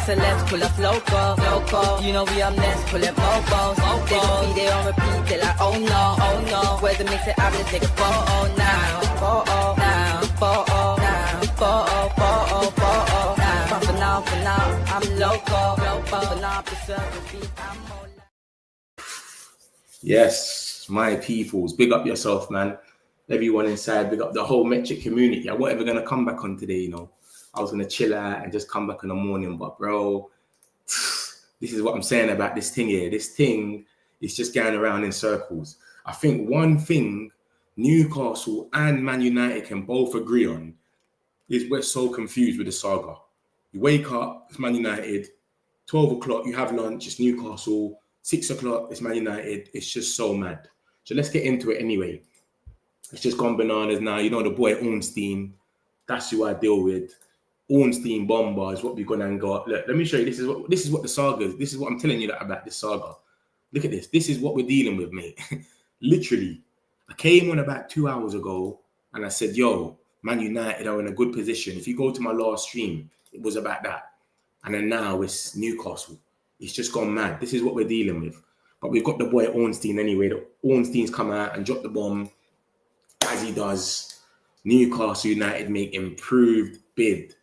excellence, pull up local. You know we up next, pull up mobos. They gon' be there on repeat, they like, oh no. Where's the mix it up, let's take a photo now. But for now, I'm local. For now, preserve the beat, I'm more. Yes, my peoples, big up yourself, man. Everyone inside, big up the whole Metric community. I wasn't ever gonna come back on today, you know. I was gonna chill out and just come back in the morning, but bro, this is what I'm saying about this thing here. This thing is just going around in circles. I think one thing Newcastle and Man United can both agree on is we're so confused with the saga. You wake up, it's Man United. 12 o'clock, you have lunch, it's Newcastle. 6 o'clock, it's Man United. It's just so mad. So let's get into it anyway. It's just gone bananas now. You know the boy Ornstein. That's who I deal with. Ornstein BOMBA is what we're gonna go. Look, let me show you. This is what the saga is. This is what I'm telling you about this saga. Look at this. This is what we're dealing with, mate. Literally, I came on about 2 hours ago and I said, yo, Man United are in a good position. If you go to my last stream, it was about that. And then now it's Newcastle. It's just gone mad. This is what we're dealing with. But we've got the boy Ornstein anyway. Ornstein's come out and dropped the bomb as he does. Newcastle United make improved bid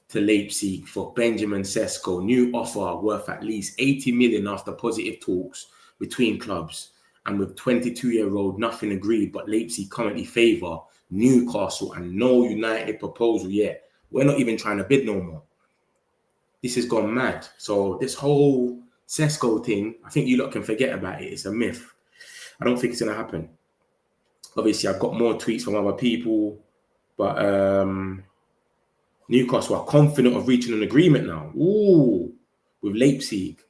to Leipzig for Benjamin Sesko. New offer worth at least 80 million after positive talks between clubs. And with 22-year-old, nothing agreed, but Leipzig currently favour Newcastle and no United proposal yet. We're not even trying to bid no more. This has gone mad. So this whole Sesko thing, I think you lot can forget about it. It's a myth. I don't think it's going to happen. Obviously, I've got more tweets from other people, but Newcastle are confident of reaching an agreement now. Ooh, with Leipzig.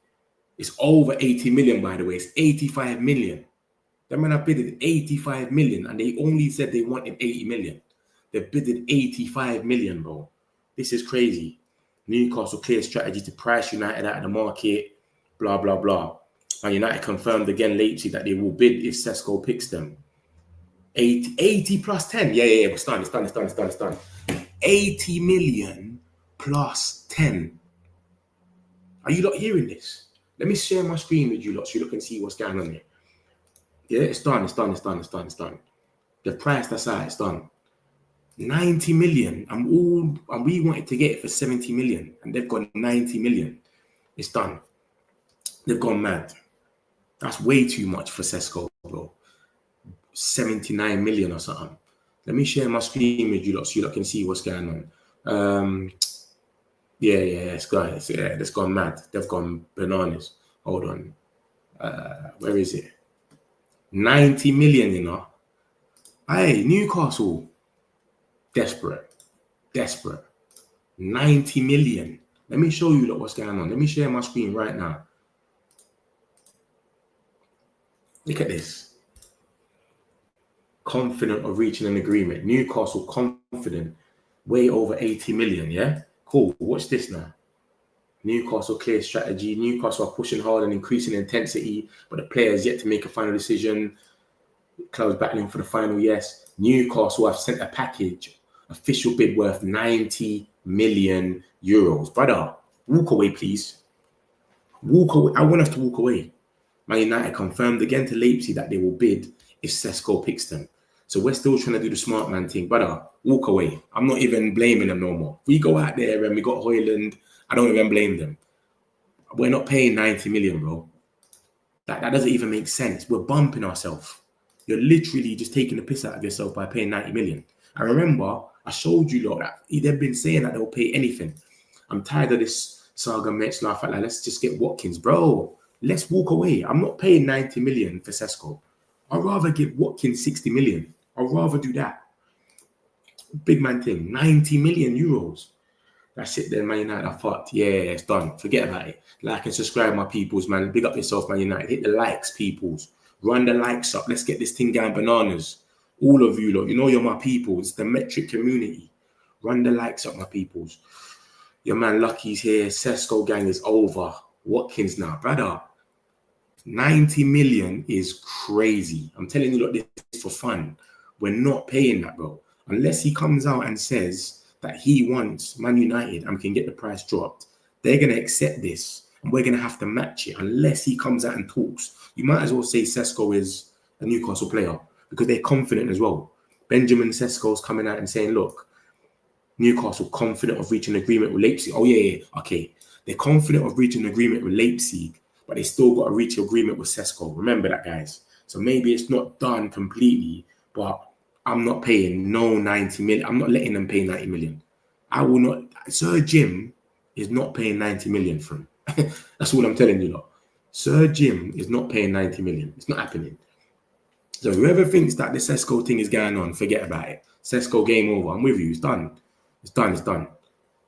It's over 80 million, by the way. It's 85 million. The man have bidded 85 million, and they only said they wanted 80 million. They bidded 85 million, bro. This is crazy. Newcastle clear strategy to price United out of the market, blah, blah, blah. And United confirmed again Leipzig that they will bid if Sesko picks them. 80 plus 10. Yeah. It's done. 80 million plus 10. Are you not hearing this? Let me share my screen with you lot so you lot can see what's going on here. Yeah, it's done. The price that's out, it's done. 90 million, and we wanted to get it for 70 million, and they've got 90 million. It's done. They've gone mad. That's way too much for Sesko, bro. 79 million or something. Let me share my screen with you lot so you lot can see what's going on. It's gone mad. They've gone bananas. Hold on. Where is it? 90 million, you know. Hey, Newcastle. Desperate. 90 million. Let me show you what's going on. Let me share my screen right now. Look at this. Confident of reaching an agreement. Newcastle confident. Way over 80 million, yeah? Cool. Watch this now. Newcastle clear strategy. Newcastle are pushing hard and increasing intensity, but the players yet to make a final decision. Clubs battling for the final, yes. Newcastle have sent a package. Official bid worth 90 million euros. Brother, walk away, please. Walk away. I want us to walk away. Man United confirmed again to Leipzig that they will bid if Sesko picks them. So we're still trying to do the smart man thing. Brother, walk away. I'm not even blaming them no more. We go out there and we got Højlund. I don't even blame them. We're not paying 90 million, bro. That doesn't even make sense. We're bumping ourselves. You're literally just taking the piss out of yourself by paying 90 million. I remember I showed you lot that they've been saying that they'll pay anything. I'm tired of this saga match laugh like, let's just get Watkins. Bro, let's walk away. I'm not paying 90 million for Sesko. I'd rather give Watkins 60 million. I'd rather do that. Big man thing, 90 million euros. That's it then, Man United. I thought, yeah, it's done. Forget about it. Like and subscribe, my peoples, man. Big up yourself, Man United. Hit the likes, peoples. Run the likes up. Let's get this thing going bananas. All of you lot, you know you're my peoples. The Metric community. Run the likes up, my peoples. Your man Lucky's here. Sesko gang is over. Watkins now. Brother, 90 million is crazy. I'm telling you lot, this is for fun. We're not paying that, bro. Unless he comes out and says that he wants Man United and can get the price dropped, They're going to accept this, and we're going to have to match it unless he comes out and talks. You might as well say Sesko is a Newcastle player because they're confident as well. Benjamin Sesko's coming out and saying, look, Newcastle confident of reaching an agreement with Leipzig. Oh, yeah. Okay. They're confident of reaching an agreement with Leipzig, but they still got to reach an agreement with Sesko. Remember that, guys. So maybe it's not done completely, but I'm not paying no 90 million. I'm not letting them pay 90 million. I will not. Sir Jim is not paying 90 million for him. That's all I'm telling you, lot. Sir Jim is not paying 90 million. It's not happening. So whoever thinks that the Sesko thing is going on, forget about it. Sesko, game over. I'm with you. It's done. It's done. It's done.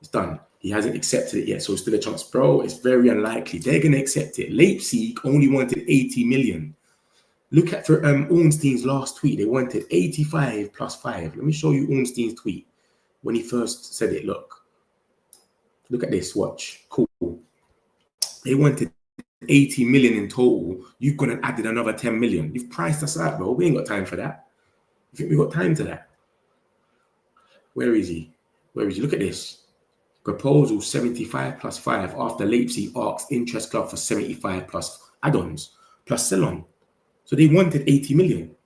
It's done. He hasn't accepted it yet, so it's still a chance. Bro, it's very unlikely. They're going to accept it. Leipzig only wanted 80 million. Look at for Ornstein's last tweet. They wanted 85 plus 5. Let me show you Ornstein's tweet when he first said it. Look at this. Watch. Cool. They wanted 80 million in total. You've gone and added another 10 million. You've priced us out, bro. We ain't got time for that. You think we got time to that? Where is he? Where is he? Look at this. Proposal 75 plus 5 after Leipzig asked interest club for 75 plus add-ons plus sell-on. So they wanted 80 million.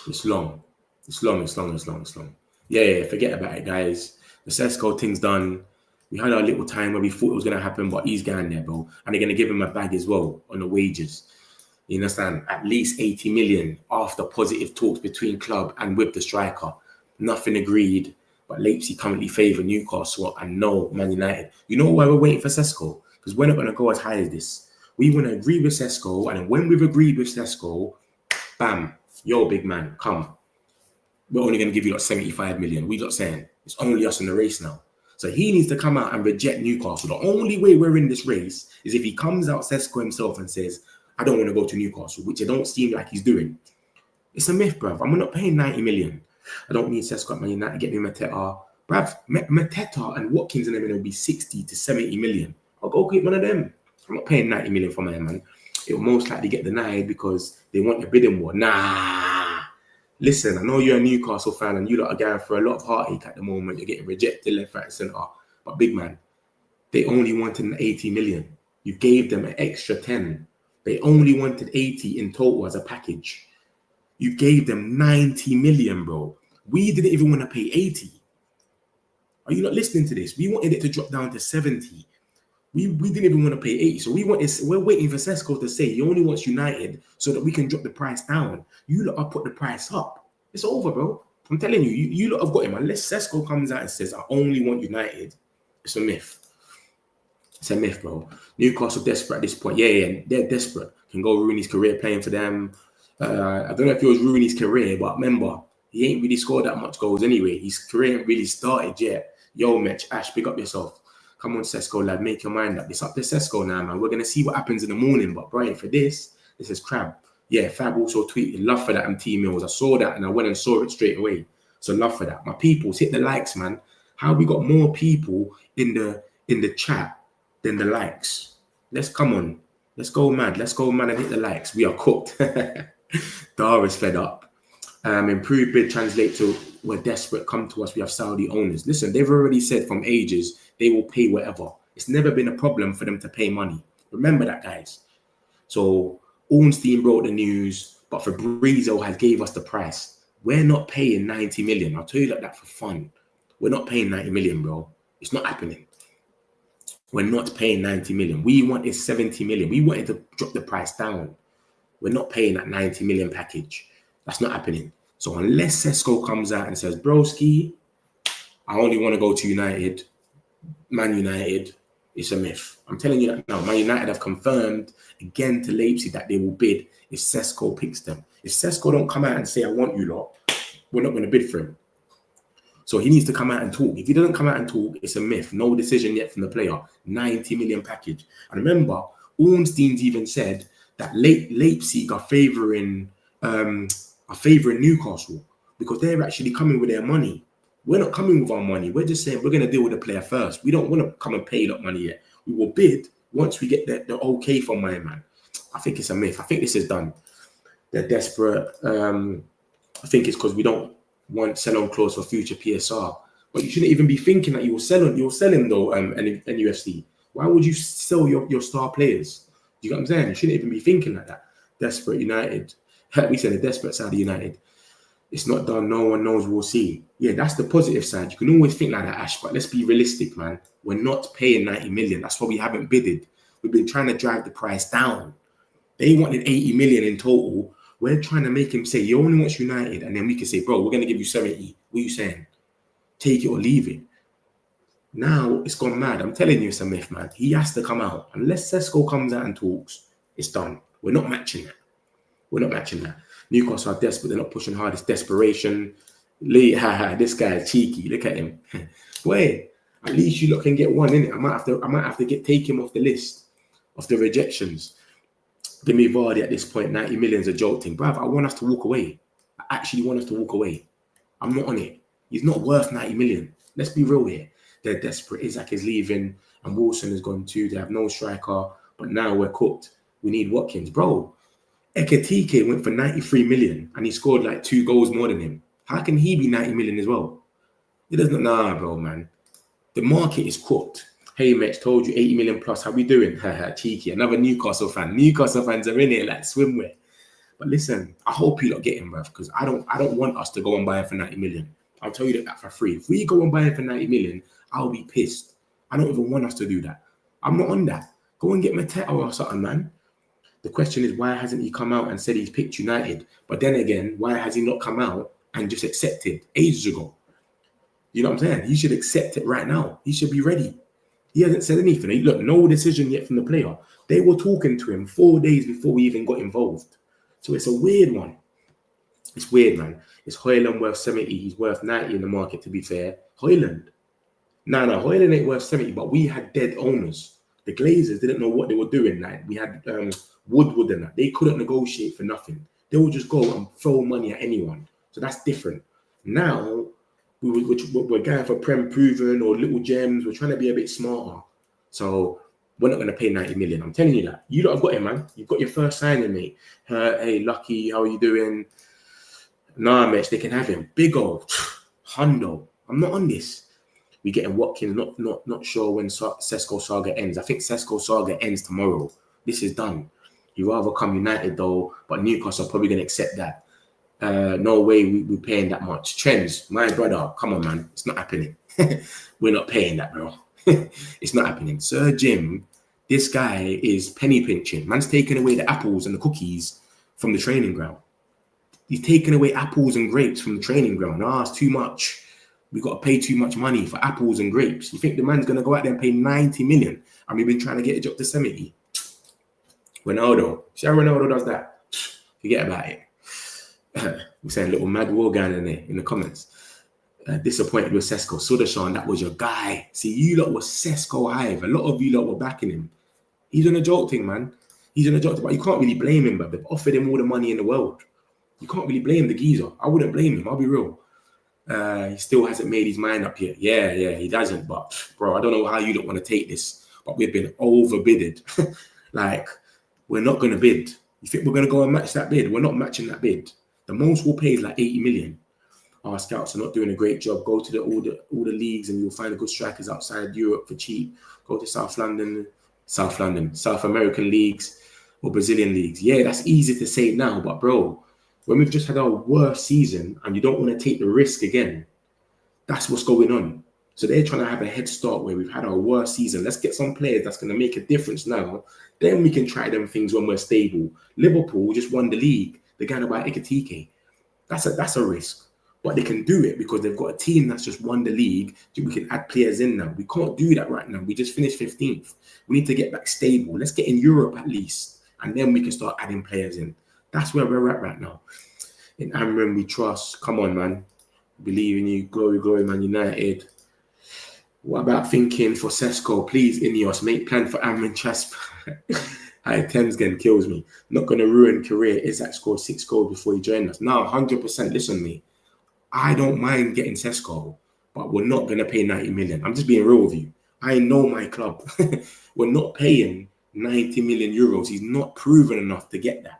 It's long. It's long. Yeah, forget about it, guys. The Sesko thing's done. We had our little time where we thought it was going to happen, but he's going there, bro. And they're going to give him a bag as well on the wages. You understand? At least 80 million after positive talks between club and with the striker. Nothing agreed, but Leipzig currently favour Newcastle and no Man United. You know why we're waiting for Sesko? Because we're not going to go as high as this. We want to agree with Sesko, and then when we've agreed with Sesko, bam, yo, big man, come. We're only going to give you like 75 million. We not saying it's only us in the race now. So he needs to come out and reject Newcastle. The only way we're in this race is if he comes out, Sesko himself, and says, I don't want to go to Newcastle, which it don't seem like he's doing. It's a myth, bruv. I'm not paying 90 million. I don't need Sesko at Man United, get me Mateta. Bruv, Mateta and Watkins and them will be 60 to 70 million. I'll go get one of them. I'm not paying 90 million for my man. It will most likely get denied because they want your bidding war. Nah. Listen, I know you're a Newcastle fan and you lot are going for a lot of heartache at the moment. You're getting rejected left, right, and centre. But big man, they only wanted 80 million. You gave them an extra 10. They only wanted 80 in total as a package. You gave them 90 million, bro. We didn't even want to pay 80. Are you not listening to this? We wanted it to drop down to 70. We didn't even want to pay 80. So we're waiting for Sesko to say he only wants United so that we can drop the price down. You lot have put the price up. It's over, bro. I'm telling you, you lot have got him. Unless Sesko comes out and says, I only want United, it's a myth. It's a myth, bro. Newcastle desperate at this point. Yeah, they're desperate. Can go ruin his career playing for them. I don't know if it was ruining his career, but remember, he ain't really scored that much goals anyway. His career ain't really started yet. Yo, Mitch, Ash, pick up yourself. Come on, Sesko, lad, make your mind up. It's up to Sesko now, man. We're going to see what happens in the morning. But, Brian, for this is crab. Yeah, Fab also tweeted, love for that MT Mills. I saw that and I went and saw it straight away. So, love for that. My peoples, hit the likes, man. How we got more people in the chat than the likes? Let's come on. Let's go mad. Let's go mad and hit the likes. We are cooked. Dara's fed up. Improved bid translate to we're desperate. Come to us. We have Saudi owners. Listen, they've already said from ages they will pay whatever. It's never been a problem for them to pay money. Remember that, guys. So Ornstein brought the news, but Fabrizio has gave us the price. We're not paying 90 million. I'll tell you like that for fun. We're not paying 90 million, bro. It's not happening. We're not paying 90 million. We wanted 70 million. We wanted to drop the price down. We're not paying that 90 million package. That's not happening. So unless Sesko comes out and says, broski, I only want to go to United, Man United, it's a myth. I'm telling you that now. Man United have confirmed again to Leipzig that they will bid if Sesko picks them. If Sesko don't come out and say, I want you lot, we're not going to bid for him. So he needs to come out and talk. If he doesn't come out and talk, it's a myth. No decision yet from the player. 90 million package. And remember, Ornstein's even said that Leipzig are favouring Newcastle because they're actually coming with their money. We're not coming with our money. We're just saying we're going to deal with the player first. We don't want to come and pay that money yet. We will bid once we get the okay from my man. I think it's a myth. I think this is done. They're desperate. I think it's because we don't want sell-on clause for future PSR. But you shouldn't even be thinking that you're selling though, NUFC. Why would you sell your star players? You get what I'm saying? You shouldn't even be thinking like that. Desperate United. We said the desperate side of United. It's not done. No one knows. We'll see. Yeah, that's the positive side. You can always think like that, Ash, but let's be realistic, man. We're not paying 90 million. That's why we haven't bidded. We've been trying to drive the price down. They wanted 80 million in total. We're trying to make him say, you only want United. And then we can say, bro, we're going to give you 70. What are you saying? Take it or leave it. Now it's gone mad. I'm telling you, it's a myth, man. He has to come out. Unless Sesko comes out and talks, it's done. We're not matching that. We're not matching that. Newcastle are desperate. They're not pushing hard. It's desperation. This guy is cheeky. Look at him. Wait, at least you lot can get one in it. I might have to take him off the list of the rejections. Give me Vardy at this point. 90 million is a joke thing. Bruv, I want us to walk away. I actually want us to walk away. I'm not on it. He's not worth 90 million. Let's be real here. They're desperate. Isaac is leaving and Wilson has gone too. They have no striker. But now we're cooked. We need Watkins. Bro, Ekitike went for 93 million and he scored like 2 goals more than him. How can he be 90 million as well? It doesn't. Nah, bro, man. The market is cooked. Hey, Mitch, told you 80 million plus. How we doing? Cheeky. Another Newcastle fan. Newcastle fans are in here like swimwear. But listen, I hope you lot get him, bruv, because I don't want us to go and buy him for 90 million. I'll tell you that for free. If we go and buy him for 90 million, I'll be pissed. I don't even want us to do that. I'm not on that. Go and get Mateta or something, man. The question is, why hasn't he come out and said he's picked United? But then again, why has he not come out and just accepted ages ago? You know what I'm saying? He should accept it right now. He should be ready. He hasn't said anything. Look, no decision yet from the player. They were talking to him 4 days before we even got involved. So it's a weird one. It's weird, man. Is Højlund worth 70? He's worth 90 in the market, to be fair. Højlund. No, Højlund ain't worth 70, but we had dead owners. The Glazers didn't know what they were doing. Like, we had Woodward and that. They couldn't negotiate for nothing. They would just go and throw money at anyone. So that's different. Now, we're going for Prem proven or little gems. We're trying to be a bit smarter. So we're not going to pay 90 million. I'm telling you that. You lot have got him, man. You've got your first signing, mate. Hey, Lucky, how are you doing? Nah, Mitch, they can have him. Big old hundo. I'm not on this. We getting Watkins. Not sure when Sesko saga ends. I think Sesko saga ends tomorrow. This is done. You rather come United though, but Newcastle are probably going to accept that. No way we're paying that much. Trends, my brother, come on, man. It's not happening. We're not paying that, bro. It's not happening. Sir Jim, this guy is penny pinching. Man's taking away the apples and the cookies from the training ground. He's taking away apples and grapes from the training ground. It's too much. We got to pay too much money for apples and grapes. You think the man's going to go out there and pay 90 million? And we've been trying to get it up to 70. Ronaldo. See how Ronaldo does that? Forget about it. We're saying little mad war going in there in the comments. Disappointed with Sesko. Sudashan, that was your guy. See, you lot were Sesko Hive. A lot of you lot were backing him. He's on a joke thing, man. He's on a joke thing, but you can't really blame him, but they've offered him all the money in the world. You can't really blame the geezer. I wouldn't blame him. I'll be real. He still hasn't made his mind up yet. Yeah, he doesn't. But, bro, I don't know how you don't want to take this, but we've been overbidded. Like, we're not going to bid. You think we're going to go and match that bid? We're not matching that bid. The most we'll pay is like 80 million. Our scouts are not doing a great job. Go to all the leagues and you'll find good strikers outside Europe for cheap. Go to South American leagues or Brazilian leagues. Yeah, that's easy to say now, but bro, when we've just had our worst season and you don't want to take the risk again, that's what's going on. So they're trying to have a head start where we've had our worst season. Let's get some players that's going to make a difference now. Then we can try them things when we're stable. Liverpool just won the league. They're going to buy Ekitike. That's a risk. But they can do it because they've got a team that's just won the league. So we can add players in now. We can't do that right now. We just finished 15th. We need to get back stable. Let's get in Europe at least. And then we can start adding players in. That's where we're at right now. In Amram, we trust. Come on, man. Believe in you. Glory, glory, Man United. What about thinking for Sesko? Please, Ineos, make plan for Amram Chasp. Hi, Thamesgen kills me. Not going to ruin career. Isaac scored 6 goals before he joined us. No, 100%. Listen to me. I don't mind getting Sesko, but we're not going to pay 90 million. I'm just being real with you. I know my club. We're not paying 90 million euros. He's not proven enough to get that.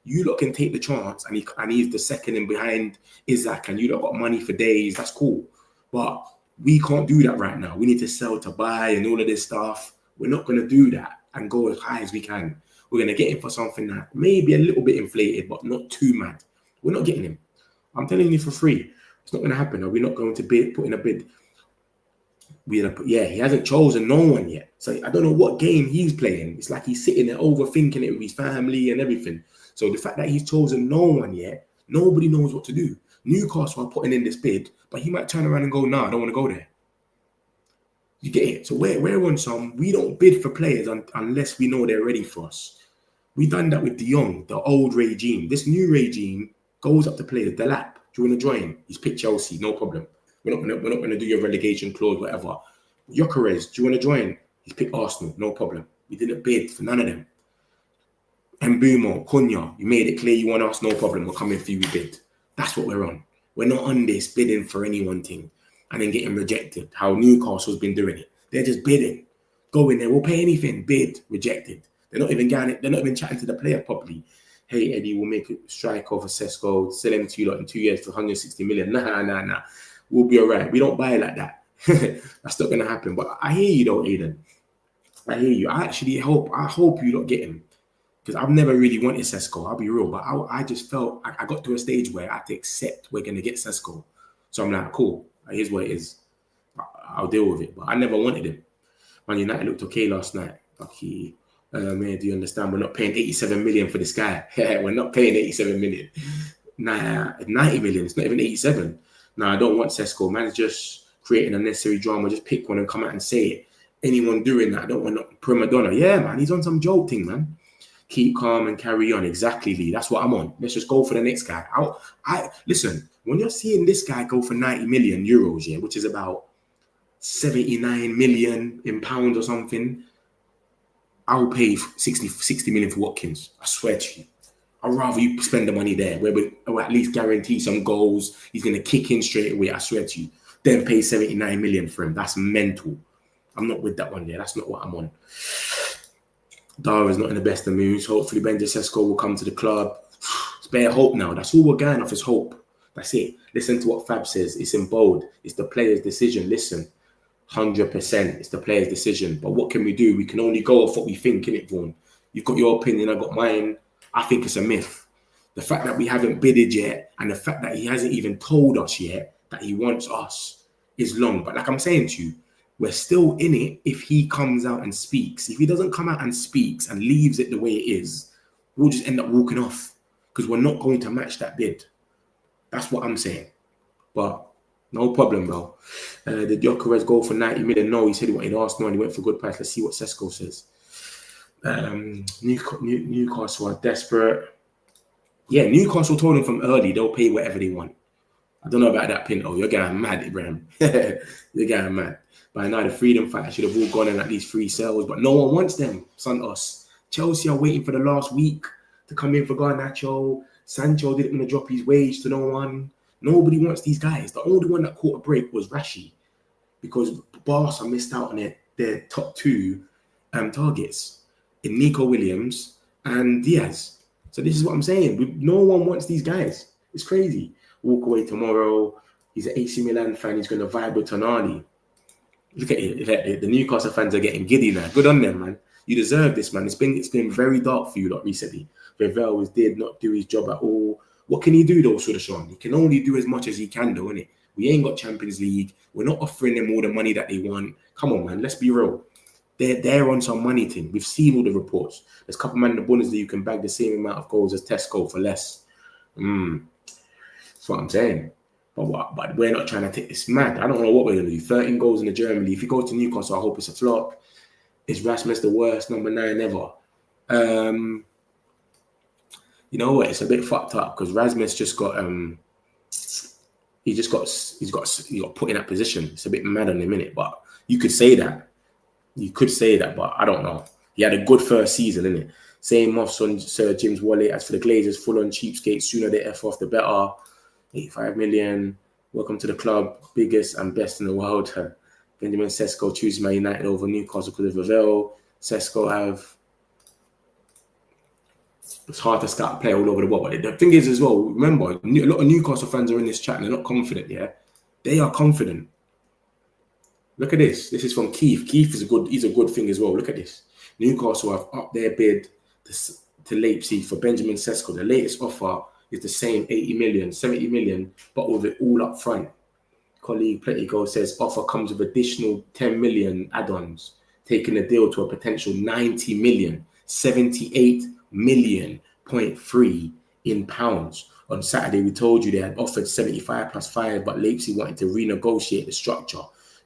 You lot can take the chance, and he's the second in behind Isaac, and you lot got money for days. That's cool. But We can't do that right now. We need to sell to buy and all of this stuff. We're not going to do that and go as high as we can. We're going to get him for something that may be a little bit inflated, but not too mad. We're not getting him. I'm telling you for free. It's not going to happen. Are we not going to put in a bid? He hasn't chosen no one yet. So I don't know what game he's playing. It's like he's sitting there overthinking it with his family and everything. So the fact that he's chosen no one yet, nobody knows what to do. Newcastle are putting in this bid, but he might turn around and go, nah, I don't want to go there. You get it? So we're on some, we don't bid for players unless we know they're ready for us. We done that with De Jong, the old regime. This new regime goes up to players. Delap, do you want to join? He's picked Chelsea, no problem. We're not gonna do your relegation clause, whatever. Gyökeres, do you want to join? He's picked Arsenal, no problem. We didn't bid for none of them. Mbumo, Cunha, you made it clear you want us, no problem. We're coming for you, we bid. That's what we're on. We're not on this bidding for any one thing and then getting rejected. How Newcastle's been doing it. They're just bidding. Go in there, we'll pay anything. Bid, rejected. They're not even chatting to the player properly. Hey Eddie, we'll make a strike over Sesko, sell him to you in 2 years for 160 million. Nah. We'll be all right. We don't buy like that. That's not gonna happen. But I hear you though, Aiden. I hear you. I hope you don't get him. Because I've never really wanted Sesko, I'll be real. But I just felt I got to a stage where I had to accept we're gonna get Sesko. So I'm like, cool, here's what it is. I'll deal with it. But I never wanted him. Man United looked okay last night. Okay. Man, do you understand? We're not paying 87 million for this guy. We're not paying 87 million. Nah, 90 million. It's not even 87. Nah, I don't want Sesko. Man's just creating unnecessary drama. Just pick one and come out and say it. Anyone doing that, I don't want no prima donna. Yeah, man, he's on some joke thing, man. Keep calm and carry on. Exactly, Lee. That's what I'm on. Let's just go for the next guy. Listen, when you're seeing this guy go for 90 million euros, yeah, which is about 79 million in pounds or something, I'll pay 60 million for Watkins. I swear to you. I'd rather you spend the money there where we'll at least guarantee some goals. He's going to kick in straight away. I swear to you. Then pay 79 million for him. That's mental. I'm not with that one there. That's not what I'm on. Dara's not in the best of moods. Hopefully Benji Sesko will come to the club. It's bare hope now. That's all we're going off is hope. That's it. Listen to what Fab says. It's in bold. It's the player's decision. Listen. 100%. It's the player's decision. But what can we do? We can only go off what we think, innit, Vaughan? You've got your opinion, I've got mine. I think it's a myth. The fact that we haven't bidded yet and the fact that he hasn't even told us yet that he wants us is long. But like I'm saying to you, we're still in it if he comes out and speaks. If he doesn't come out and speaks and leaves it the way it is, we'll just end up walking off because we're not going to match that bid. That's what I'm saying. But no problem, bro. Did Gyökeres go for 90 million? No, he said he wanted Arsenal and he went for a good price. Let's see what Sesko says. Newcastle are desperate. Yeah, Newcastle told him from early they'll pay whatever they want. I don't know about that, Pinto. You're getting mad, Ibrahim. You're getting mad. By now, the freedom fighter should have all gone in at least 3 sales, but no one wants them. Santos. Chelsea are waiting for the last week to come in for Garnacho. Sancho didn't want to drop his wage to no one. Nobody wants these guys. The only one that caught a break was Rashi because Barca missed out on their top 2 targets in Nico Williams and Diaz. So this is what I'm saying. No one wants these guys. It's crazy. Walk away tomorrow. He's an AC Milan fan. He's going to vibe with Tonali. Look at it. The Newcastle fans are getting giddy now. Good on them, man. You deserve this, man. It's been very dark for you lot recently. Revel did not do his job at all. What can he do though, Sean? He can only do as much as he can though, innit? We ain't got Champions League. We're not offering them all the money that they want. Come on, man. Let's be real. They're on some money thing. We've seen all the reports. There's a couple men in the Bundesliga you can bag the same amount of goals as Sesko for less. That's what I'm saying. But we're not trying to take this mad. I don't know what we're going to do. 13 goals in the German League. If you go to Newcastle, I hope it's a flop. Is Rasmus the worst number 9 ever? You know what? It's a bit fucked up because Rasmus just got he's got put in that position. It's a bit mad on him, innit? But you could say that. But I don't know. He had a good first season, innit? Same off on Sir Jim's wallet. As for the Glazers, full on cheapskate. Sooner they F off, the better. 85 million. Welcome to the club. Biggest and best in the world. Benjamin Sesko chooses Man United over Newcastle because of Ravel. Sesko have... It's hard to scout play all over the world. But the thing is as well, remember, a lot of Newcastle fans are in this chat and they're not confident, yeah? They are confident. Look at this. This is from Keith. Keith is he's a good thing as well. Look at this. Newcastle have upped their bid to Leipzig for Benjamin Sesko. The latest offer is the same 80 million, 70 million, but with it all up front. Colleague Pletigo says offer comes with additional 10 million add-ons, taking the deal to a potential 90 million, 78 million point three in pounds. On Saturday, we told you they had offered 75 plus 5, but Leipzig wanted to renegotiate the structure.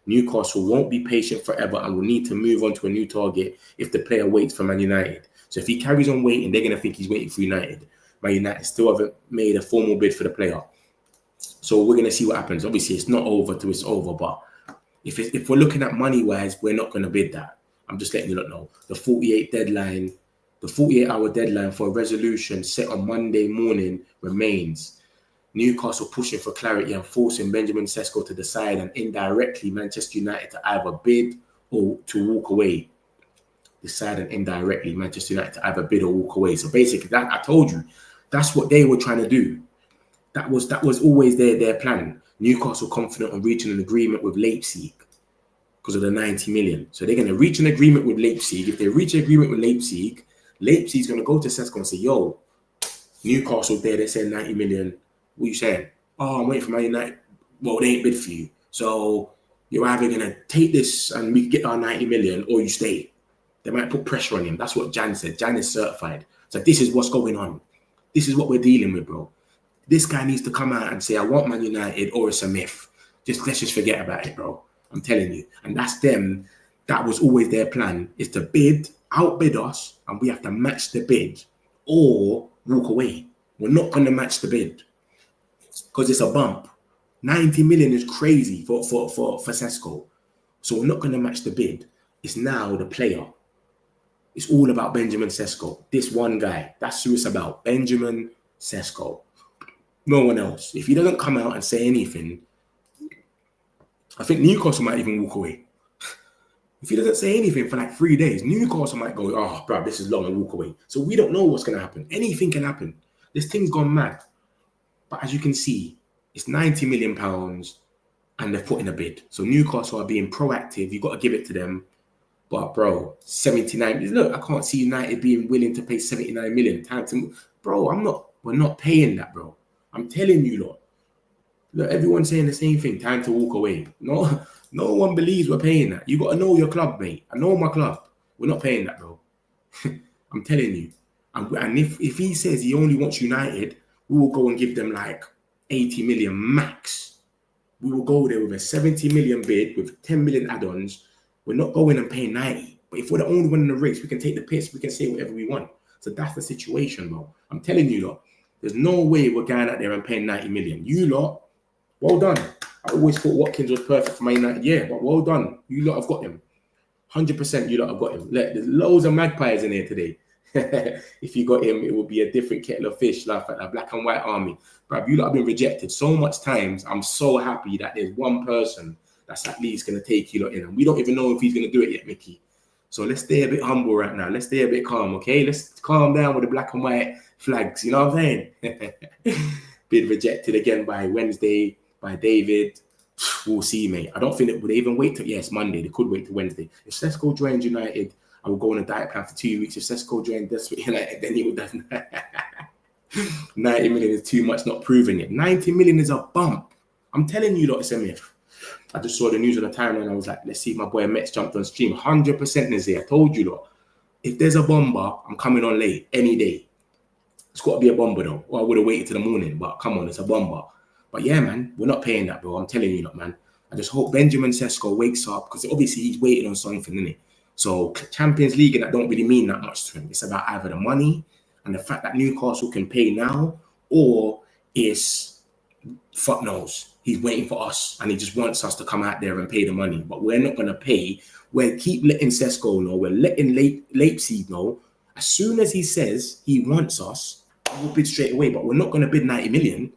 Newcastle won't be patient forever and will need to move on to a new target if the player waits for Man United. So if he carries on waiting, they're going to think he's waiting for United. Man United still haven't made a formal bid for the player. So we're going to see what happens. Obviously, it's not over till it's over, but if we're looking at money-wise, we're not going to bid that. I'm just letting you know. The 48-hour deadline for a resolution set on Monday morning remains. Newcastle pushing for clarity and forcing Benjamin Sesko to decide, and indirectly Manchester United to either bid or to walk away. Decide and indirectly Manchester United to either bid or walk away. So basically, that I told you, that's what they were trying to do. That was always their plan. Newcastle confident on reaching an agreement with Leipzig because of the 90 million. So they're going to reach an agreement with Leipzig. If they reach an agreement with Leipzig, Leipzig's going to go to Sesko and say, yo, Newcastle there, they said 90 million. What are you saying? Oh, I'm waiting for Man United. Well, they ain't bid for you. So you're either going to take this and we get our 90 million or you stay. They might put pressure on him. That's what Jan said. Jan is certified. So this is what's going on. This is what we're dealing with, bro. This guy needs to come out and say, I want Man United, or it's a myth. Let's just forget about it, bro. I'm telling you. And that's them. That was always their plan, is to outbid us, and we have to match the bid or walk away. We're not going to match the bid because it's a bump. 90 million is crazy for Sesko. So we're not going to match the bid. It's now the player. It's all about Benjamin Sesko. This one guy. That's who it's about. Benjamin Sesko. No one else. If he doesn't come out and say anything, I think Newcastle might even walk away. If he doesn't say anything for like 3 days, Newcastle might go, oh, bro, this is long, and walk away. So we don't know what's going to happen. Anything can happen. This thing's gone mad. But as you can see, it's 90 million pounds and they've put in a bid. So Newcastle are being proactive. You've got to give it to them. But, bro, 79. Look, I can't see United being willing to pay 79 million. Bro, we're not paying that, bro. I'm telling you, lot. Look, everyone's saying the same thing. Time to walk away. No one believes we're paying that. You got to know your club, mate. I know my club. We're not paying that, bro. I'm telling you. And if he says he only wants United, we will go and give them like 80 million max. We will go there with a 70 million bid with 10 million add-ons. We're not going and paying 90. But if we're the only one in the race, we can take the piss. We can say whatever we want. So that's the situation, bro. I'm telling you, lot. There's no way we're going out there and paying 90 million. You lot, well done. I always thought Watkins was perfect for Man United. Yeah, but well done. You lot have got him. 100% you lot have got him. Look, there's loads of magpies in here today. If you got him, it would be a different kettle of fish, like a black and white army. But you lot have been rejected so much times. I'm so happy that there's one person that's at least going to take you lot in. And we don't even know if he's going to do it yet, Mickey. So let's stay a bit humble right now. Let's stay a bit calm, okay? Let's calm down with the black and white flags. You know what I'm saying? Been rejected again by Wednesday, by David. We'll see, mate. I don't think it would even wait till, yes, Monday. They could wait till Wednesday. If Sesko joins United, I will go on a diet plan for 2 weeks. If Sesko joined Desperate United, then he would have 90 million is too much, not proving it. 90 million is a bump. I'm telling you, lot, it's a myth. I just saw the news on the timeline and I was like, let's see if my boy Mets jumped on stream. 100% is here. I told you, lot. If there's a BOMBA, I'm coming on late any day. It's got to be a BOMBA, though. Or I would have waited till the morning, but come on, it's a BOMBA. But yeah, man, we're not paying that, bro. I'm telling you, lot, man. I just hope Benjamin Sesko wakes up because obviously he's waiting on something, isn't it? So Champions League, and that don't really mean that much to him. It's about either the money and the fact that Newcastle can pay now, or it's fuck knows. He's waiting for us and he just wants us to come out there and pay the money. But we're not going to pay. We'll keep letting Sesko know. We're letting Leipzig know. As soon as he says he wants us, we'll bid straight away. But we're not going to bid 90 million.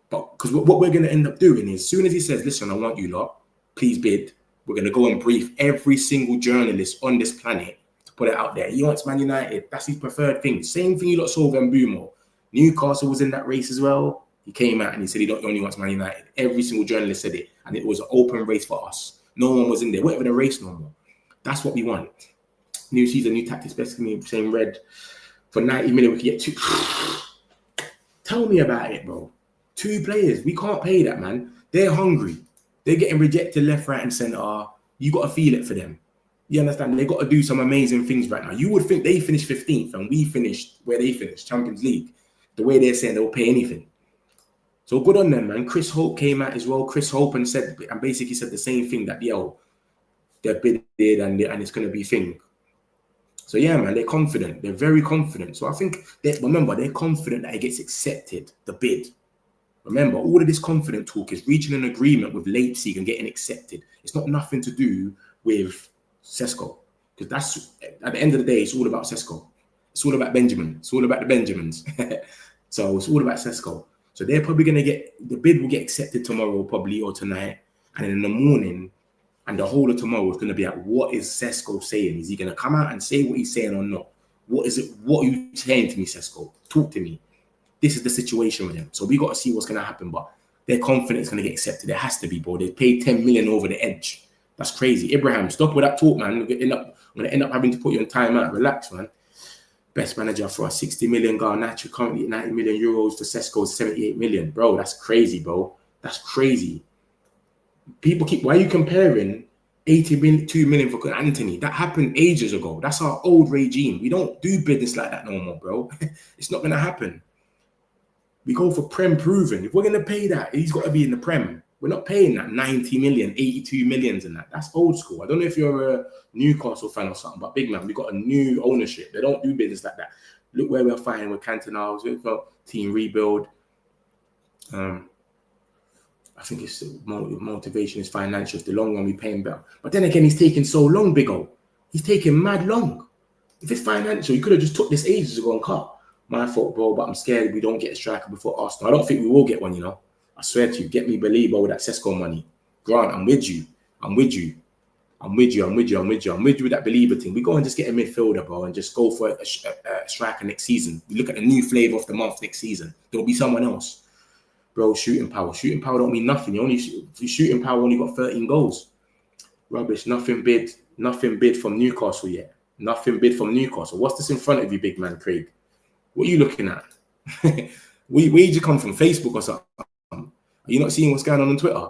But because what we're going to end up doing is, as soon as he says, listen, I want you lot, please bid, we're going to go and brief every single journalist on this planet to put it out there. He wants Man United. That's his preferred thing. Same thing you lot saw with Mbumo. Newcastle was in that race as well. He came out and he said he only wants Man United. Every single journalist said it. And it was an open race for us. No one was in there. Whatever the race no more. That's what we want. New season, new tactics. Basically, saying red for 90 million. We could get 2. Tell me about it, bro. 2 players. We can't pay that, man. They're hungry. They're getting rejected left, right, and centre. You got to feel it for them. You understand? They got to do some amazing things right now. You would think they finished 15th and we finished where they finished, Champions League. The way they're saying they'll pay anything. So good on them, man. Chris Hope came out as well. Chris Hope and basically said the same thing that, they're bidded and it's going to be thing. So yeah, man, they're confident. They're very confident. So I think, remember, they're confident that it gets accepted, the bid. Remember, all of this confident talk is reaching an agreement with Leipzig and getting accepted. It's not nothing to do with Sesko. Because that's, at the end of the day, it's all about Sesko. It's all about Benjamin. It's all about the Benjamins. So it's all about Sesko. So they're probably going to the bid will get accepted tomorrow probably or tonight. And then in the morning and the whole of tomorrow is going to be like, what is Sesko saying? Is he going to come out and say what he's saying or not? What is it? What are you saying to me, Sesko? Talk to me. This is the situation with him. So we got to see what's going to happen. But they're confident it's going to get accepted. It has to be, bro. They paid 10 million over the edge. That's crazy. Abraham, stop with that talk, man. I'm going to end up having to put you on timeout. Relax, man. Best manager for a 60 million Garnacho, currently 90 million euros for Sesko, 78 million. Bro, that's crazy, bro. That's crazy. People why are you comparing 82 million for Anthony? That happened ages ago. That's our old regime. We don't do business like that no more, bro. It's not going to happen. We go for Prem proven. If we're going to pay that, he's got to be in the Prem. We're not paying that 90 million, 82 millions and that. That's old school. I don't know if you're a Newcastle fan or something, but big man, we got a new ownership. They don't do business like that. Look where we're fighting with Cantona. We've got team rebuild. I think it's motivation is financial. It's the long run we pay him better. But then again, he's taking so long, Big O. He's taking mad long. If it's financial, you could have just took this ages ago and cut. My fault, bro, but I'm scared we don't get a striker before Arsenal. I don't think we will get one, I swear to you, get me Belieber with that Sesko money. Grant, I'm with you. I'm with you with that Belieber thing. We go and just get a midfielder, bro, and just go for a striker next season. We look at the new flavour of the month next season. There'll be someone else. Bro, shooting power. Shooting power don't mean nothing. Shooting power only got 13 goals. Rubbish. Nothing bid from Newcastle yet. Nothing bid from Newcastle. What's this in front of you, big man, Craig? What are you looking at? Where did you come from? Facebook or something? Are you not seeing what's going on Twitter?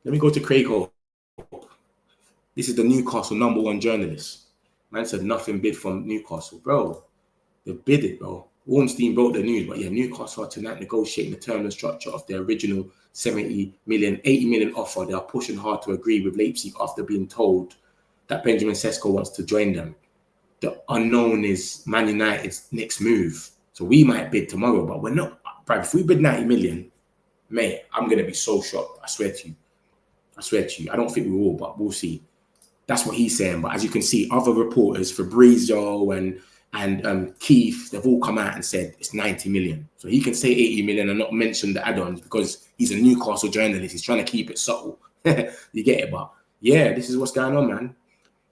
Let me go to Craig Hope. This is the Newcastle #1 journalist. Man said nothing bid from Newcastle. Bro, they bid it, bro. Ornstein broke the news, but yeah, Newcastle are tonight negotiating the term and structure of their original 80 million offer. They are pushing hard to agree with Leipzig after being told that Benjamin Sesko wants to join them. The unknown is Man United's next move. So we might bid tomorrow, but we're not. Bro, if we bid 90 million, mate, I'm going to be so shocked. I swear to you. I don't think we will, but we'll see. That's what he's saying. But as you can see, other reporters, Fabrizio and Keith, they've all come out and said it's 90 million. So he can say 80 million and not mention the add-ons because he's a Newcastle journalist. He's trying to keep it subtle. You get it? But yeah, this is what's going on, man.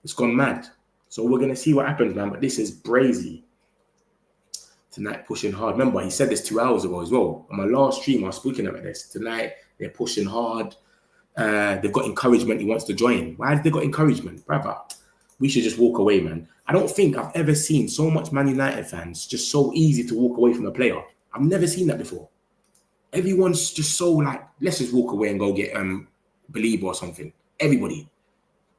It's gone mad. So we're going to see what happens, man. But this is brazy. Tonight, pushing hard. Remember, he said this 2 hours ago as well. On my last stream, I was speaking about this. Tonight, they're pushing hard. They've got encouragement. He wants to join. Why have they got encouragement? Brother, we should just walk away, man. I don't think I've ever seen so much Man United fans just so easy to walk away from a player. I've never seen that before. Everyone's just so like, let's just walk away and go get Belieber or something. Everybody.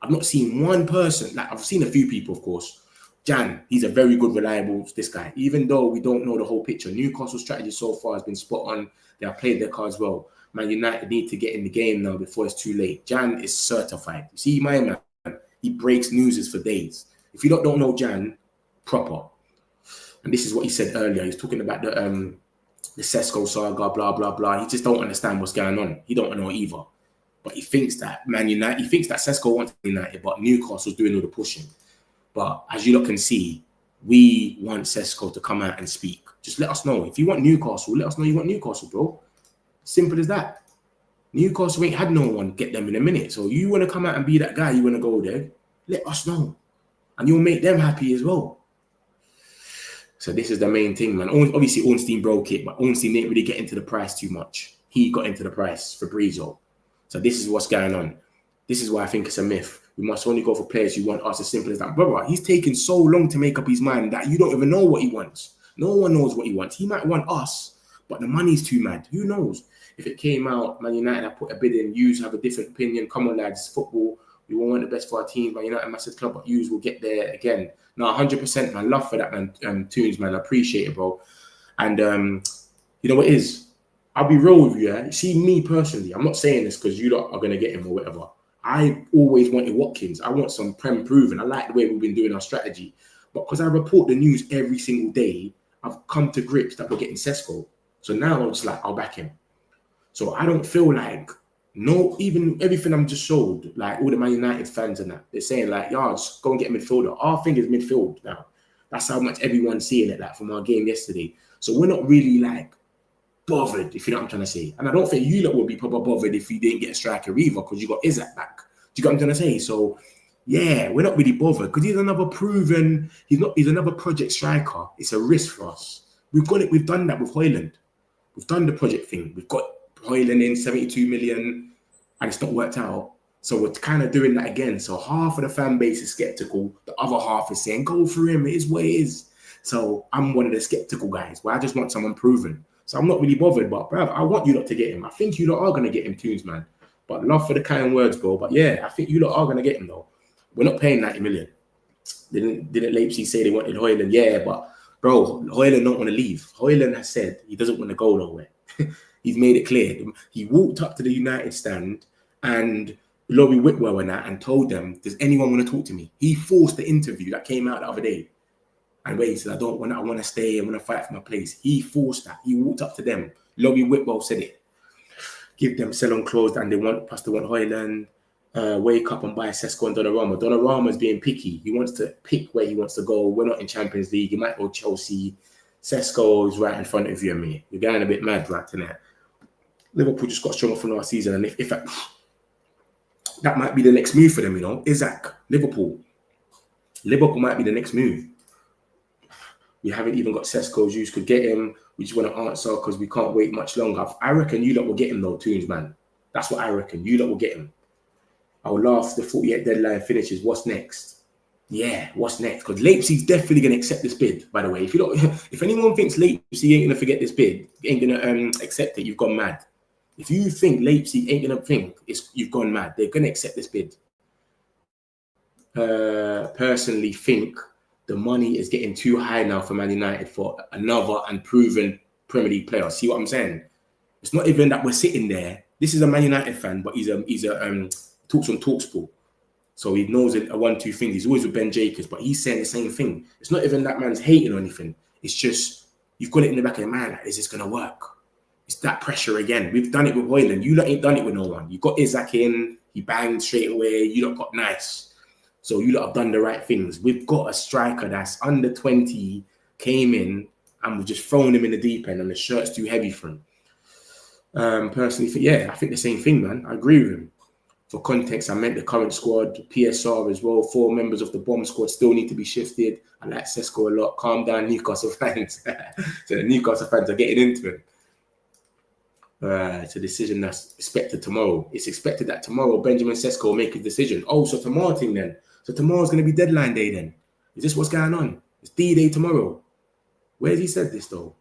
I've not seen one person. Like, I've seen a few people, of course. Jan, he's a very good, reliable, this guy. Even though we don't know the whole picture, Newcastle's strategy so far has been spot on. They have played their cards well. Man United need to get in the game now before it's too late. Jan is certified. You see, my man, he breaks news for days. If you don't know Jan, proper. And this is what he said earlier. He's talking about the Sesko saga, blah, blah, blah. He just don't understand what's going on. He don't know either. But he thinks that he thinks that Sesko wants United, but Newcastle's doing all the pushing. But as you lot can see, we want Sesko to come out and speak. Just let us know. If you want Newcastle, let us know you want Newcastle, bro. Simple as that. Newcastle ain't had no one get them in a minute. So you want to come out and be that guy, you want to go there, let us know. And you'll make them happy as well. So this is the main thing, man. Obviously, Ornstein broke it, but Ornstein didn't really get into the price too much. He got into the price for Fabrizio. So this is what's going on. This is why I think it's a myth. We must only go for players who want us, as simple as that. Brother, he's taken so long to make up his mind that you don't even know what he wants. No one knows what he wants. He might want us, but the money's too mad. Who knows? If it came out, Man United, I put a bid in, yous have a different opinion. Come on, lads, football. We want the best for our team. Man United, massive club, but yous will get there again. No, 100%, man. Love for that, man. Tunes, man. I appreciate it, bro. And you know what it is? I'll be real with you, yeah? You see, me personally, I'm not saying this because you lot are going to get him or whatever. I always wanted Watkins. I want some Prem proven. I like the way we've been doing our strategy. But because I report the news every single day, I've come to grips that we're getting Sesko. So now I'm just like, I'll back him. So I don't feel like, even everything I'm just showed, like all the Man United fans and that, they're saying like, yeah, just go and get a midfielder. Our thing is midfield now. That's how much everyone's seeing it, like from our game yesterday. So we're not really like bothered, if you know what I'm trying to say. And I don't think you lot would be proper bothered if you didn't get a striker either, because you got Isaac back. Do you get what I'm trying to say? So yeah, we're not really bothered because he's another proven, he's another project striker. It's a risk for us. We've got it, we've done that with Højlund. We've done the project thing. We've got Højlund in 72 million and it's not worked out. So we're kind of doing that again. So half of the fan base is skeptical. The other half is saying, go for him. It is what it is. So I'm one of the skeptical guys where I just want someone proven. So I'm not really bothered, but bruv, I want you lot to get him. I think you lot are going to get him, Tunes, man. But love for the kind words, bro. But yeah, I think you lot are going to get him, though. We're not paying 90 million. Didn't Leipzig say they wanted Højlund? Yeah, but bro, Højlund don't want to leave. Højlund has said he doesn't want to go nowhere. He's made it clear. He walked up to the United stand and Laurie Whitwell and that and told them, does anyone want to talk to me? He forced the interview that came out the other day. And wait, he said, I want to stay, I want to fight for my place. He forced that. He walked up to them. Laurie Whitwell said it. Give them sell-on clothes and they want Højlund. Wake up and buy Sesko and Donnarumma. Donnarumma's being picky. He wants to pick where he wants to go. We're not in Champions League. He might go Chelsea. Sesko is right in front of you and me. You're going a bit mad right tonight. Liverpool just got stronger from last season. And if that might be the next move for them, you know. Isaac, Liverpool might be the next move. We haven't even got Sesko. You could get him. We just want to answer because we can't wait much longer. I reckon you lot will get him though, Tunes, man. That's what I reckon. You lot will get him. I'll laugh. The 48 deadline finishes. What's next? Yeah, what's next? Because Leipzig's definitely going to accept this bid, by the way. If anyone thinks Leipzig ain't going to forget this bid, ain't going to accept it, you've gone mad. If you think Leipzig ain't going to think, you've gone mad. They're going to accept this bid. Personally think the money is getting too high now for Man United for another unproven Premier League player. See what I'm saying? It's not even that we're sitting there. This is a Man United fan, but he's a talks on TalkSport. So he knows a 1-2 thing. He's always with Ben Jacobs, but he's saying the same thing. It's not even that man's hating or anything. It's just, you've got it in the back of your mind, like, is this going to work? It's that pressure again. We've done it with Højlund. You lot ain't done it with no one. You got Isaac in, he banged straight away. You lot got nice. So you lot have done the right things. We've got a striker that's under 20, came in, and we've just thrown him in the deep end, and the shirt's too heavy for him. Personally, I think the same thing, man. I agree with him. For context, I meant the current squad, PSR as well. 4 members of the bomb squad still need to be shifted. I like Sesko a lot. Calm down, Newcastle fans. So the Newcastle fans are getting into it. It's a decision that's expected tomorrow. It's expected that tomorrow Benjamin Sesko will make a decision. Oh, so tomorrow thing then. So tomorrow's going to be deadline day then. Is this what's going on? It's D-Day tomorrow. Where has he said this though?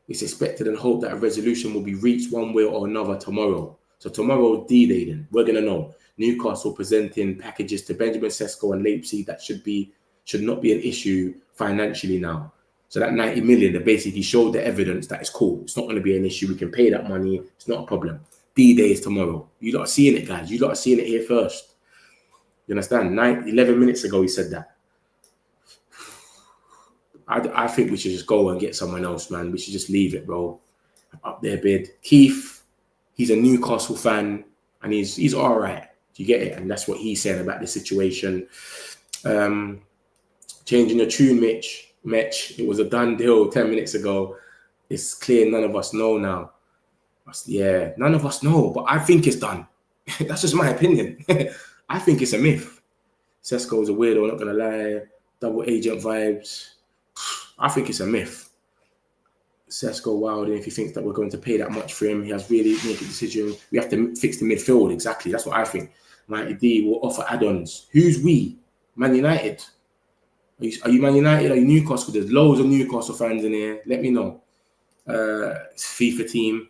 It's expected and hoped that a resolution will be reached one way or another tomorrow. So tomorrow, D-Day then. We're going to know. Newcastle presenting packages to Benjamin Sesko and Leipzig that should not be an issue financially now. So that 90 million, they basically showed the evidence that it's cool. It's not going to be an issue. We can pay that money. It's not a problem. D-Day is tomorrow. You lot are seeing it, guys. You lot are seeing it here first. You understand? 11 minutes ago, he said that. I think we should just go and get someone else, man. We should just leave it, bro. Up there, bid. Keith, he's a Newcastle fan, and he's all right. Do you get it? And that's what he's saying about the situation. Changing your tune, Mitch. It was a done deal 10 minutes ago. It's clear none of us know now. Yeah, none of us know, but I think it's done. That's just my opinion. I think it's a myth. Sesko is a weirdo, not going to lie. Double agent vibes. I think it's a myth. Sesko wild, if he thinks that we're going to pay that much for him, he has really made a decision. We have to fix the midfield, exactly. That's what I think. Mighty D will offer add-ons. Who's we? Man United. Are you Man United? Are you Newcastle? There's loads of Newcastle fans in here. Let me know. FIFA team.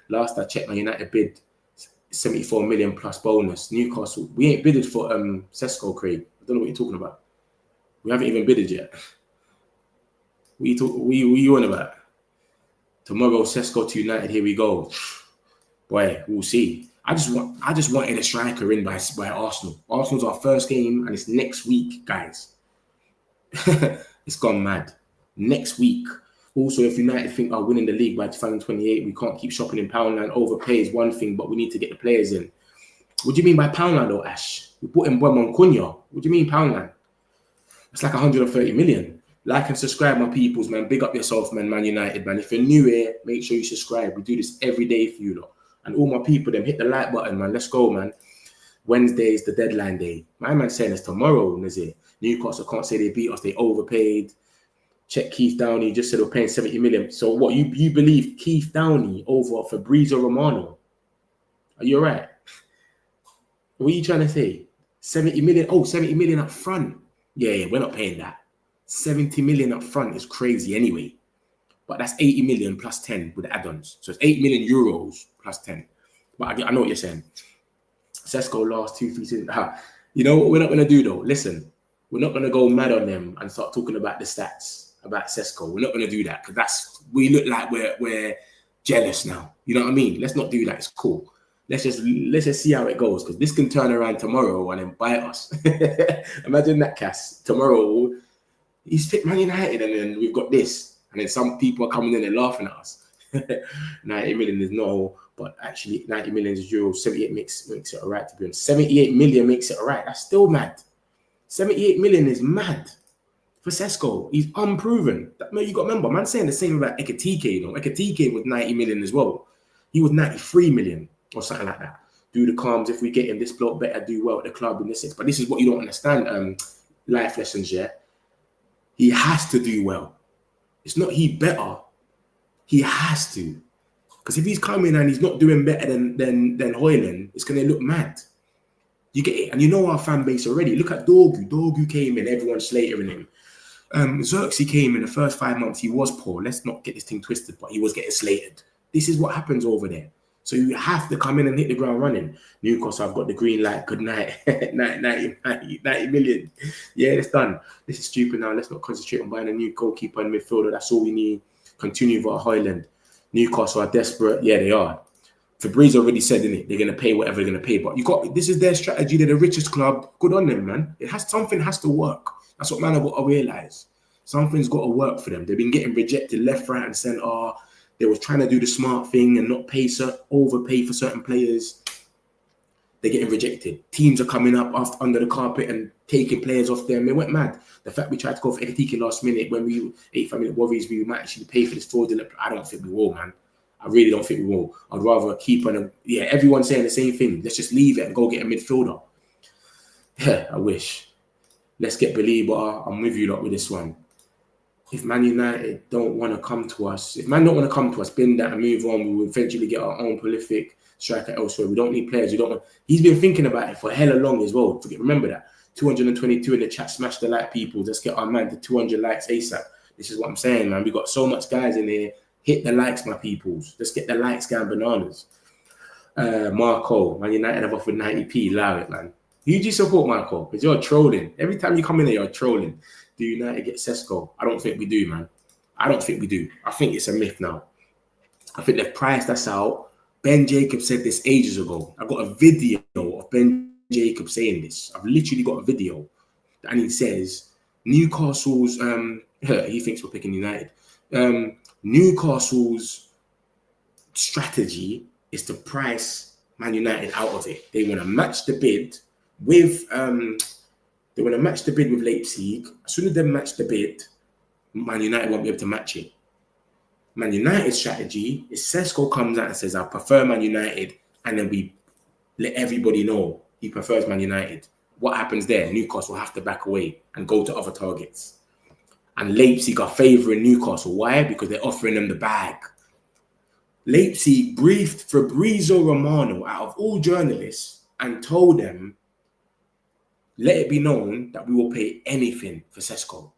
Last I checked, Man United bid 74 million plus bonus. Newcastle. We ain't bidded for Sesko, Craig. I don't know what you're talking about. We haven't even bidded yet. What you on about? Tomorrow, Sesko to United. Here we go. Boy, we'll see. I just wanted a striker in by Arsenal. Arsenal's our first game, and it's next week, guys. It's gone mad. Next week. Also, if United think are winning the league by 2028, we can't keep shopping in Poundland. Overpay is one thing, but we need to get the players in. What do you mean by Poundland, though, Ash? We bought in Buemo and Cunha. What do you mean Poundland? It's like 130 million. Like and subscribe, my peoples, man. Big up yourself, man. Man United, man. If you're new here, make sure you subscribe. We do this every day for you, lot. And all my people, them hit the like button, man. Let's go, man. Wednesday is the deadline day. My man saying it's tomorrow, is it? Newcastle can't say they beat us. They overpaid. Check Keith Downey. Just said we're paying 70 million. So what, you believe Keith Downey over Fabrizio Romano? Are you all right? What are you trying to say? 70 million? Oh, 70 million up front. Yeah, we're not paying that. 70 million up front is crazy anyway. But that's 80 million plus 10 with the add-ons. So it's 8 million euros plus 10. But I know what you're saying. Sesko last 2-3 seasons. You know what we're not going to do, though? Listen, we're not going to go mad on them and start talking about the stats, about Sesko. We're not going to do that because we look like we're jealous now. You know what I mean? Let's not do that. It's cool. Let's just see how it goes because this can turn around tomorrow and then bite us. Imagine that, Cass. Tomorrow, he's fit Man United and then we've got this. And then some people are coming in and laughing at us. 90 million is no, but actually 90 million is euros. 78 makes it all right, to be honest. 78 million makes it all right. That's still mad. 78 million is mad for Sesko. He's unproven. You got to remember, man saying the same about Ekitike, you know. Ekitike was 90 million as well. He was 93 million or something like that. Do the calms. If we get him, this bloke better do well at the club in this six. But this is what you don't understand, life lessons, yeah? He has to do well. It's not he better. He has to. Because if he's coming and he's not doing better than Højlund, it's going to look mad. You get it? And you know our fan base already. Look at Dorgu. Dorgu came in, everyone slatering him. Xerxes came in the first 5 months. He was poor. Let's not get this thing twisted, but he was getting slated. This is what happens over there. So you have to come in and hit the ground running. Newcastle, I've got the green light. Good night. 90 million. Yeah, it's done. This is stupid now. Let's not concentrate on buying a new goalkeeper and midfielder. That's all we need. Continue for Højlund. Newcastle are desperate. Yeah, they are. Fabrizio already said in it, they're going to pay whatever they're going to pay. But this is their strategy. They're the richest club. Good on them, man. Something has to work. That's what man have got to realize. Something's got to work for them. They've been getting rejected left, right, and centre. They were trying to do the smart thing and not overpay for certain players. They're getting rejected. Teams are coming up under the carpet and taking players off them. They went mad. The fact we tried to go for Ekitike last minute when we 85-minute worries, we might actually pay for this fraudulent. I don't think we will, man. I really don't think we will. I'd rather keep on. Everyone's saying the same thing. Let's just leave it and go get a midfielder. Yeah, I wish. Let's get Belieber. I'm with you lot with this one. If Man United don't want to come to us, if Man don't want to come to us, bin that and move on, we will eventually get our own prolific striker elsewhere. We don't need players. He's been thinking about it for hella long as well. Remember that. 222 in the chat. Smash the like, people. Let's get our man to 200 likes ASAP. This is what I'm saying, man. We got so much guys in here. Hit the likes, my peoples. Let's get the likes going bananas. Marco, Man United have offered 90p. Allow it, man. Who do you support, Marco? Because you're trolling. Every time you come in here, you're trolling. Do United get Sesko? I don't think we do, man. I don't think we do. I think it's a myth now. I think they've priced us out. Ben Jacobs said this ages ago. I've got a video of Ben Jacobs saying this. I've literally got a video. And he says, Newcastle's, he thinks we're picking United. Newcastle's strategy is to price Man United out of it. They want to match the bid with Leipzig. As soon as they match the bid, Man United won't be able to match it. Man United's strategy is Sesko comes out and says, I prefer Man United, and then we let everybody know he prefers Man United. What happens there? Newcastle have to back away and go to other targets. And Leipzig are favouring Newcastle. Why? Because they're offering them the bag. Leipzig briefed Fabrizio Romano out of all journalists and told them let it be known that we will pay anything for Sesko.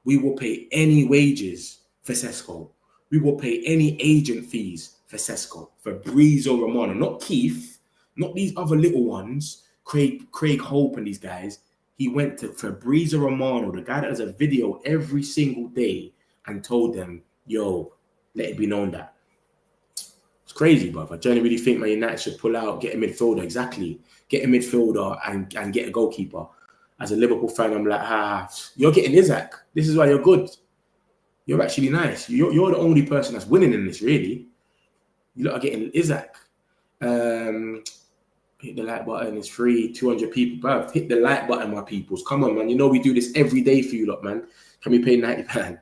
We will pay any wages for Sesko. We will pay any agent fees for Sesko, for Breezo Romano, not Keith, not these other little ones, Craig Hope and these guys. He went to Breezo Romano, the guy that does a video every single day, and told them, yo, let it be known that. It's crazy, bruv. I genuinely really think Man United should pull out, get a midfielder, exactly. Get a midfielder and get a goalkeeper. As a Liverpool fan, I'm like, you're getting Isaac. This is why you're good. You're actually nice. You're the only person that's winning in this, really. You lot are getting Isaac. Hit the like button. It's free. 200 people, bruv. Hit the like button, my peoples. Come on, man. You know we do this every day for you lot, man. Can we pay £90?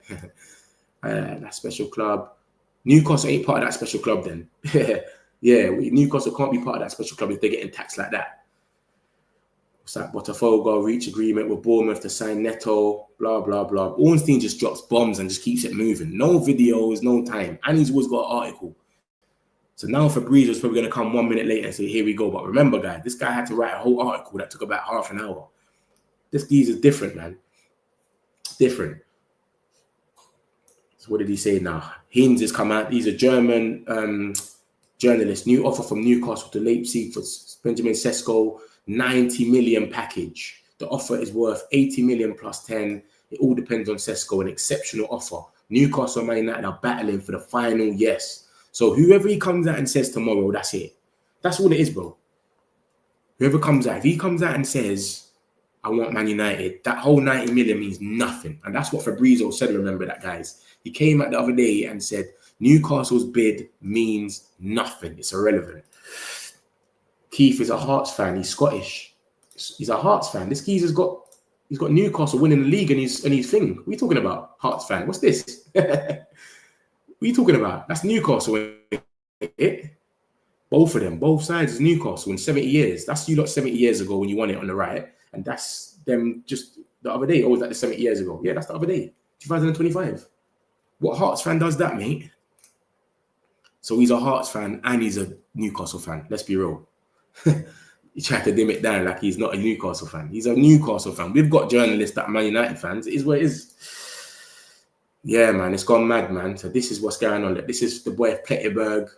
That special club. Newcastle ain't part of that special club then. Yeah, Newcastle can't be part of that special club if they're getting taxed like that. What's that? Botafogo reach agreement with Bournemouth to sign Neto, blah, blah, blah. Ornstein just drops bombs and just keeps it moving. No videos, no time. And he's always got an article. So now Fabrizio's probably going to come 1 minute later and say, here we go. But remember, guys, this guy had to write a whole article that took about half an hour. This geezer's different, man. Different. So what did he say now? Hinz has come out. He's a German journalist. New offer from Newcastle to Leipzig for Benjamin Sesko. 90 million package. The offer is worth 80 million plus 10. It all depends on Sesko. An exceptional offer. Newcastle and Man United are battling for the final yes. So whoever he comes out and says tomorrow, that's it. That's all it is, bro. Whoever comes out, if he comes out and says, I want Man United, that whole 90 million means nothing. And that's what Fabrizio said, remember that, guys. He came out the other day and said, Newcastle's bid means nothing. It's irrelevant. Keith is a Hearts fan. He's Scottish. He's a Hearts fan. This geezer's got Newcastle winning the league and his thing. What are you talking about? Hearts fan. What's this? What are you talking about? That's Newcastle. Both of them, both sides is Newcastle in 70 years. That's you lot 70 years ago when you won it on the right. And that's them just the other day. Oh, was that the 70 years ago? Yeah, that's the other day. 2025. What Hearts fan does that, mate? So he's a Hearts fan and he's a Newcastle fan. Let's be real. He tried to dim it down like he's not a Newcastle fan. He's a Newcastle fan. We've got journalists that are Man United fans. It is what it is. Yeah, man, it's gone mad, man. So this is what's going on. This is the boy of Plettenberg,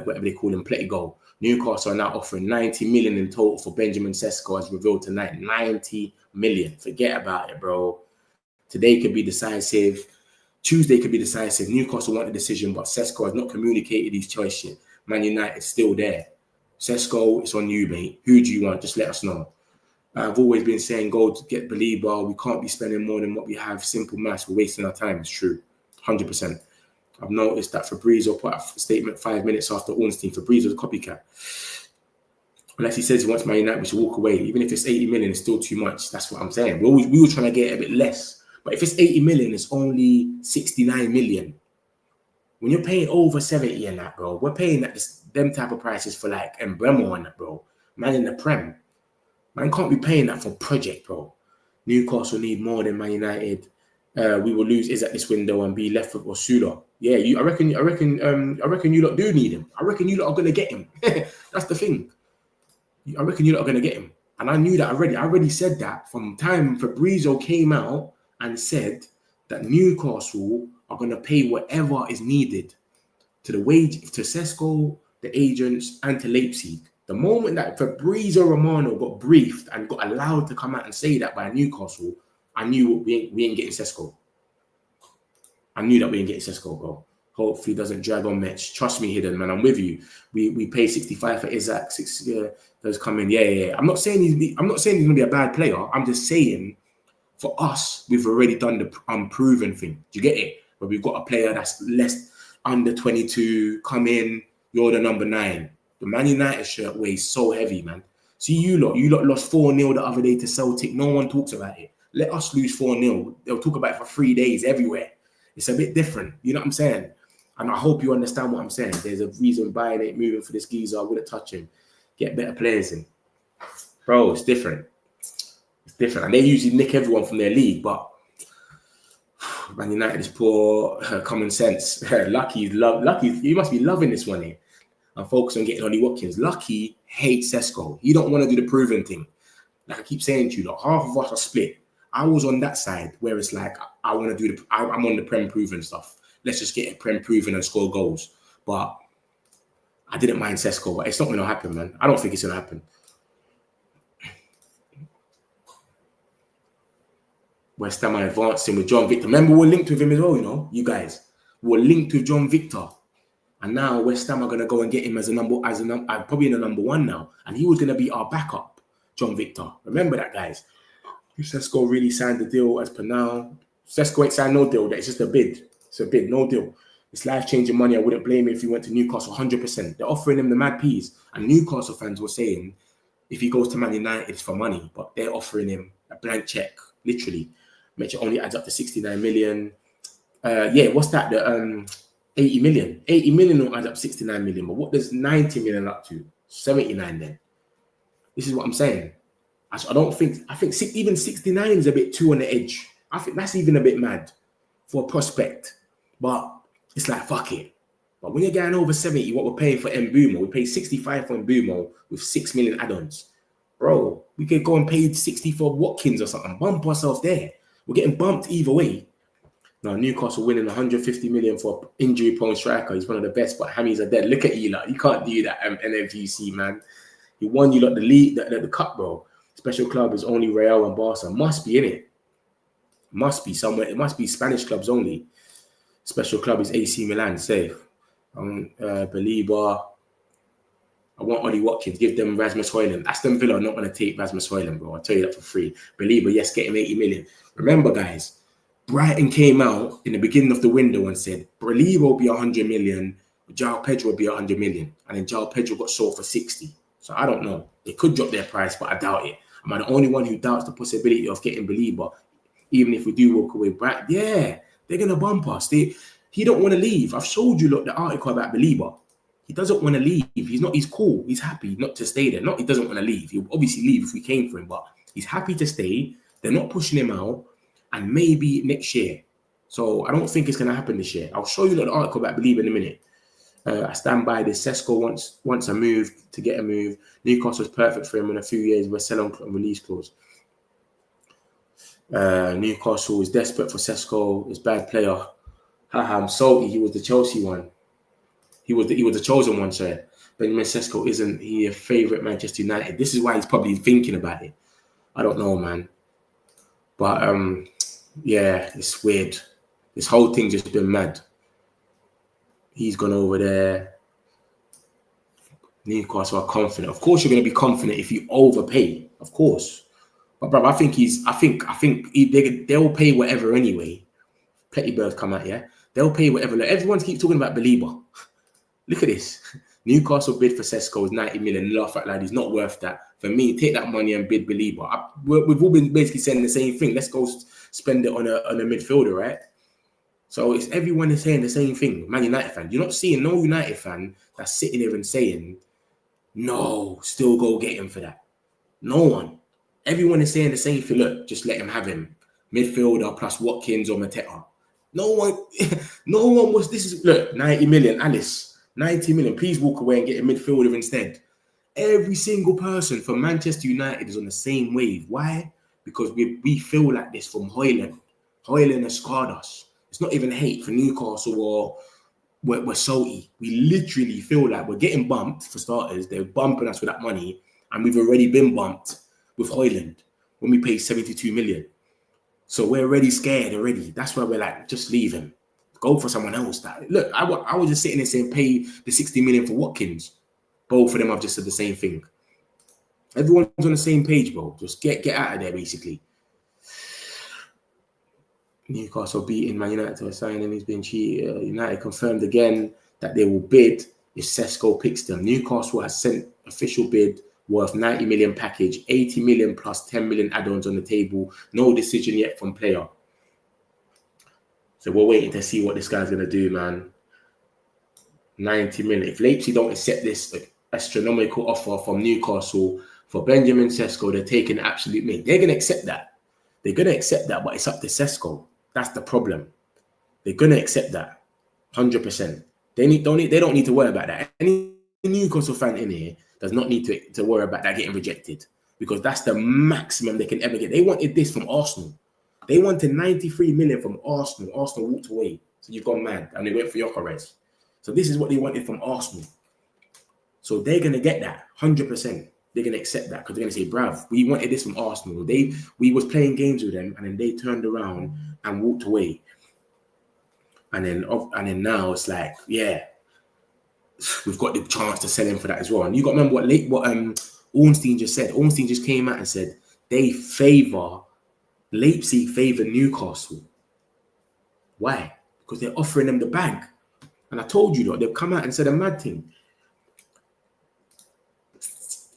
whatever they call him, Plettigo. Newcastle are now offering 90 million in total for Benjamin Sesko, as revealed tonight. 90 million. Forget about it, bro. Today could be decisive. Tuesday could be decisive. Newcastle want a decision, but Sesko has not communicated his choice yet. Man United still there. Sesko, it's on you, mate. Who do you want? Just let us know. I've always been saying, go to get Belieber. We can't be spending more than what we have. Simple maths. We're wasting our time. It's true. 100%. I've noticed that Fabrizio put a statement 5 minutes after Ornstein. Fabrizio's a copycat. Unless he says he wants Man United, we should walk away. Even if it's 80 million, it's still too much. That's what I'm saying. We were trying to get a bit less. But if it's 80 million, it's only 69 million. When you're paying over 70 and that, bro, we're paying them type of prices for like Embremo and that, bro. Man in the Prem. Man can't be paying that for project, bro. Newcastle need more than Man United. We will lose Isaac this window and be left with Osula. Yeah, I reckon you lot do need him. I reckon you lot are gonna get him. That's the thing. I reckon you lot are gonna get him. And I knew that already. I already said that from time Fabrizio came out and said that Newcastle are gonna pay whatever is needed to Sesko, the agents, and to Leipzig. The moment that Fabrizio Romano got briefed and got allowed to come out and say that by Newcastle, I knew we ain't getting Sesko. I knew that we ain't getting Sesko, bro. Hopefully it doesn't drag on Mitch. Trust me, Hidden, man. I'm with you. We pay 65 for Isaac. Those come in. Yeah. I'm not saying he's gonna be a bad player. I'm just saying for us, we've already done the unproven thing. Do you get it? Where we've got a player that's less under 22, come in, you're the number 9. The Man United shirt weighs so heavy, man. See, you lot lost 4-0 the other day to Celtic. No one talks about it. Let us lose 4-0. They'll talk about it for 3 days everywhere. It's a bit different. You know what I'm saying? And I hope you understand what I'm saying. There's a reason buying it, moving for this geezer. I wouldn't touch him. Get better players in. Bro, it's different. It's different. And they usually nick everyone from their league, but Man United is poor common sense. Lucky, you must be loving this one here. And focus on getting Ollie Watkins. Lucky hates Sesko. He don't want to do the proven thing. Like I keep saying to you, like half of us are split. I was on that side where it's like I want to do I'm on the Prem proven stuff. Let's just get it Prem proven and score goals. But I didn't mind Sesko, but it's not going to happen, man. I don't think it's going to happen. West Ham are advancing with John Victor. Remember, we're linked with him as well, you know, you guys. We're linked with John Victor. And now West Ham are going to go and get him as probably in the number one now. And he was going to be our backup, John Victor. Remember that, guys. Sesko really signed the deal as per now. Sesko ain't signed no deal. It's just a bid. It's a bid, no deal. It's life-changing money. I wouldn't blame him if he went to Newcastle 100%. They're offering him the mad peas. And Newcastle fans were saying if he goes to Man United, it's for money. But they're offering him a blank check, literally. Which only adds up to 69 million. What's that? The 80 million. 80 million will add up 69 million. But what does 90 million up to? 79 then. This is what I'm saying. I think even 69 is a bit too on the edge. I think that's even a bit mad for a prospect. But it's like, fuck it. But when you're getting over 70, what we're paying for Mbumo, we pay 65 for Mbumo with 6 million add-ons. Bro, we could go and pay 60 for Watkins or something. Bump ourselves there. We're getting bumped either way. Now, Newcastle winning 150 million for injury-prone striker. He's one of the best, but Hammies are dead. Look at you, like. You can't do that, NFGC, man. He won you like the league, the cup, bro. Special club is only Real and Barca. Must be in it. Must be somewhere. It must be Spanish clubs only. Special club is AC Milan. Safe. Belieber. I want Ollie Watkins. Give them Rasmus Højlund. Aston Villa are not going to take Rasmus Højlund, bro. I'll tell you that for free. Belieber, yes, get him 80 million. Remember, guys, Brighton came out in the beginning of the window and said, Belieber will be 100 million. João Pedro will be 100 million. And then João Pedro got sold for 60. So I don't know. They could drop their price, but I doubt it. Am I the only one who doubts the possibility of getting Belieber? Even if we do walk away, Brighton, yeah, they're going to bump us. He don't want to leave. I've showed you, look, the article about Belieber. He doesn't want to leave. He's cool. He's happy not to stay there. Not he doesn't want to leave. He'll obviously leave if we came for him, but he's happy to stay. They're not pushing him out, and maybe next year. So I don't think it's going to happen this year. I'll show you the article about Belieber in a minute. I stand by this. Sesko wants a move to get a move. Newcastle's perfect for him in a few years with a sell-on release clause. Newcastle is desperate for Sesko. He's a bad player. Haha, I'm salty. He was the Chelsea one. He was the chosen one, sir. Benjamin Sesko isn't he a favourite Manchester United? This is why he's probably thinking about it. I don't know, man. But yeah, it's weird. This whole thing just been mad. He's gone over there. Newcastle are confident. Of course, you're going to be confident if you overpay. Of course. But bro, I think they'll pay whatever anyway. Petty Birds come out, yeah. They'll pay whatever. Like, everyone keeps talking about Belieber. Look at this. Newcastle bid for Sesko is 90 million. Laugh at lad, he's not worth that. For me, take that money and bid Belieber. We've all been basically saying the same thing. Let's go spend it on a midfielder, right? So it's everyone is saying the same thing. Man United fan. You're not seeing no United fan that's sitting there and saying, no, still go get him for that. No one. Everyone is saying the same thing. Look, just let him have him. Midfielder plus Watkins or Mateta. No one was, this is, look, 90 million, Alice, 90 million. Please walk away and get a midfielder instead. Every single person from Manchester United is on the same wave. Why? Because we feel like this from Højlund. Højlund has scarred us. It's not even hate for Newcastle or we're salty. We literally feel like we're getting bumped for starters. They're bumping us with that money. And we've already been bumped with Højlund when we paid 72 million. So we're already scared already. That's why we're like, just leave him. Go for someone else. Look, I was just sitting there saying pay the 60 million for Watkins. Both of them have just said the same thing. Everyone's on the same page, bro. Just get out of there, basically. Newcastle beating Man United to a signing. He's been cheated. United confirmed again that they will bid if Sesko picks them. Newcastle has sent official bid worth 90 million package, 80 million plus 10 million add-ons on the table. No decision yet from player. So we're waiting to see what this guy's going to do, man. 90 million. If Leipzig don't accept this astronomical offer from Newcastle for Benjamin Sesko, they're taking absolute me. They're going to accept that. They're going to accept that, but it's up to Sesko. That's the problem. They're going to accept that. 100%. They don't need to worry about that. Any Newcastle fan in here does not need to worry about that getting rejected. because that's the maximum they can ever get. They wanted this from Arsenal. They wanted 93 million from Arsenal. Arsenal walked away. So you've gone mad. And they went for Gyökeres. So this is what they wanted from Arsenal. So they're going to get that 100%. They're going to accept that because they're going to say, bruv, we wanted this from Arsenal. We was playing games with them and then they turned around and walked away. And then now it's like, yeah, we've got the chance to sell him for that as well. And you got to remember what Ornstein just said. Ornstein just came out and said Leipzig favor Newcastle. Why? Because they're offering them the bag. And I told you that they've come out and said a mad thing.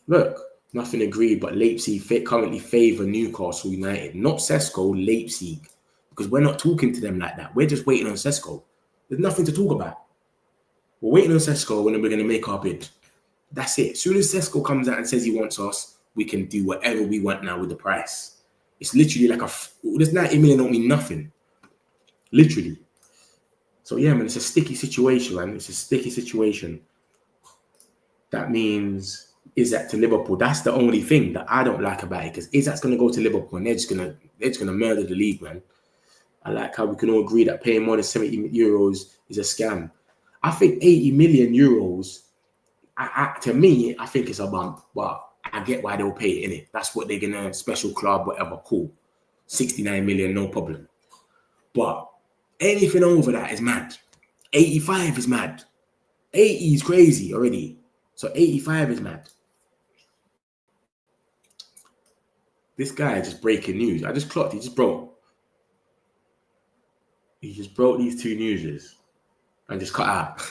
Look, nothing agreed, but Leipzig currently favor Newcastle United, not Sesko, Leipzig. Because we're not talking to them like that. We're just waiting on Sesko. There's nothing to talk about. We're waiting on Sesko and then we're going to make our bid. That's it. As soon as Sesko comes out and says he wants us, we can do whatever we want now with the price. It's literally like this 90 million don't mean nothing. Literally. So yeah, man, it's a sticky situation, man. It's a sticky situation. That means Isak to Liverpool. That's the only thing that I don't like about it, because Isak's going to go to Liverpool and they're just gonna murder the league, man. I like how we can all agree that paying more than 70 euros is a scam. I think 80 million euros, to me, I think it's a bump, but I get why they'll pay it, innit? That's what they're going to, special club, whatever, cool. 69 million, no problem. But anything over that is mad. 85 is mad. 80 is crazy already. So 85 is mad. This guy just breaking news. I just clocked, he just broke these two newses and just cut out.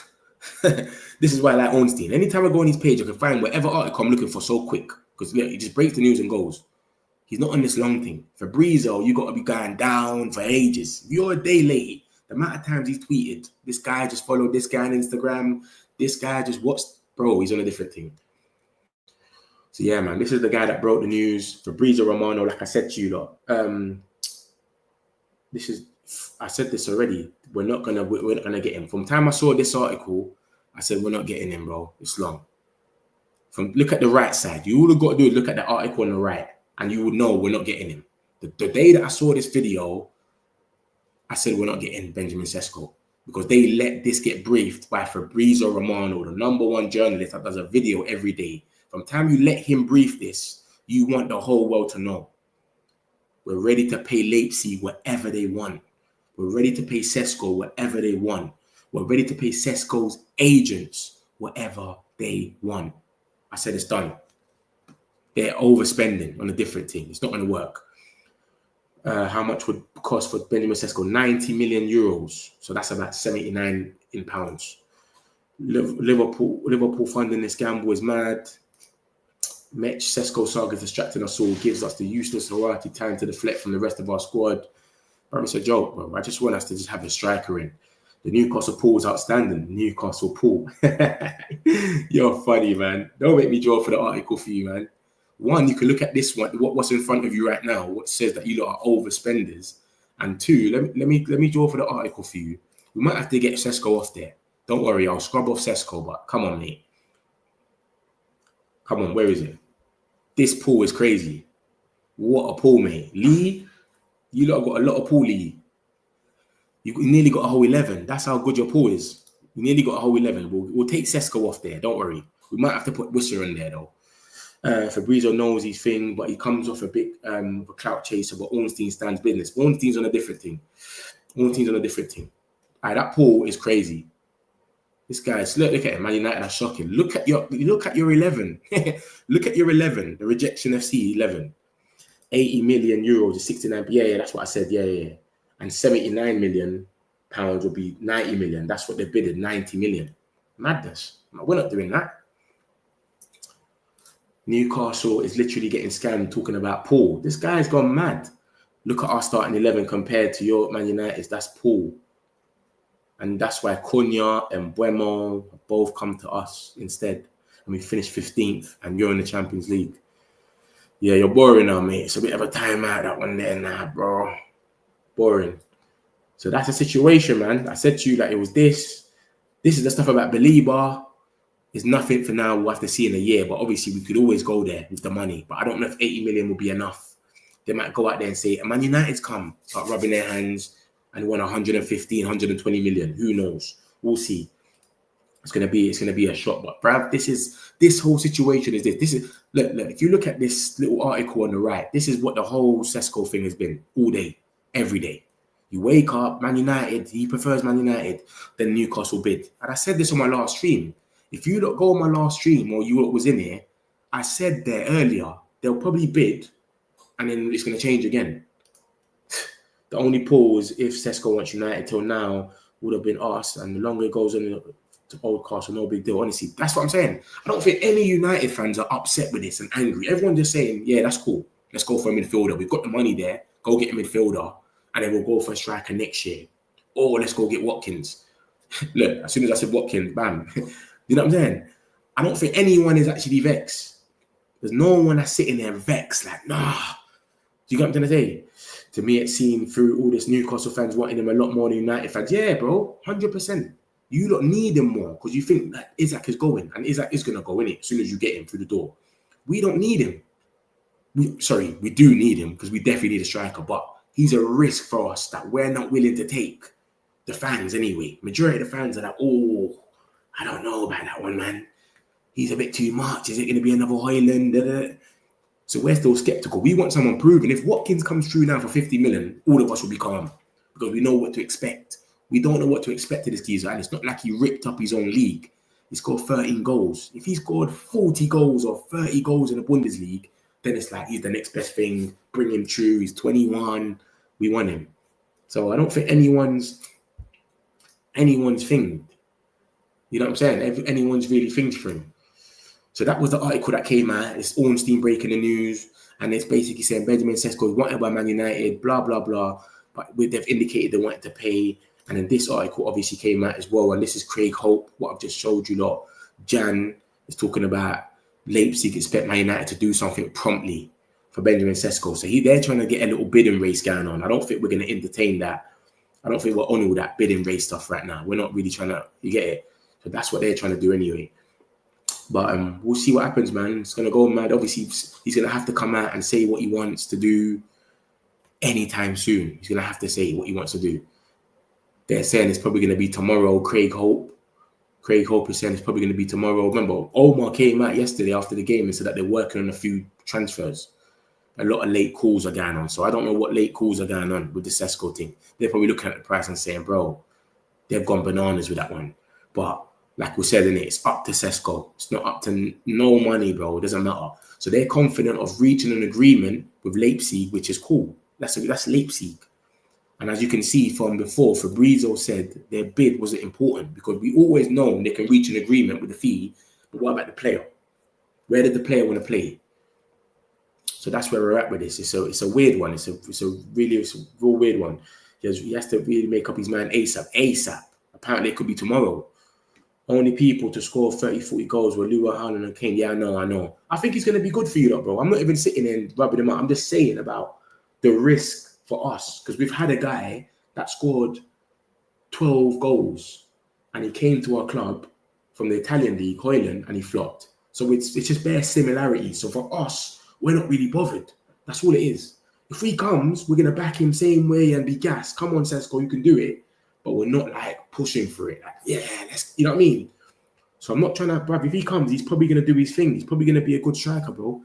This is why I like Ornstein. Anytime I go on his page, I can find whatever article I'm looking for so quick. Because yeah, he just breaks the news and goes. He's not on this long thing. Fabrizio, you got to be going down for ages. If you're a day late, the amount of times he's tweeted, this guy just followed this guy on Instagram, this guy just watched, bro, he's on a different thing. So yeah, man, this is the guy that broke the news. Fabrizio Romano, like I said to you lot. I said this already. We're not gonna get him. From the time I saw this article, I said we're not getting him, bro. It's long. Look at the right side. You all have got to do is look at the article on the right, and you would know we're not getting him. The day that I saw this video, I said we're not getting Benjamin Sesko, because they let this get briefed by Fabrizio Romano, the #1 journalist that does a video every day. From the time you let him brief this, you want the whole world to know. We're ready to pay Leipzig whatever they want. We're ready to pay Sesko whatever they want. We're ready to pay Sesko's agents whatever they want. I said it's done. They're overspending on a different thing. It's not going to work. How much would it cost for Benjamin Sesko? 90 million euros. So that's about 79 in pounds. Liverpool funding this gamble is mad. Sesko saga is distracting us all, gives us the useless Horati time to deflect from the rest of our squad. Bro, it's a joke, bro. I just want us to just have a striker in. The Newcastle pool is outstanding. Newcastle pool. You're funny, man. Don't make me draw for the article for you, man. One, you can look at this one, what's in front of you right now, what says that you lot are overspenders. And two, let me draw for the article for you. We might have to get Sesko off there. Don't worry, I'll scrub off Sesko, but come on, mate. Come on, where is it? This pool is crazy. What a pool, mate. Lee, you lot got a lot of pool, Lee. You nearly got a whole 11. That's how good your pool is. You nearly got a whole 11. We'll take Sesko off there. Don't worry. We might have to put Wisser in there, though. Fabrizio knows his thing, but he comes off a bit of a clout chaser, but Ornstein stands business. Ornstein's on a different thing. All right, that pool is crazy. This guy's look at him, Man United are shocking. Look at your 11. Look at your 11, the Rejection FC 11. 80 million euros is 69. Yeah, that's what I said. Yeah. And 79 million pounds will be 90 million. That's what they bidded, 90 million. Madness. We're not doing that. Newcastle is literally getting scammed talking about Paul. This guy's gone mad. Look at our starting 11 compared to your Man United. That's Paul. And that's why Cunha and Buemo both come to us instead. And we finished 15th and you're in the Champions League. Yeah, you're boring now, mate. It's a bit of a timeout, that one there now, bro. Boring. So that's the situation, man. I said to you that it was this. This is the stuff about Belieber. It's nothing for now. We'll have to see in a year. But obviously, we could always go there with the money. But I don't know if 80 million will be enough. They might go out there and say, Man United's come, start rubbing their hands and won 115, 120 million. Who knows? We'll see. It's gonna be a shock. But bruv, this whole situation is this. This is look, if you look at this little article on the right, this is what the whole Sesko thing has been all day, every day. You wake up, Man United, he prefers Man United, then Newcastle bid. And I said this on my last stream. If you look go on my last stream or you was in here, I said there earlier, they'll probably bid and then it's gonna change again. The only pause if Sesko wants United till now would have been us, and the longer it goes on to Old Castle, no big deal. Honestly, that's what I'm saying. I don't think any United fans are upset with this and angry. Everyone's just saying, yeah, that's cool. Let's go for a midfielder. We've got the money there. Go get a midfielder, and then we'll go for a striker next year. Or let's go get Watkins. Look, as soon as I said Watkins, bam. You know what I'm saying? I don't think anyone is actually vexed. There's no one that's sitting there vexed, like, nah. Do you get what I'm trying to say? To me, it seemed through all this Newcastle fans wanting him a lot more than United fans. Yeah, bro, 100%. You don't need him more because you think that Isaac is going, and Isaac is going to go, innit? As soon as you get him through the door. We don't need him. We do need him because we definitely need a striker, but he's a risk for us that we're not willing to take. The fans, anyway. Majority of the fans are like, oh, I don't know about that one, man. He's a bit too much. Is it going to be another Hoyland? So we're still skeptical. We want someone proven. If Watkins comes through now for 50 million, all of us will be calm because we know what to expect. We don't know what to expect of this geezer, and it's not like he ripped up his own league. He scored 13 goals. If he scored 40 goals or 30 goals in the Bundesliga, then it's like he's the next best thing. Bring him through. He's 21. We want him. So I don't think anyone's thing. You know what I'm saying? Anyone's really things for him. So that was the article that came out. It's Ornstein breaking the news, and it's basically saying Benjamin Sesko is wanted by Man United, blah, blah, blah. But they've indicated they wanted to pay. And then this article obviously came out as well. And this is Craig Hope, what I've just showed you lot. Jan is talking about Leipzig expect Man United to do something promptly for Benjamin Sesko. So they're trying to get a little bidding race going on. I don't think we're going to entertain that. I don't think we're on all that bidding race stuff right now. We're not really trying to, you get it? So that's what they're trying to do anyway. But we'll see what happens, man. It's going to go mad. Obviously, he's going to have to come out and say what he wants to do anytime soon. He's going to have to say what he wants to do. They're saying it's probably going to be tomorrow. Craig Hope is saying it's probably going to be tomorrow. Remember, Omar came out yesterday after the game and said that they're working on a few transfers. A lot of late calls are going on. So I don't know what late calls are going on with the Sesko thing. They're probably looking at the price and saying, bro, they've gone bananas with that one. But like we said, it's up to Sesko. It's not up to no money, bro. It doesn't matter. So they're confident of reaching an agreement with Leipzig, which is cool. That's Leipzig. And as you can see from before, Fabrizio said their bid wasn't important because we always know they can reach an agreement with the fee. But what about the player? Where did the player want to play? So that's where we're at with this. It's a weird one. It's a real weird one. He has to really make up his mind ASAP. Apparently it could be tomorrow. Only people to score 30, 40 goals were Lua, Haaland and Kane. Yeah, I know. I think he's going to be good for you, though, bro. I'm not even sitting there and rubbing him out. I'm just saying about the risk for us. Because we've had a guy that scored 12 goals and he came to our club from the Italian league, Hoyland, and he flopped. So it's just bare similarities. So for us, we're not really bothered. That's all it is. If he comes, we're going to back him same way and be gassed. Come on, Sesko, you can do it. But we're not like pushing for it. Like, yeah, you know what I mean? So I'm not trying to, bruv, if he comes, he's probably going to do his thing. He's probably going to be a good striker, bro.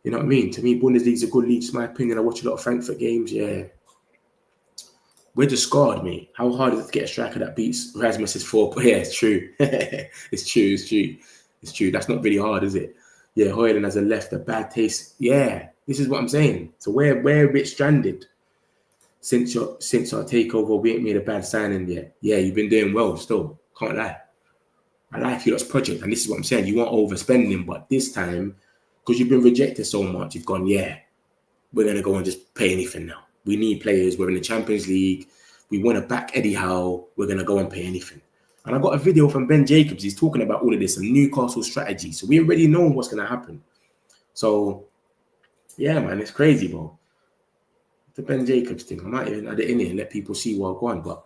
You know what I mean? To me, Bundesliga's a good league. It's my opinion. I watch a lot of Frankfurt games. Yeah. We're just scarred, mate. How hard is it to get a striker that beats Rasmus's 4? Yeah, it's true. It's true. That's not really hard, is it? Yeah, Hoyland has a bad taste. Yeah, this is what I'm saying. So we're a bit stranded. Since our takeover, we ain't made a bad signing yet. Yeah, you've been doing well still. Can't lie. I like you lot's project, and this is what I'm saying. You want overspending, but this time, because you've been rejected so much, you've gone, yeah, we're going to go and just pay anything now. We need players. We're in the Champions League. We want to back Eddie Howe. We're going to go and pay anything. And I got a video from Ben Jacobs. He's talking about all of this, some Newcastle strategy. So we already know what's going to happen. So, yeah, man, it's crazy, bro. The Ben Jacobs thing. I might even add it in here and let people see what I've gone. But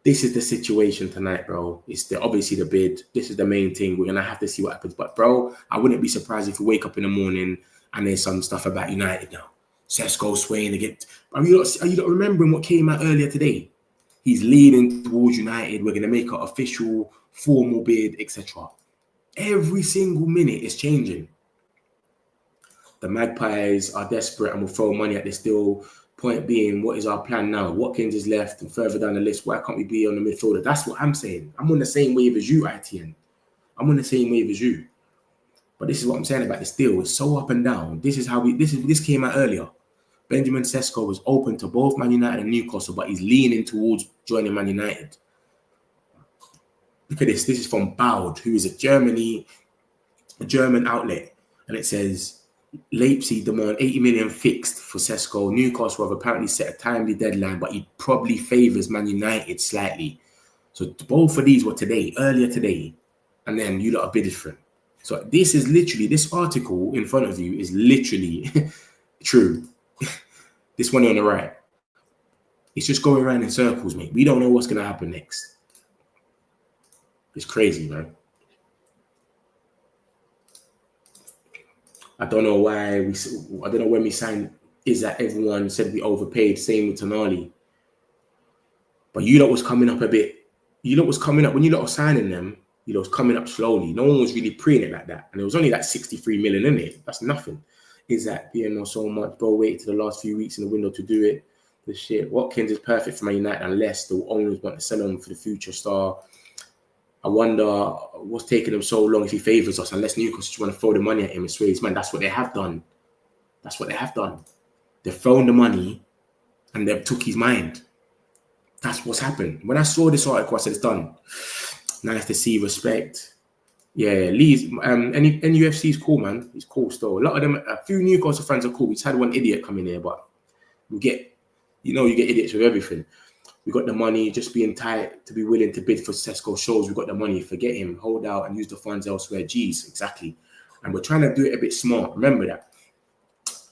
this is the situation tonight, bro. It's obviously the bid. This is the main thing. We're going to have to see what happens. But, bro, I wouldn't be surprised if we wake up in the morning and there's some stuff about United now. Sesko swaying to get... Are you not remembering what came out earlier today? He's leaning towards United. We're going to make an official, formal bid, etc. Every single minute is changing. The Magpies are desperate and will throw money at this deal. Point being, what is our plan now? Watkins is left and further down the list. Why can't we be on the midfielder? That's what I'm saying. I'm on the same wave as you, ITN. I'm on the same wave as you. But this is what I'm saying about this deal. It's so up and down. This came out earlier. Benjamin Sesko was open to both Man United and Newcastle, but he's leaning towards joining Man United. Look at this. This is from Baud, who is a German outlet. And it says, Leipzig demand 80 million fixed for Sesko. Newcastle have apparently set a timely deadline, but he probably favours Man United slightly. So both of these were today, earlier today. And then you lot are bidding for him. So this is literally, this article in front of you is literally true. This one on the right. It's just going around in circles, mate. We don't know what's going to happen next. It's crazy, man. I don't know why I don't know when we signed. Is that everyone said we overpaid? Same with Tonali. But you lot was coming up a bit. You lot was coming up when you lot were signing them. You lot was coming up slowly. No one was really preying it like that, and it was only like 63 million in it. That's nothing. Is that being not so much? Bro, waited to the last few weeks in the window to do it. The shit. Watkins is perfect for Man United unless the owners want to sell him for the future star. I wonder what's taking them so long if he favours us, unless Newcastle just want to throw the money at him and sway his man. That's what they have done. That's what they have done. They've thrown the money and they've took his mind. That's what's happened. When I saw this article, I said it's done. Nice to see, respect. Yeah, Lee's NUFC is cool, man. He's cool still. A few Newcastle fans are cool. We just had one idiot come in here, but you get idiots with everything. We got the money, just being tight to be willing to bid for Sesko shows we got the money. Forget him, hold out and use the funds elsewhere. Jeez, exactly. And we're trying to do it a bit smart. Remember that.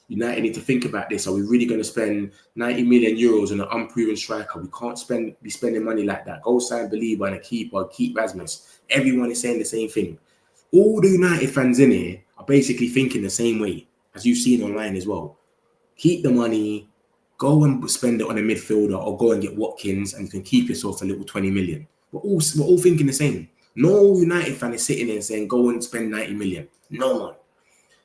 United need to think about this. Are we really going to spend 90 million euros on an unproven striker? We can't be spending money like that. Go sign Belieber and a keeper, keep Rasmus. Everyone is saying the same thing. All the United fans in here are basically thinking the same way, as you've seen online as well. Keep the money. Go and spend it on a midfielder or go and get Watkins and you can keep yourself a little 20 million. We're all thinking the same. No United fan is sitting there saying, go and spend 90 million. No one.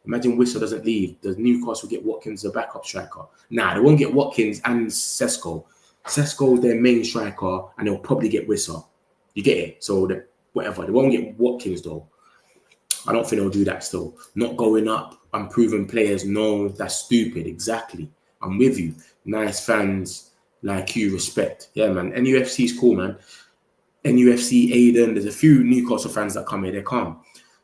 Imagine Whistle doesn't leave. Does Newcastle get Watkins as a backup striker? Nah, they won't get Watkins and Sesko. Sesko is their main striker and they'll probably get Whistle. You get it? So whatever. They won't get Watkins though. I don't think they'll do that still. Not going up, unproven players. No, that's stupid. Exactly. I'm with you. Nice fans like you, respect. Yeah, man. NUFC is cool, man. NUFC, Aiden. There's a few Newcastle fans that come here. They're calm.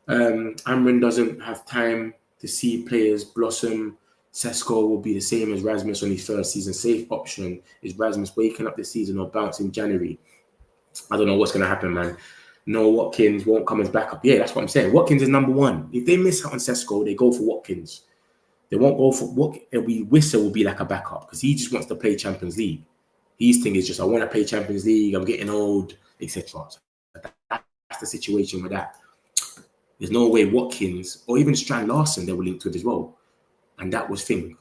Amrin doesn't have time to see players blossom. Sesko will be the same as Rasmus on his first season. Safe option is Rasmus waking up this season or bounce in January. I don't know what's going to happen, man. No, Watkins won't come as backup. Yeah, that's what I'm saying. Watkins is number one. If they miss out on Sesko, they go for Watkins. They won't go for what Whistle will be like a backup because he just wants to play Champions League. His thing is just I want to play Champions League. I'm getting old, etc. So that's the situation with that. There's no way Watkins or even Strand Larson they were linked with as well, and that was thing.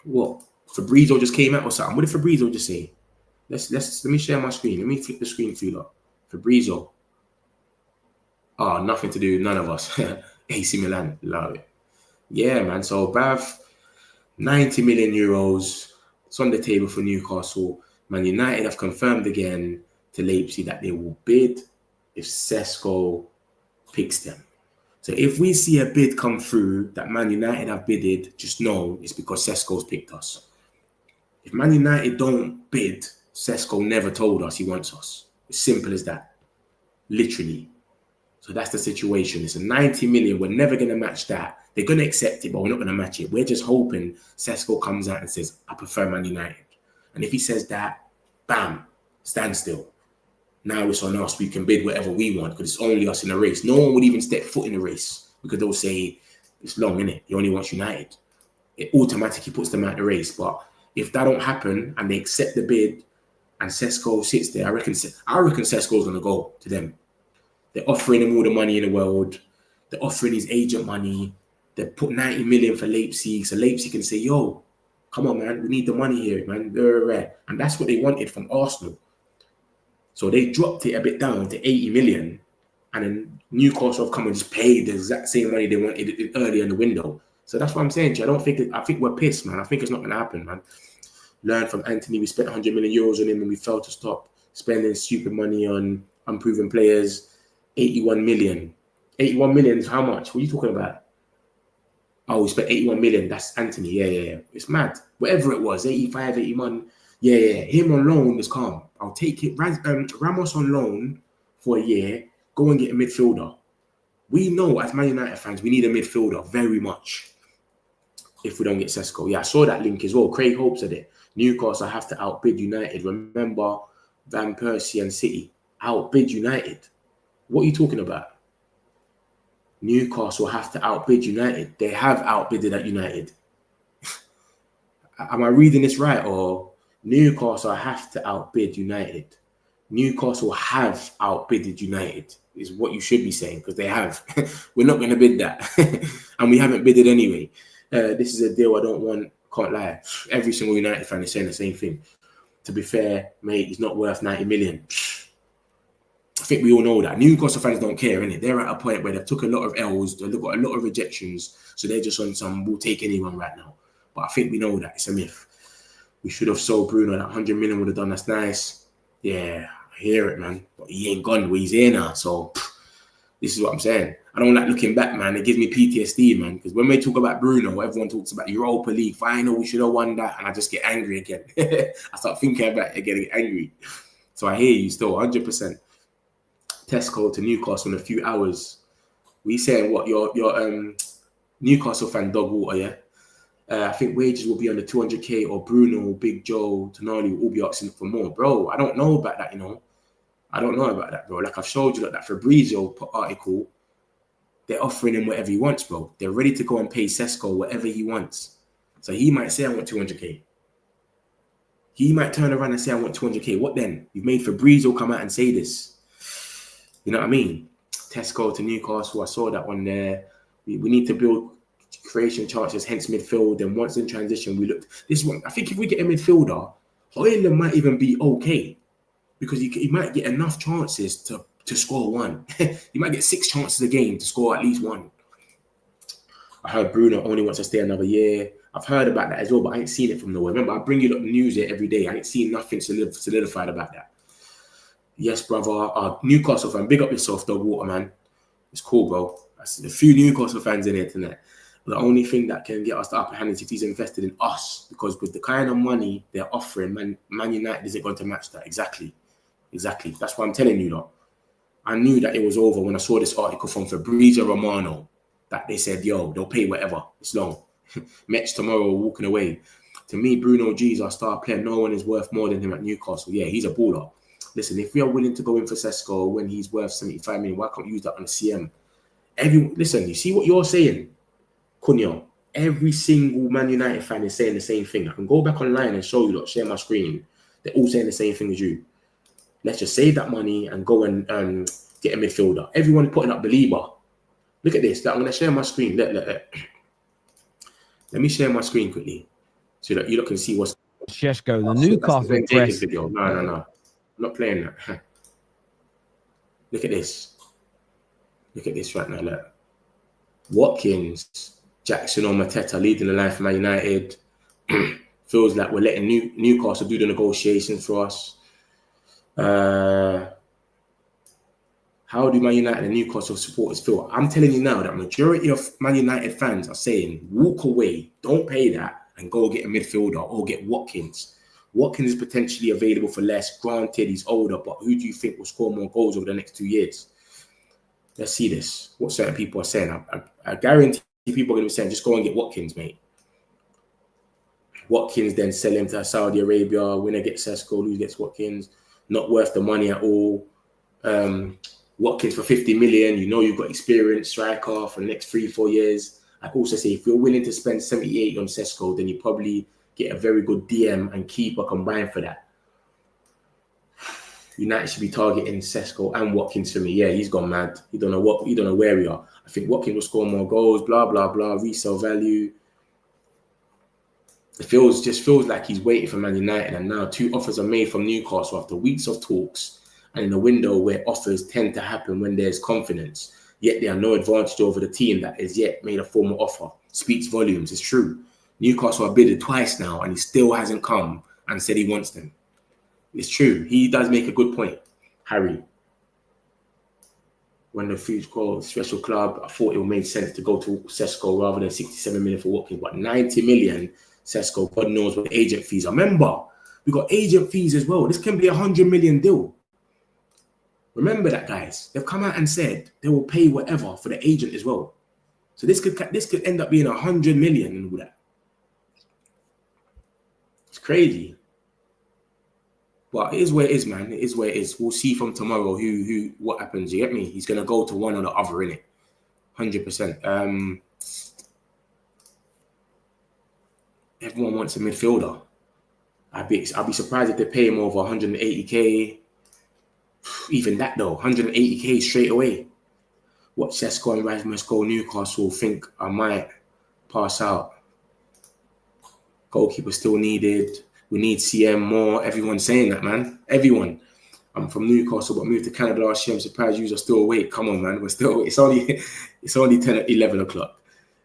What Fabrizio just came out or something? What did Fabrizio just say? Let me share my screen. Let me flip the screen for you lot. Fabrizio. Oh, nothing to do. None of us. AC Milan, love it. Yeah, man. So, Bav, 90 million euros. It's on the table for Newcastle. Man United have confirmed again to Leipzig that they will bid if Sesko picks them. So, if we see a bid come through that Man United have bidded, just know it's because Sesko's picked us. If Man United don't bid, Sesko never told us he wants us. As simple as that. Literally. So, that's the situation. It's a 90 million. We're never going to match that. They're going to accept it, but we're not going to match it. We're just hoping Sesko comes out and says, I prefer Man United. And if he says that, bam, standstill. Now it's on us. We can bid whatever we want because it's only us in the race. No one would even step foot in the race because they'll say, it's long, innit? He only wants United. It automatically puts them out of the race. But if that don't happen and they accept the bid and Sesko sits there. I reckon Sesko's gonna go to them. They're offering him all the money in the world. They're offering his agent money. They put 90 million for Leipzig, so Leipzig can say, "Yo, come on, man, we need the money here, man." And that's what they wanted from Arsenal. So they dropped it a bit down to 80 million, and then Newcastle have come and just paid the exact same money they wanted earlier in the window. So that's what I'm saying. I think we're pissed, man. I think it's not gonna happen, man. Learn from Anthony. We spent 100 million euros on him and we failed to stop spending stupid money on unproven players. 81 million. 81 million is how much? What are you talking about? Oh, we spent 81 million. That's Anthony. Yeah. It's mad. Whatever it was, 85, 81. Yeah. Him on loan is calm. I'll take it. Ramos on loan for a year. Go and get a midfielder. We know as Man United fans, we need a midfielder very much. If we don't get Sesko. Yeah, I saw that link as well. Craig Hope said it. Newcastle have to outbid United. Remember Van Persie and City. Outbid United. What are you talking about? Newcastle have to outbid United. They have outbidded at United. Am I reading this right? Or Newcastle have to outbid United. Newcastle have outbidded United is what you should be saying, because they have. We're not going to bid that. And we haven't bidded anyway. This is a deal I don't want. Can't lie. Every single United fan is saying the same thing. To be fair, mate, he's not worth 90 million. I think we all know that. Newcastle fans don't care, innit? They're at a point where they've took a lot of L's, they've got a lot of rejections, so they're just on some, we'll take anyone right now. But I think we know that. It's a myth. We should have sold Bruno. That 100 million would have done us nice. Yeah, I hear it, man. But he ain't gone, but he's here now. So this is what I'm saying. I don't like looking back, man. It gives me PTSD, man. Because when we talk about Bruno, everyone talks about Europa League final. We should have won that. And I just get angry again. I start thinking about it, getting angry. So I hear you still, 100%. Sesko to Newcastle in a few hours. We saying what? Your Newcastle fan, dog water, yeah? I think wages will be under 200k, or Bruno, Big Joe, Tonali will all be asking for more. Bro, I don't know about that, you know. I don't know about that, bro. Like I've showed you, like that Fabrizio article, they're offering him whatever he wants, bro. They're ready to go and pay Sesko whatever he wants. So he might say, I want 200k. He might turn around and say, I want 200k. What then? You've made Fabrizio come out and say this. You know what I mean? Sesko to Newcastle, I saw that one there. We need to build creation chances, hence midfield. And once in transition, we looked. This one, I think if we get a midfielder, Højlund might even be okay. Because he might get enough chances to score one. He might get 6 chances a game to score at least one. I heard Bruno only wants to stay another year. I've heard about that as well, but I ain't seen it from nowhere. Remember, I bring you the news here every day. I ain't seen nothing solidified about that. Yes, brother. Newcastle fan, big up yourself, dog water, man. It's cool, bro. I see a few Newcastle fans in here tonight. The only thing that can get us the upper hand is if he's invested in us. Because with the kind of money they're offering, Man United isn't going to match that. Exactly. That's what I'm telling you, though. I knew that it was over when I saw this article from Fabrizio Romano that they said, yo, they'll pay whatever. It's long. Mets tomorrow, walking away. To me, Bruno G's our star player. No one is worth more than him at Newcastle. Yeah, he's a baller. Listen, if we are willing to go in for Sesko when he's worth 75 million, why can't we use that on a CM? Listen, you see what you're saying, Cunha? Every single Man United fan is saying the same thing. I can go back online and show you, look, share my screen. They're all saying the same thing as you. Let's just save that money and go and get a midfielder. Everyone putting up Belieber. Look at this. I'm going to share my screen. Let me share my screen quickly so that you can see what's... Sesko, the Newcastle press. Video. No. I'm not playing that. Look at this. Look at this right now. Look. Watkins, Jackson or Mateta leading the line for Man United. Feels like we're letting Newcastle do the negotiations for us. How do Man United and Newcastle supporters feel? I'm telling you now that majority of Man United fans are saying, walk away, don't pay that, and go get a midfielder or get Watkins. Watkins is potentially available for less. Granted, he's older, but who do you think will score more goals over the next 2 years? Let's see this. What certain people are saying. I guarantee people are going to be saying, just go and get Watkins, mate. Watkins, then sell him to Saudi Arabia. Winner gets Sesko, lose gets Watkins. Not worth the money at all. Watkins for 50 million. You know you've got experience, striker for the next 3-4 years. I also say if you're willing to spend 78 on Sesko, then you probably get a very good DM and keeper combined for that. United should be targeting Sesko and Watkins for me. Yeah, he's gone mad. He don't know where we are. I think Watkins will score more goals, blah, blah, blah, resale value. It just feels like he's waiting for Man United, and now 2 offers are made from Newcastle after weeks of talks and in a window where offers tend to happen when there's confidence, yet they are no advantage over the team that has yet made a formal offer. Speaks volumes. It's true. Newcastle have bidded twice now and he still hasn't come and said he wants them. It's true. He does make a good point, Harry. When the Future Call Special Club, I thought it would make sense to go to Sesko rather than 67 million for Watkins, but 90 million Sesko, God knows what the agent fees are. Remember, we got agent fees as well. This can be a 100 million deal. Remember that, guys. They've come out and said they will pay whatever for the agent as well. So this could end up being 100 million and all that. It's crazy. But it is where it is, man. It is where it is. We'll see from tomorrow what happens. You get me? He's gonna go to one or the other, innit? 100%. Everyone wants a midfielder. I'd be surprised if they pay him over 180k. Even that though, 180k straight away. What Sesko and Rasmus go Newcastle think I might pass out. Goalkeeper still needed. We need CM more. Everyone's saying that, man. Everyone. I'm from Newcastle, but moved to Canada last year. I'm surprised you are still awake. Come on, man. It's only 10 or 11 o'clock.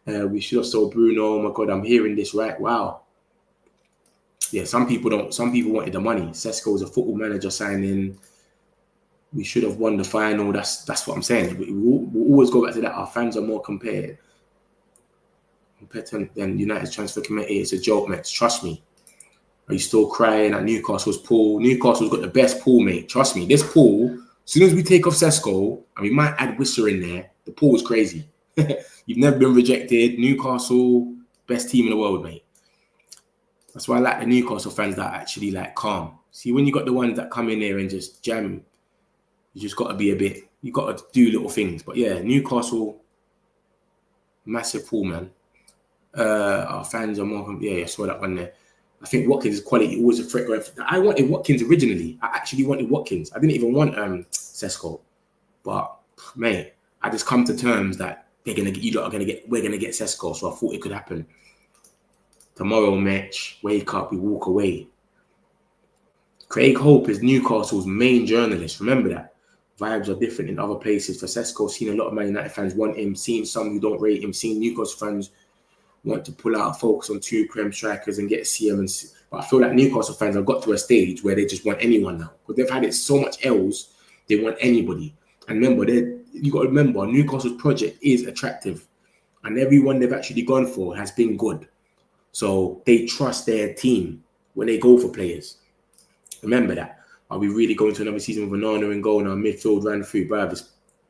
We should have sold Bruno. Oh my God, I'm hearing this right. Wow. Yeah, some people wanted the money. Sesko was a Football Manager signing. We should have won the final. That's what I'm saying. We'll always go back to that. Our fans are more compared than United's transfer committee. It's a joke, mate. Trust me. Are you still crying at Newcastle's pool? Newcastle's got the best pool, mate. Trust me. This pool, as soon as we take off Sesko, and we might add Whistler in there, the pool is crazy. You've never been rejected. Newcastle, best team in the world, mate. That's why I like the Newcastle fans that are actually like calm. See, when you got the ones that come in there and just jam, you just got to be you got to do little things. But yeah, Newcastle, massive pool, man. Our fans are more, yeah, I saw that one there. I think Watkins is quality, always a threat going for. I wanted Watkins originally. I actually wanted Watkins. I didn't even want Sesko. But mate, I just come to terms that we're gonna get Sesko. So I thought it could happen. Tomorrow match, wake up, we walk away. Craig Hope is Newcastle's main journalist. Remember that. Vibes are different in other places. For Sesko, seen a lot of Man United fans want him, seen some who don't rate him, seen Newcastle fans want to pull out, focus on 2 Prem strikers and get CM. But I feel like Newcastle fans have got to a stage where they just want anyone now. Because they've had it so much else, they want anybody. And remember, you got to remember, Newcastle's project is attractive. And everyone they've actually gone for has been good. So they trust their team when they go for players. Remember that. Are we really going to another season with Onana and goal now? Midfield ran through, bruv.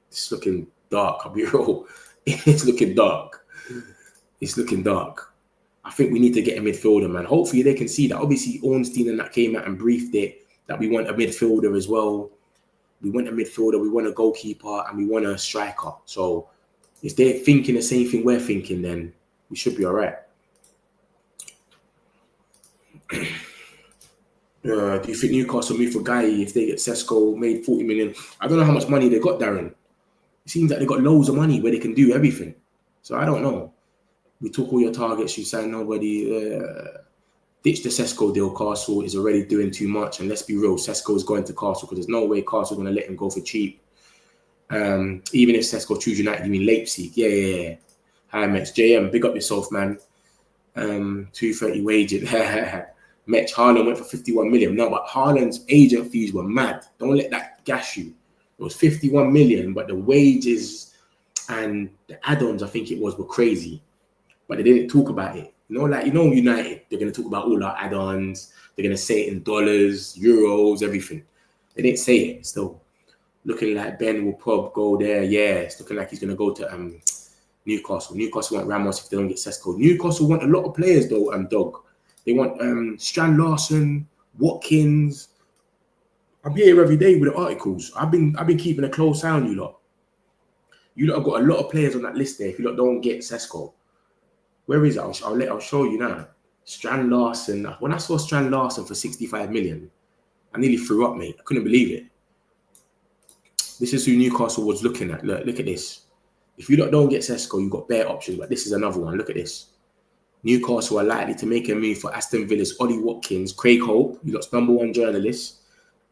It's looking dark. I'll be real. It's looking dark. It's looking dark. I think we need to get a midfielder, man. Hopefully they can see that. Obviously, Ornstein and that came out and briefed it that we want a midfielder as well. We want a midfielder, we want a goalkeeper, and we want a striker. So if they're thinking the same thing we're thinking, then we should be all right. Do you think Newcastle move for Guy if they get Sesko, made 40 million? I don't know how much money they got, Darren. It seems like they got loads of money where they can do everything. So I don't know. We took all your targets, you signed nobody. Ditch the Sesko deal. Castle is already doing too much. And let's be real, Sesko is going to Castle because there's no way Castle is going to let him go for cheap. Even if Sesko choose United, you mean Leipzig? Yeah. Hi, Mets. JM, big up yourself, man. 230 wages. Metch, Haaland went for 51 million. No, but Haaland's agent fees were mad. Don't let that gas you. It was 51 million, but the wages and the add-ons, I think it was, were crazy. But they didn't talk about it. United, they're going to talk about all our add-ons. They're going to say it in dollars, euros, everything. They didn't say it. Still looking like Ben will probably go there. Yeah, it's looking like he's going to go to Newcastle. Newcastle want Ramos if they don't get Sesko. Newcastle want a lot of players, though, Dog. They want Strand Larson, Watkins. I'm here every day with the articles. I've been keeping a close eye on you lot. You lot have got a lot of players on that list there if you lot don't get Sesko. Where is it? I'll show you now. Strand Larson. When I saw Strand Larson for 65 million, I nearly threw up, mate. I couldn't believe it. This is who Newcastle was looking at. Look at this. If you don't get Sesko, you've got bare options, but this is another one. Look at this. Newcastle are likely to make a move for Aston Villa's Ollie Watkins, Craig Hope, you lot's #1 journalist,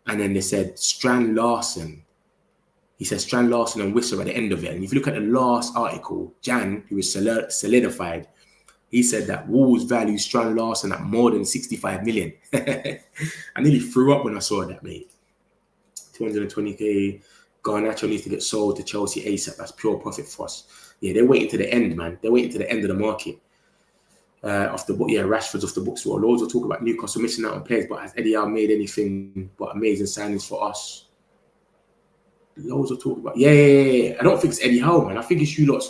and then they said Strand Larsen. He said Strand Larsen and Whistle at the end of it. And if you look at the last article, Jan, who was solidified, he said that Wolves value Strand Larsen at more than 65 million. I nearly threw up when I saw that, mate. 220k. Garnacho needs to get sold to Chelsea ASAP. That's pure profit for us. Yeah, they're waiting to the end, man. They're waiting to the end of the market. Off the book, yeah, Rashford's off the books. Well, loads of talk about Newcastle missing out on players, but has Eddie Howe made anything but amazing signings for us? Loads of talk about. Yeah. I don't think it's Eddie Howe, man. I think it's you lot's,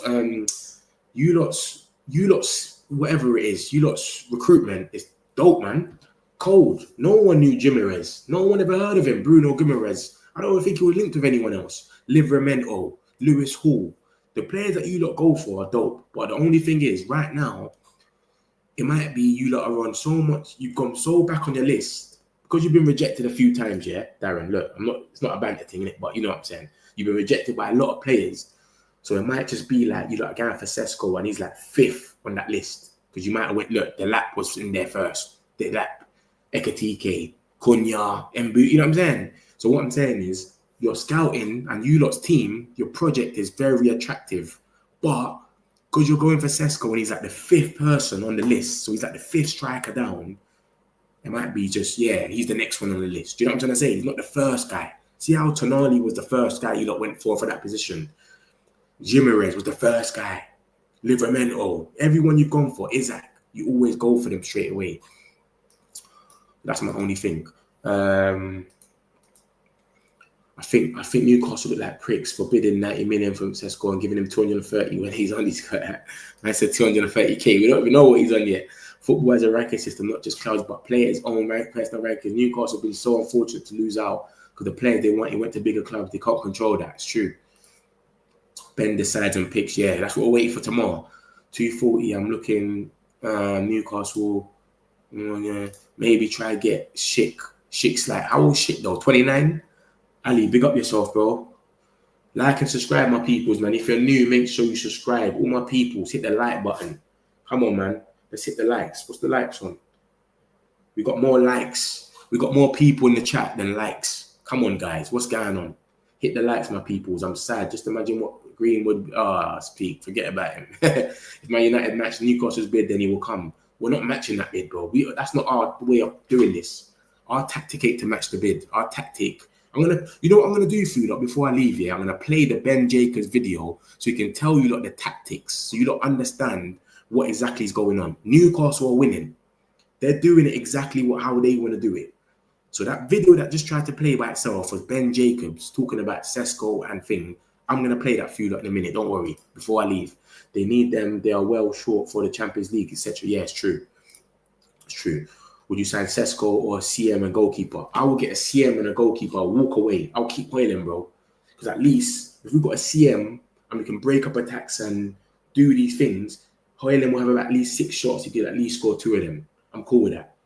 whatever it is, you lot's recruitment is dope, man. Cold. No one knew Gimenez. No one ever heard of him. Bruno Gimenez. I don't think he was linked with anyone else. Livramento, Lewis Hall. The players that you lot go for are dope. But the only thing is, right now, it might be you lot are on so much, you've gone so back on your list because you've been rejected a few times, yeah, Darren. Look, it's not a banter thing, innit? But you know what I'm saying. You've been rejected by a lot of players, so it might just be like you lot are going for Sesko and he's like 5th on that list because you might have went. Look, the lap was in there first. The lap, Ekatike, Kunya, Mbu. You know what I'm saying? So what I'm saying is, your scouting and you lot's team, your project is very attractive, but because you're going for Sesko and he's like the 5th person on the list, so he's like the 5th striker down, it might be just, yeah, he's the next one on the list. Do you know what I'm trying to say? He's not the first guy. See how Tonali was the first guy you lot went for that position? Gimenez was the first guy. Livramento, everyone you've gone for, Isaac, you always go for them straight away. That's my only thing. I think Newcastle look like pricks for bidding 90 million from Sesko and giving him 230 when he's on his cut. I said 230k. We don't even know what he's on yet. Football has a ranking system, not just clouds, but players' own personal rankings. Newcastle have been so unfortunate to lose out because the players they want, he went to bigger clubs. They can't control that. It's true. Ben decides and picks. Yeah, that's what we're waiting for tomorrow. 240. I'm looking Newcastle. Yeah, maybe try to get Schick. Schick's like, how old Schick though? 29. Ali, big up yourself, bro. Like and subscribe, my peoples, man. If you're new, make sure you subscribe. All my peoples, hit the like button. Come on, man. Let's hit the likes. What's the likes on? We got more likes. We got more people in the chat than likes. Come on, guys. What's going on? Hit the likes, my peoples. I'm sad. Just imagine what Greenwood speak. Forget about him. If Man United match Newcastle's bid, then he will come. We're not matching that bid, bro. That's not our way of doing this. Our tactic ain't to match the bid. Our tactic. You know what I'm gonna do for you lot before I leave here? I'm gonna play the Ben Jacobs video so you can tell you lot the tactics, so you lot understand what exactly is going on. Newcastle are winning. They're doing it exactly how they want to do it. So that video that just tried to play by itself was Ben Jacobs talking about Sesko and thing. I'm gonna play that for you lot in a minute. Don't worry. Before I leave, they need them. They are well short for the Champions League, etc. Yeah, it's true. It's true. Would you sign Sesko or a CM and goalkeeper? I will get a CM and a goalkeeper. I'll walk away. I'll keep Hoyland, bro. Because at least if we've got a CM and we can break up attacks and do these things, Hoyland will have at least 6 shots. He could at least score 2 of them. I'm cool with that.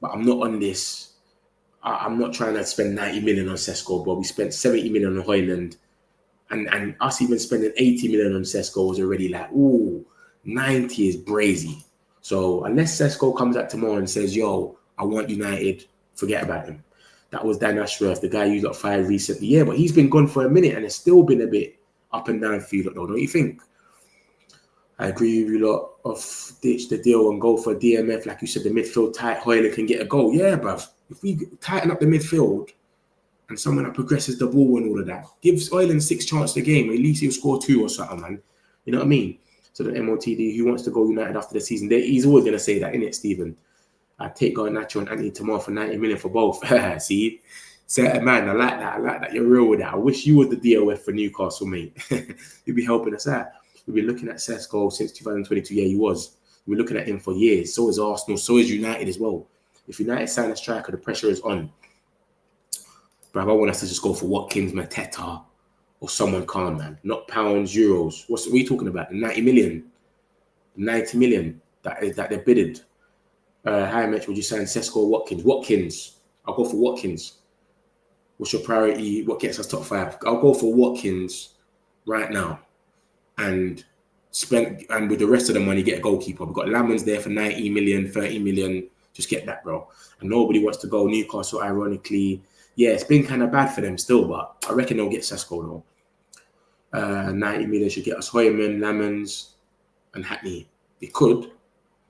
But I'm not on this. I'm not trying to spend 90 million on Sesko, bro. We spent 70 million on Hoyland. And us even spending 80 million on Sesko was already like, ooh, 90 is brazy. So unless Sesko comes out tomorrow and says, yo, I want United, forget about him. That was Dan Ashworth, the guy you got fired recently. Yeah, but he's been gone for a minute and it's still been a bit up and down for you lot, though, don't you think? I agree with you lot of ditch the deal and go for DMF. Like you said, the midfield tight, Hoyland can get a goal. Yeah, bruv. If we tighten up the midfield and someone that progresses the ball and all of that, gives Hoyland 6 chances a game, at least he'll score 2 or something, man. You know what I mean? So the MOTD, who wants to go United after the season, he's always going to say that, innit, Stephen? I take Garnacho and Anthony tomorrow for 90 million for both. See? Say, man, I like that. I like that. You're real with that. I wish you was the DOF for Newcastle, mate. You'd be helping us out. We've been looking at Sesko since 2022. Yeah, he was. We've been looking at him for years. So is Arsenal. So is United as well. If United sign a striker, the pressure is on. But I want us to just go for Watkins, Mateta, or someone calm, man. Not pounds, euros. What are we talking about? 90 million. 90 million that they bidded. How much would you sign Sesko or Watkins? Watkins. I'll go for Watkins. What's your priority? What gets us top 5? I'll go for Watkins right now, and with the rest of the money, get a goalkeeper. We've got Lamans there for 90 million, 30 million. Just get that, bro. And nobody wants to go Newcastle, ironically. Yeah, it's been kind of bad for them still, but I reckon they'll get Sesko though. 90 million should get us Hoyman, Lamans, and Hackney. It could,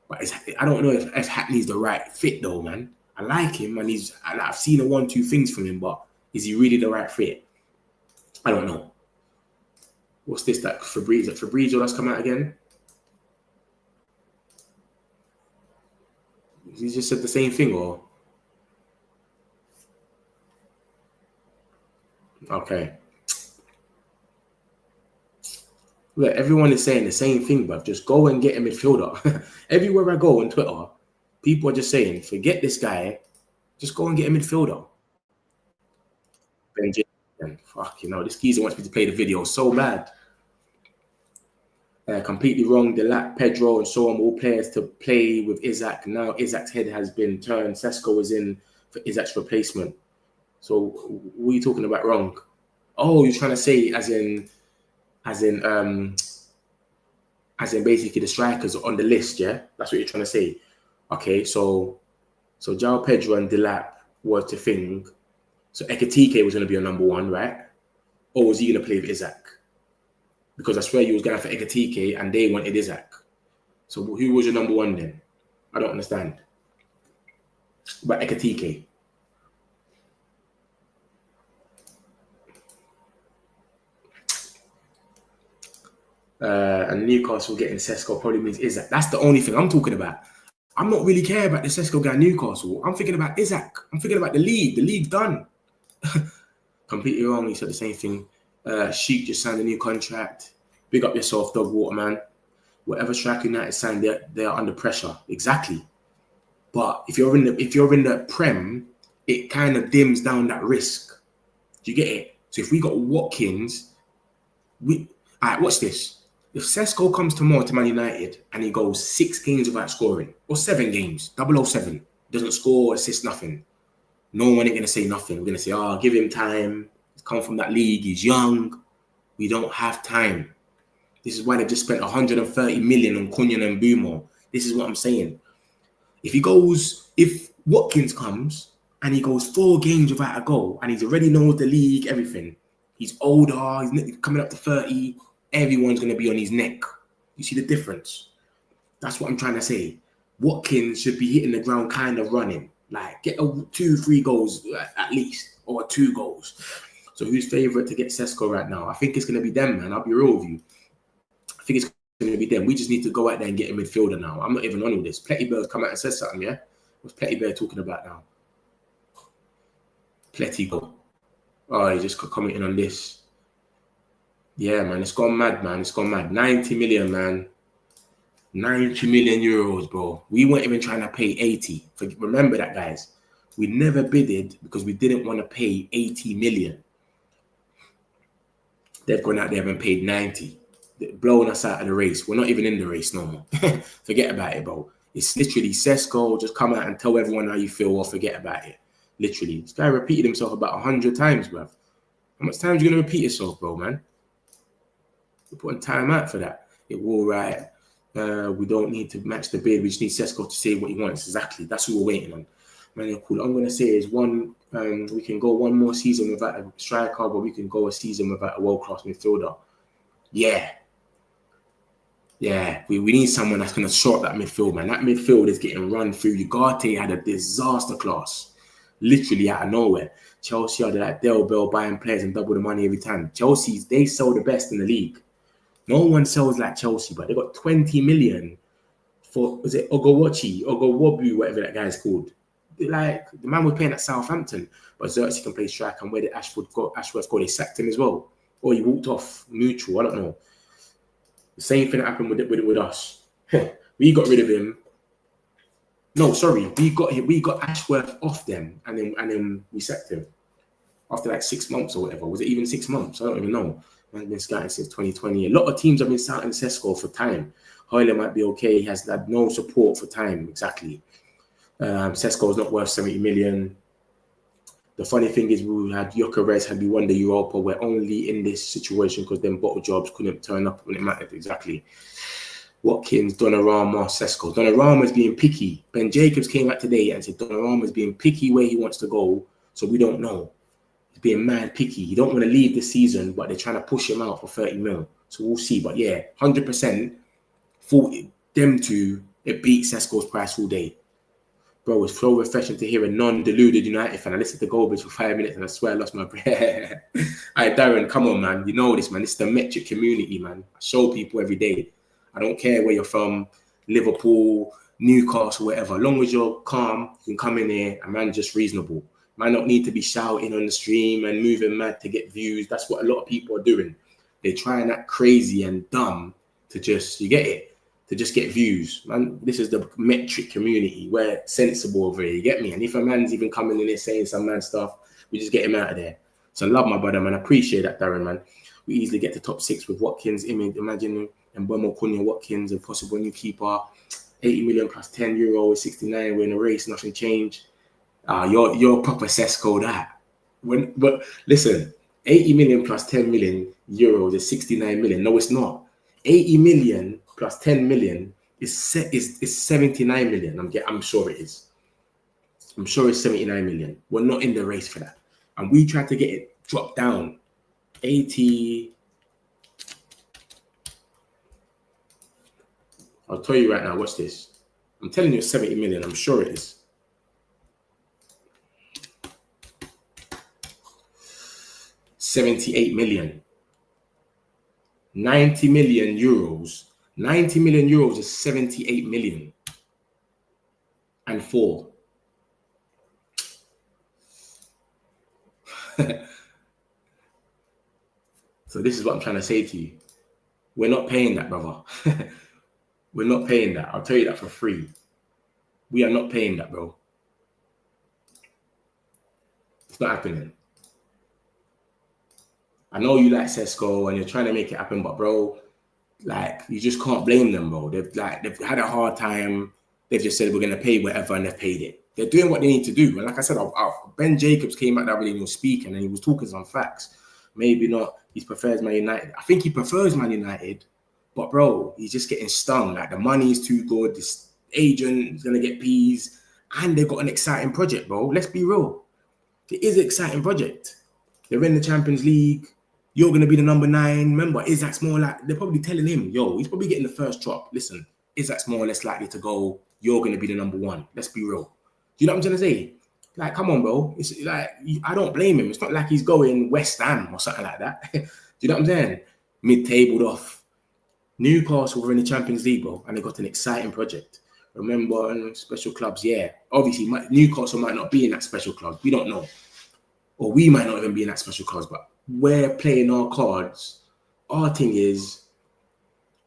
but I don't know if Hackney's the right fit though, man. I like him, and I've seen 1-2 things from him, but is he really the right fit? I don't know. What's this? That Fabrizio that's come out again? He just said the same thing, or? Okay. Look, everyone is saying the same thing, but just go and get a midfielder. Everywhere I go on Twitter, people are just saying, forget this guy, just go and get a midfielder. Fuck, this geezer wants me to play the video so bad. Completely wrong. Delap, Pedro, and so on, all players to play with Isaac. Now Isaac's head has been turned. Sesko is in for Isaac's replacement. So what are you talking about wrong? Oh, you're trying to say as in basically the strikers are on the list, yeah? That's what you're trying to say. Okay, so João Pedro and Delap were to think. So Ekitike was going to be a number 1, right? Or was he going to play with Isaac? Because I swear you was going for Ekitike and they wanted Isaac. So who was your number 1 then? I don't understand. But Ekitike. And Newcastle getting Sesko probably means Isaac. That's the only thing I'm talking about. I'm not really care about the Sesko guy Newcastle. I'm thinking about Isaac. I'm thinking about the league. The league's done. Completely wrong. He said the same thing. Sheik just signed a new contract. Big up yourself, Dog Waterman. Whatever striker United signed, they are under pressure. Exactly. But if you're in the Prem, it kind of dims down that risk. Do you get it? So if we got Watkins, alright, watch this. If Sesko comes tomorrow to Man United and he goes 6 games without scoring, or 7 games, 007, doesn't score, assist, nothing, no one ain't going to say nothing. We're going to say, give him time. He's come from that league. He's young. We don't have time. This is why they just spent 130 million on Cunha and Bumo. This is what I'm saying. If Watkins comes and he goes 4 games without a goal and he's already knows the league, everything, he's older, he's coming up to 30, everyone's going to be on his neck. You see the difference? That's what I'm trying to say. Watkins should be hitting the ground kind of running. Like, get 2-3 goals at least, or 2 goals. So who's favourite to get Sesko right now? I think it's going to be them, man. I'll be real with you. I think it's going to be them. We just need to go out there and get a midfielder now. I'm not even on with this. Pettybear's come out and said something, yeah? What's Pettybear talking about now? Pettybear. Oh, he just commenting on this. Yeah, man, it's gone mad, man. It's gone mad. 90 million, man. 90 million euros, bro. We weren't even trying to pay 80. Remember that, guys. We never bidded because we didn't want to pay 80 million. They've gone out there and paid 90. They're blowing us out of the race. We're not even in the race no more. Forget about it, bro. It's literally Sesko. Just come out and tell everyone how you feel or forget about it. Literally. This guy repeated himself about 100 times, bro. How much time are you going to repeat yourself, bro, man? We're putting time out for that. It will, right. We don't need to match the bid. We just need Sesko to say what he wants. Exactly. That's what we're waiting on. Man, cool. I'm going to say is we can go one more season without a striker, but we can go a season without a world-class midfielder. Yeah. Yeah. We need someone that's going to sort that midfield, man. That midfield is getting run through. Ugarte had a disaster class. Literally out of nowhere. Chelsea are like Del Bell buying players and double the money every time. Chelsea, they sell the best in the league. No one sells like Chelsea, but they got 20 million for, was it Ogowobu, whatever that guy's called. Like, the man was playing at Southampton, but Xerxes can play strike, and where did Ashworth go? They sacked him as well. Or he walked off neutral, I don't know. The same thing happened with us. We got rid of him. No, sorry, we got Ashworth off them, and then we sacked him after like 6 months or whatever. Was it even 6 months? I don't even know. Man's been scouting since 2020. A lot of teams have been scouting Sesko for time. Hoyle might be okay. He has had no support for time. Exactly. Sesko is not worth 70 million. The funny thing is, we had Gyökeres had we won the Europa. We're only in this situation because them bottle jobs couldn't turn up when it mattered. Exactly. Watkins, Donnarumma, Sesko. Donnarumma's being picky. Ben Jacobs came out today and said Donnarumma's being picky where he wants to go, so we don't know. He's being mad picky. He don't want to leave this season, but they're trying to push him out for 30 mil. So we'll see. But yeah, 100% for them two, it beats Sesko's price all day. Bro, it's so refreshing to hear a non-deluded United fan. I listened to Goldbridge for 5 minutes and I swear I lost my breath. All right, Darren, come on, man. You know this, man. It's the metric community, man. I show people every day. I don't care where you're from, Liverpool, Newcastle, whatever. As long as you're calm, you can come in here and man, just reasonable. Man don't need to be shouting on the stream and moving mad to get views. That's what a lot of people are doing. They're trying that crazy and dumb to just, you get it? To just get views. Man, this is the metric community. We're sensible over here, you get me? And if a man's even coming in here saying some mad stuff, we just get him out of there. So I love my brother, man. I appreciate that, Darren, man. We easily get to top 6 with Watkins, imagine Mbeumo, Cunha, Watkins, a possible new keeper. 80 million plus 10 euro, 69. We're in a race, nothing changed. You're proper Sesko that. But listen, 80 million plus 10 million euros is 69 million. No, it's not. 80 million plus 10 million is 79 million. I'm sure it is. I'm sure it's 79 million. We're not in the race for that. And we tried to get it dropped down. 80. I'll tell you right now, watch this. I'm telling you it's 70 million. I'm sure it is. $78 million. 90 million euros. 90 million euros is 78 million. And 4. So this is what I'm trying to say to you. We're not paying that, brother. We're not paying that. I'll tell you that for free. We are not paying that, bro. It's not happening. I know you like Sesko and you're trying to make it happen, but bro, like, you just can't blame them, bro. They've had a hard time. They've just said we're gonna pay whatever, and they've paid it. They're doing what they need to do. And like I said, Ben Jacobs came out that way and he was speaking and he was talking some facts. Maybe not. He prefers Man United. I think he prefers Man United, but bro, he's just getting stung. Like, the money is too good. This agent is gonna get peas, and they've got an exciting project, bro. Let's be real. It is an exciting project. They're in the Champions League. You're going to be the number 9. Remember, Isak's more like, they're probably telling him, yo, he's probably getting the first drop. Listen, Isak's more or less likely to go. You're going to be the number 1. Let's be real. Do you know what I'm trying to say? Like, come on, bro. It's like, I don't blame him. It's not like he's going West Ham or something like that. Do you know what I'm saying? Mid-tabled off. Newcastle were in the Champions League, bro, and they got an exciting project. Remember, special clubs, yeah. Obviously, Newcastle might not be in that special club. We don't know. Or we might not even be in that special clubs, but we're playing our cards. Our thing is,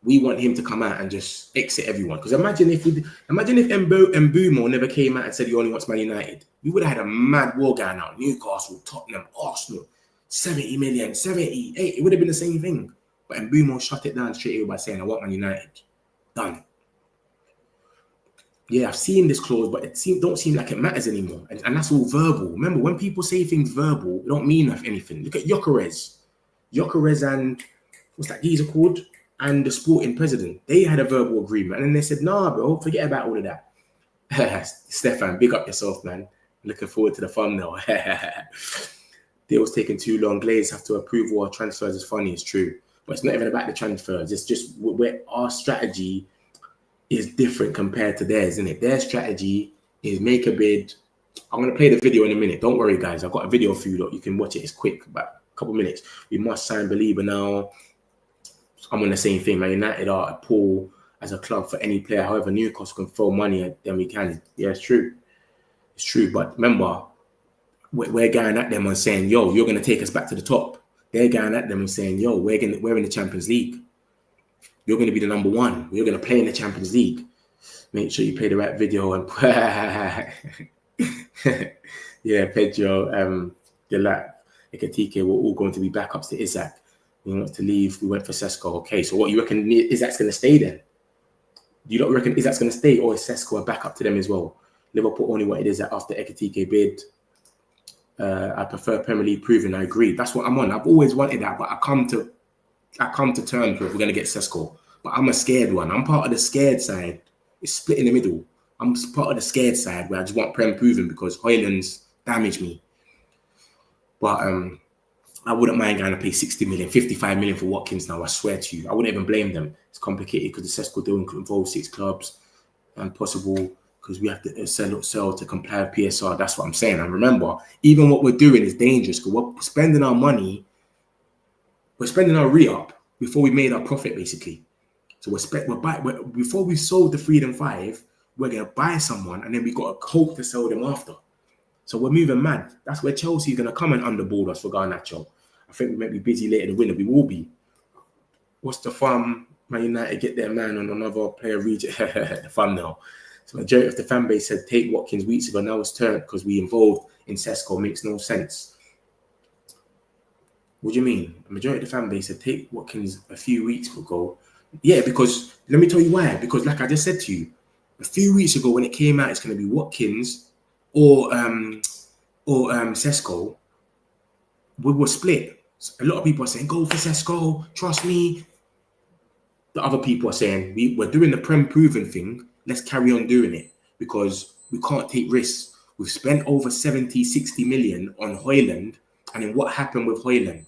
we want him to come out and just exit everyone. Because imagine if Mbeumo never came out and said he only wants Man United. We would have had a mad war going out. Newcastle, Tottenham, Arsenal, 70 million, 70, 80. It would have been the same thing. But Mbeumo shut it down straight away by saying, I want Man United. Done. Yeah, I've seen this clause, but it don't seem like it matters anymore. And that's all verbal. Remember, when people say things verbal, it don't mean anything. Look at Gyökeres. Gyökeres and, what's that geezer called? And the sporting president. They had a verbal agreement. And then they said, nah, bro, forget about all of that. Stefan, big up yourself, man. Looking forward to the thumbnail. Deal's taking too long. Glaze have to approve all transfers. Is funny, it's true. But it's not even about the transfers. It's just where our strategy is different compared to theirs, isn't it? Their strategy is make a bid. I'm going to play the video in a minute. Don't worry, guys. I've got a video for you. Look, you can watch it. It's quick, about a couple minutes. We must sign Belieber now. I'm on the same thing. Man United are a pull as a club for any player. However, Newcastle can throw money at them. We can. Yeah, it's true. It's true. But remember, we're going at them and saying, yo, you're going to take us back to the top. They're going at them and saying, yo, we're in the Champions League. You're going to be the number 1. You're going to play in the Champions League. Make sure you play the right video. And yeah, Pedro, Delat, Ekatike, we're all going to be backups to Isak. We want to leave. We went for Sesko. Okay, so what you reckon Isak's going to stay then? Do you not reckon Isak's going to stay, or is Sesko a backup to them as well? Liverpool only wanted Isak after Ekatike bid. I prefer Premier League proven. I agree. That's what I'm on. I've always wanted that, but I come to terms with we're gonna get Sesko. But I'm a scared one. I'm part of the scared side. It's split in the middle. I'm part of the scared side where I just want Prem proven because Hoyland's damaged me. But I wouldn't mind going to pay 60 million, 55 million for Watkins now. I swear to you, I wouldn't even blame them. It's complicated because the Sesko deal involves 6 clubs and possible because we have to sell to comply with PSR. That's what I'm saying. And remember, even what we're doing is dangerous because we're spending our money, we're spending our re-up before we made our profit, basically. So before we sold the Freedom 5, we're going to buy someone and then we got to hope to sell them after. So we're moving mad. That's where Chelsea's going to come and underboard us for Garnacho. I think we might be busy later in the winter. We will be. What's the fun? Man United get their man on another player region. The fun now. So majority of the fan base said take Watkins weeks ago. Now it's turned because we involved in Sesko. Makes no sense. What do you mean? The majority of the fan base said take Watkins a few weeks ago. Yeah, because let me tell you why. Because like I just said to you, a few weeks ago when it came out, it's going to be Watkins or Sesko. We were split. A lot of people are saying, go for Sesko, trust me. The other people are saying, we're doing the Prem proven thing. Let's carry on doing it because we can't take risks. We've spent over 70, 60 million on Hoyland. And then what happened with Hoyland?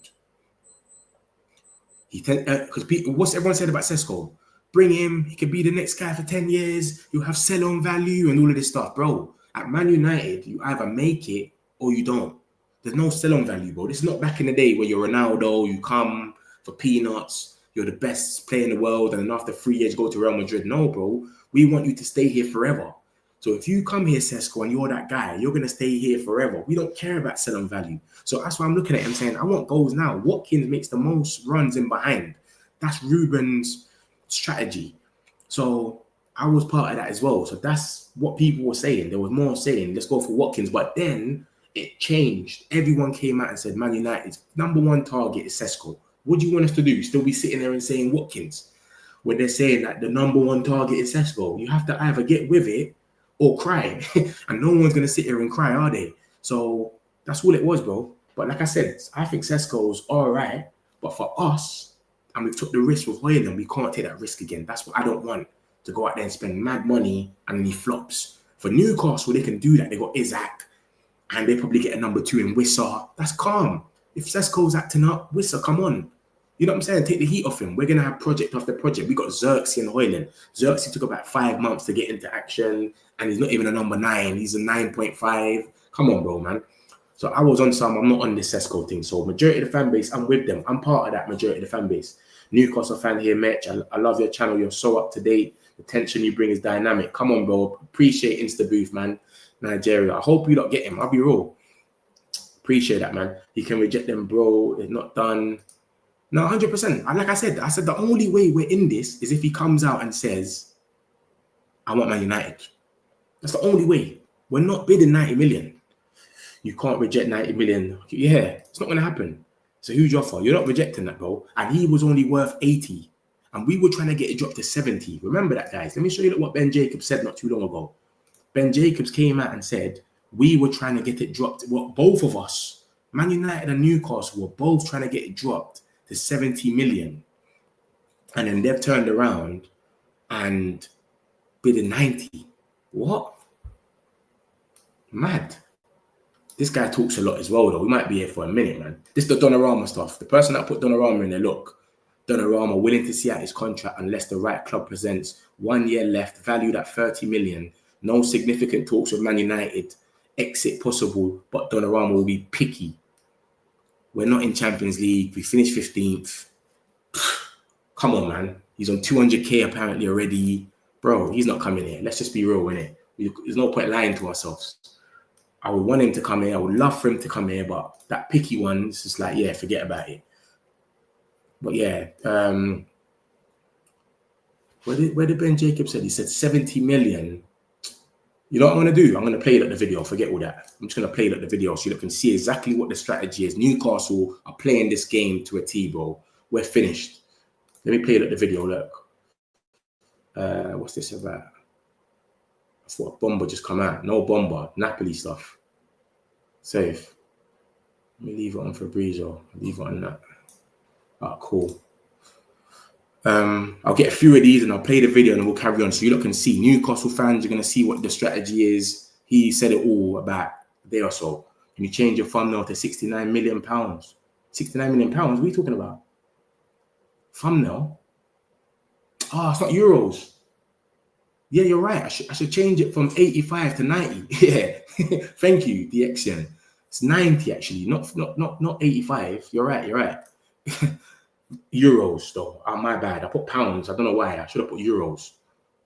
Because what's everyone said about Sesko? Bring him, he could be the next guy for 10 years. You'll have sell-on value and all of this stuff. Bro, at Man United, you either make it or you don't. There's no sell-on value, bro. This is not back in the day where you're Ronaldo, you come for peanuts, you're the best player in the world, and then after 3 years, go to Real Madrid. No, bro. We want you to stay here forever. So if you come here, Sesko, and you're that guy, you're going to stay here forever. We don't care about sell-on value. So that's why I'm looking at him saying, I want goals now. Watkins makes the most runs in behind. That's Ruben's strategy. So I was part of that as well. So that's what people were saying. There was more saying, let's go for Watkins. But then it changed. Everyone came out and said, Man United's #1 target is Sesko. What do you want us to do? Still be sitting there and saying Watkins? When they're saying that the #1 target is Sesko, you have to either get with it or cry. And no one's going to sit here and cry, are they? So that's all it was, bro. But like I said, I think Sesko's all right. But for us, and we took the risk with Hoyland, we can't take that risk again. That's what I don't want, to go out there and spend mad money and then he flops. For Newcastle, they can do that. They got Isaac and they probably get a #2 in Wissa. That's calm. If Sesko's acting up, Wissa, come on. You know what I'm saying? Take the heat off him. We're going to have project after project. We got Xerxes and Hoyland. Xerxes took about 5 months to get into action and he's not even a #9. He's a 9.5. Come on, bro, man. So I was on some, I'm not on this Sesko thing. So majority of the fan base, I'm with them. I'm part of that majority of the fan base. Newcastle fan here, Mitch. I love your channel. You're so up to date. The tension you bring is dynamic. Come on, bro. Appreciate Insta Booth, man. Nigeria. I hope you don't get him. I'll be real. Appreciate that, man. You can reject them, bro. It's not done. No, 100%. And like I said the only way we're in this is if he comes out and says, I want Man United. That's the only way. We're not bidding 90 million. You can't reject 90 million. Yeah, it's not going to happen. It's a huge offer. You're not rejecting that, bro. And he was only worth 80. And we were trying to get it dropped to 70. Remember that, guys. Let me show you what Ben Jacobs said not too long ago. Ben Jacobs came out and said, we were trying to get it dropped. Well, both of us, Man United and Newcastle, were both trying to get it dropped to 70 million. And then they've turned around and bid 90. What? Mad. This guy talks a lot as well, though. We might be here for a minute, man. This is the Donnarumma stuff. The person that put Donnarumma in there, look. Donnarumma willing to see out his contract unless the right club presents 1 year left, valued at 30 million. No significant talks with Man United. Exit possible, but Donnarumma will be picky. We're not in Champions League. We finished 15th. Come on, man. He's on 200k apparently already. Bro, he's not coming here. Let's just be real, innit? There's no point lying to ourselves. I would want him to come here. I would love for him to come here, but that picky one, it's just like, yeah, forget about it. But yeah, where did Ben Jacobs said? He said 70 million. You know what I'm going to do? I'm going to play it at the video. Forget all that. I'm just going to play it at the video so you can see exactly what the strategy is. Newcastle are playing this game to a T, bro. We're finished. Let me play it at the video. Look. What's this about? I thought BOMBA just come out. No BOMBA. Napoli stuff. Safe. Let me leave it on Fabrizio. Leave it on that. Ah, cool. I'll get a few of these and I'll play the video and we'll carry on so you lot can see. Newcastle fans, you're going to see what the strategy is. He said it all about a day or so. Can you change your thumbnail to £69 million? £69 million? What are you talking about? Thumbnail? Oh, it's not euros. Yeah, you're right. I should change it from 85 to 90. Yeah. Thank you, the Action. It's 90 actually, not 85. You're right. Euros though. Oh, my bad. I put pounds. I don't know why. I should have put euros.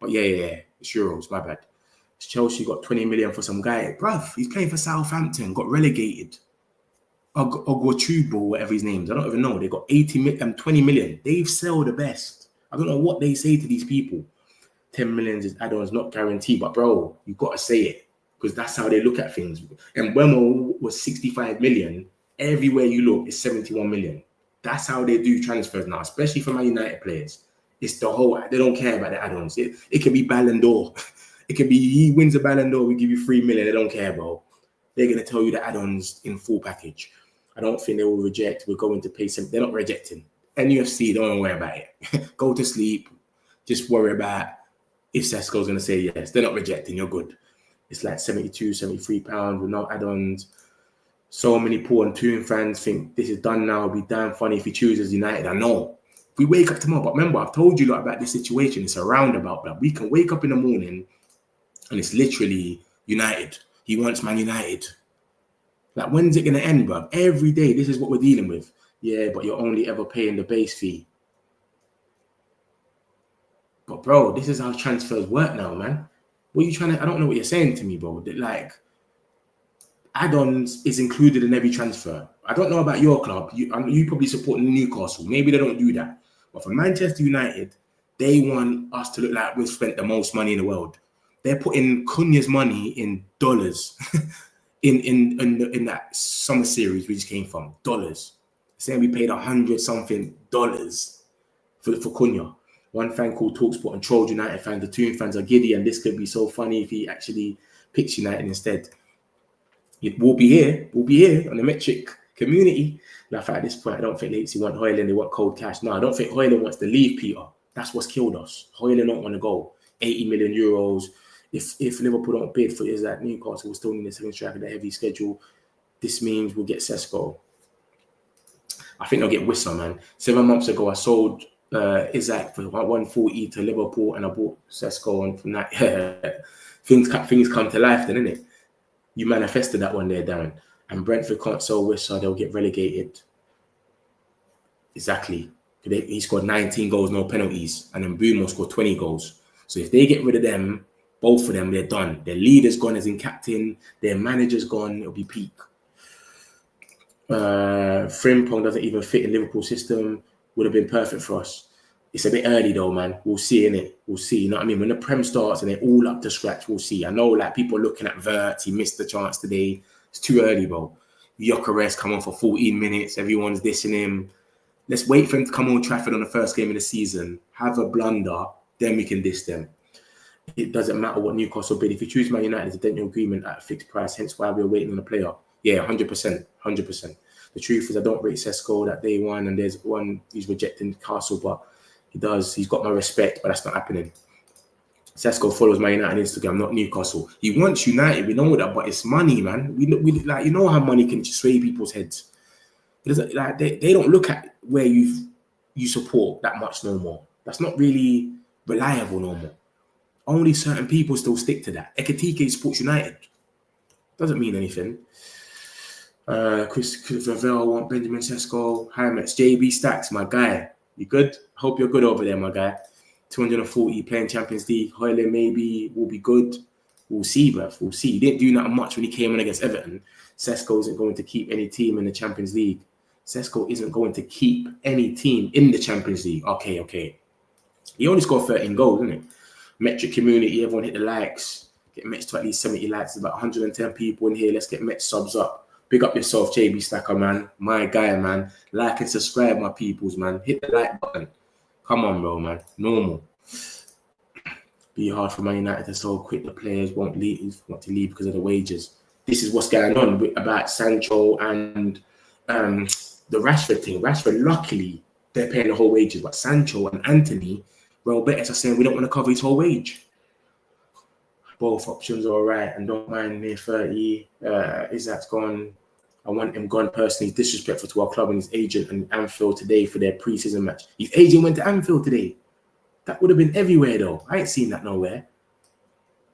But yeah. It's euros. My bad. Chelsea got 20 million for some guy. Bruv, he's playing for Southampton. Got relegated. Ogwachubo, whatever his name is. I don't even know. They got 20 million. They've sold the best. I don't know what they say to these people. 10 million is add-ons, not guaranteed. But bro, you got to say it. Because that's how they look at things. And Wemo was 65 million. Everywhere you look, it's 71 million. That's how they do transfers now, especially for Man United players. It's the whole, they don't care about the add-ons. It can be Ballon d'Or. It can be, he wins a Ballon d'Or, we give you 3 million. They don't care, bro. They're going to tell you the add-ons in full package. I don't think they will reject. We're going to pay some. They're not rejecting. NFC, don't worry about it. Go to sleep. Just worry about if Sesko's going to say yes. They're not rejecting. You're good. It's like £72, £73 with no add-ons. So many Paul and Toon fans think this is done now. It'll be damn funny if he chooses United. I know. If we wake up tomorrow, but remember, I've told you lot about this situation. It's a roundabout, but we can wake up in the morning and it's literally United. He wants Man United. Like, when's it going to end, bro? Every day, this is what we're dealing with. Yeah, but you're only ever paying the base fee. But, bro, this is how transfers work now, man. What are you trying to... I don't know what you're saying to me, bro. Like, add-ons is included in every transfer. I don't know about your club. You probably support Newcastle. Maybe they don't do that. But for Manchester United, they want us to look like we've spent the most money in the world. They're putting Cunha's money in dollars. in that summer series we just came from, dollars. Saying we paid $100-something for Cunha. One fan called TalkSport and trolled United fans. The Toon fans are giddy, and this could be so funny if he actually picks United instead. We'll be here on the Metric community. Like, at this point, I don't think they want Hoyland, they want cold cash. No, I don't think Hoyland wants to leave, Peter. That's what's killed us. Hoyland don't want to go. 80 million euros. If Liverpool don't bid for is that Newcastle will still need a second striker, the heavy schedule. This means we'll get Sesko. I think they'll get Wissa, man. 7 months ago, I sold Isaac for 140 to Liverpool, and I bought Sesko, and from that, things come to life then, innit? You manifested that one there, Darren. And Brentford can't sell Wissa, they'll get relegated. Exactly. He scored 19 goals, no penalties, and then Bruno scored 20 goals. So if they get rid of them, both of them, they're done. Their leader's gone as in captain. Their manager's gone. It'll be peak. Frimpong doesn't even fit in Liverpool system. Would have been perfect for us. It's a bit early though, man. We'll see, innit? We'll see. You know what I mean? When the Prem starts and they're all up to scratch, we'll see. I know, like, people are looking at Vert. He missed the chance today. It's too early, bro. Gyökeres come on for 14 minutes. Everyone's dissing him. Let's wait for him to come on Trafford on the first game of the season. Have a blunder. Then we can diss them. It doesn't matter what Newcastle bid. If you choose Man United, it's a dental agreement at a fixed price. Hence why we're waiting on a player. Yeah, 100%. 100%. The truth is, I don't rate Sesko that day one, and there's one he's rejecting Newcastle, but he does. He's got my respect, but that's not happening. Sesko follows Man United on Instagram, not Newcastle. He wants United. We know that, but it's money, man. We like, you know how money can sway people's heads. Like, they don't look at where you support that much no more. That's not really reliable no more. Only certain people still stick to that. Ekitike supports United. Doesn't mean anything. Chris Ravel want Benjamin Sesko. Hi, Mets. JB Stacks, my guy. You good? Hope you're good over there, my guy. 240 playing Champions League. Hoyland maybe will be good. We'll see, bruv. We'll see. He didn't do nothing much when he came on against Everton. Sesko isn't going to keep any team in the Champions League. Sesko isn't going to keep any team in the Champions League. Okay. He only scored 13 goals, didn't he? Metric community, everyone hit the likes. Get Mets to at least 70 likes. There's about 110 people in here. Let's get Mets subs up. Big up yourself, JB Stacker, man. My guy, man. Like and subscribe, my peoples, man. Hit the like button. Come on, bro, man. Normal. Be hard for Man United to so quick. The players want to leave because of the wages. This is what's going on about Sancho and the Rashford thing. Rashford, luckily, they're paying the whole wages, but Sancho and Anthony, well, bettors are saying we don't want to cover his whole wage. Both options are all right, and don't mind near 30. Isaac's gone. I want him gone personally. Disrespectful to our club and his agent and Anfield today for their pre-season match. His agent went to Anfield today. That would have been everywhere, though. I ain't seen that nowhere.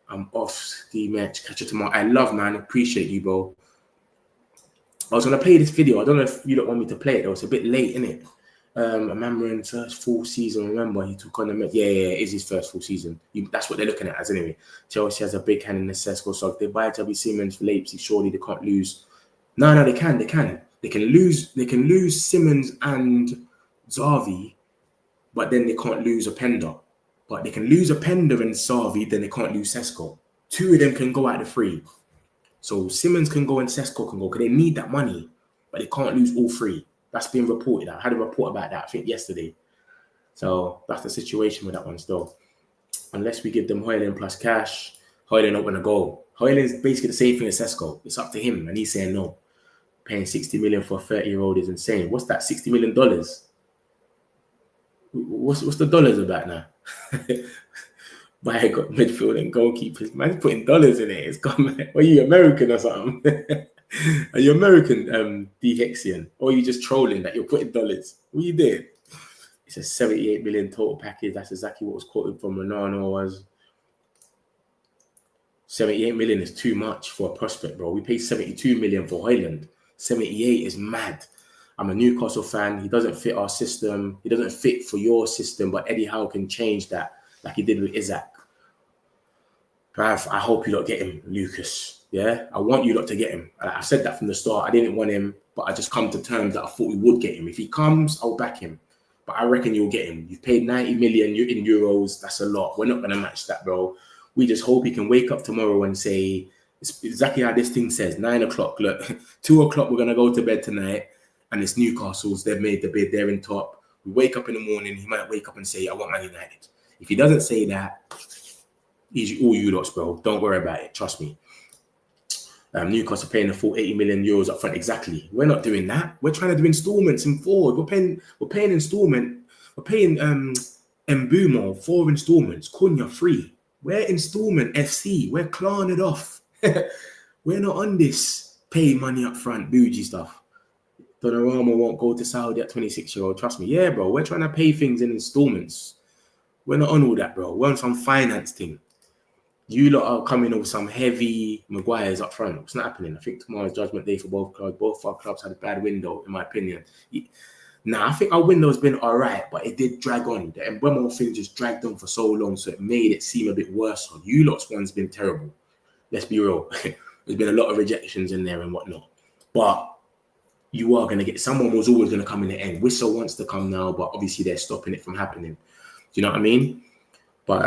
I'm off the match. Catch you tomorrow. I love, man. Appreciate you, bro. I was going to play this video. I don't know if you don't want me to play it, though. It's a bit late, innit? Amamra's first full season. Remember, he took on the... Yeah, it is his first full season. That's what they're looking at as, anyway. Chelsea has a big hand in the Sesko. So if they buy Javi Simmons for Leipzig, surely they can't lose. No, they can. They can lose Simmons and Xavi, but then they can't lose Openda. But they can lose Openda and Xavi, then they can't lose Sesko. Two of them can go out the free. So Simmons can go and Sesko can go because they need that money, but they can't lose all three. That's been reported. I had a report about that, I think, yesterday. So that's the situation with that one still. Unless we give them Højlund plus cash, Højlund not going to go. Højlund's basically the same thing as Sesko. It's up to him, and he's saying no. Paying 60 million for a 30-year-old is insane. What's that? $60 million? What's the dollars about now? But I got midfield and goalkeepers. Man's putting dollars in it. It's gone, man. Are you American or something? Are you American, Dehexian? Or are you just trolling that you're putting dollars? What you doing? It's a 78 million total package. That's exactly what was quoted from Ronaldo was. 78 million is too much for a prospect, bro. We paid 72 million for Højlund. 78 is mad. I'm a Newcastle fan. He doesn't fit our system. He doesn't fit for your system, but Eddie Howe can change that like he did with Isaac. Bruv, I hope you don't get him, Lucas. Yeah? I want you lot to get him. I said that from the start. I didn't want him, but I just come to terms that I thought we would get him. If he comes, I'll back him. But I reckon you'll get him. You've paid 90 million in euros. That's a lot. We're not going to match that, bro. We just hope he can wake up tomorrow and say, it's exactly how this thing says, 9 o'clock. Look, 2 o'clock, we're going to go to bed tonight. And it's Newcastle's. They've made the bid. They're in top. We wake up in the morning. He might wake up and say, I want Man United. If he doesn't say that, he's all you lots, bro. Don't worry about it. Trust me. Newcastle paying the full 80 million euros up front. Exactly. We're not doing that. We're trying to do installments in forward. We're paying installment. We're paying Mbumo 4 installments. Cunha 3. We're installment FC. We're clawing it off. We're not on this pay money up front, bougie stuff. Donnarumma won't go to Saudi at 26-year-old. Trust me. Yeah, bro. We're trying to pay things in installments. We're not on all that, bro. We're on some finance thing. You lot are coming with some heavy Maguires up front. It's not happening. I think tomorrow's judgment day for both clubs. Both our clubs had a bad window, in my opinion. I think our window's been all right, but it did drag on. The Mbeumo thing just dragged on for so long, so it made it seem a bit worse. You lot's one's been terrible. Let's be real. There's been a lot of rejections in there and whatnot. But you are going to get... Someone was always going to come in the end. Whistle wants to come now, but obviously they're stopping it from happening. Do you know what I mean? But...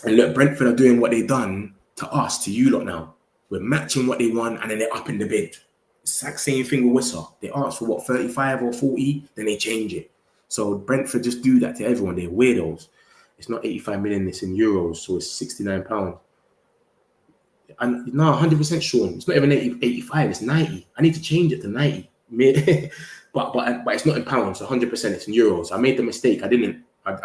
And look, Brentford are doing what they've done to us, to you lot now. We're matching what they want and then they're up in the bid. Exact same thing with Whistle. They ask for what, 35 or 40, then they change it. So Brentford just do that to everyone. They're weirdos. It's not 85 million, it's in euros, so it's £69. And no, 100% sure. It's not even 85, it's 90. I need to change it to 90. but it's not in pounds, 100% it's in euros. I made the mistake. I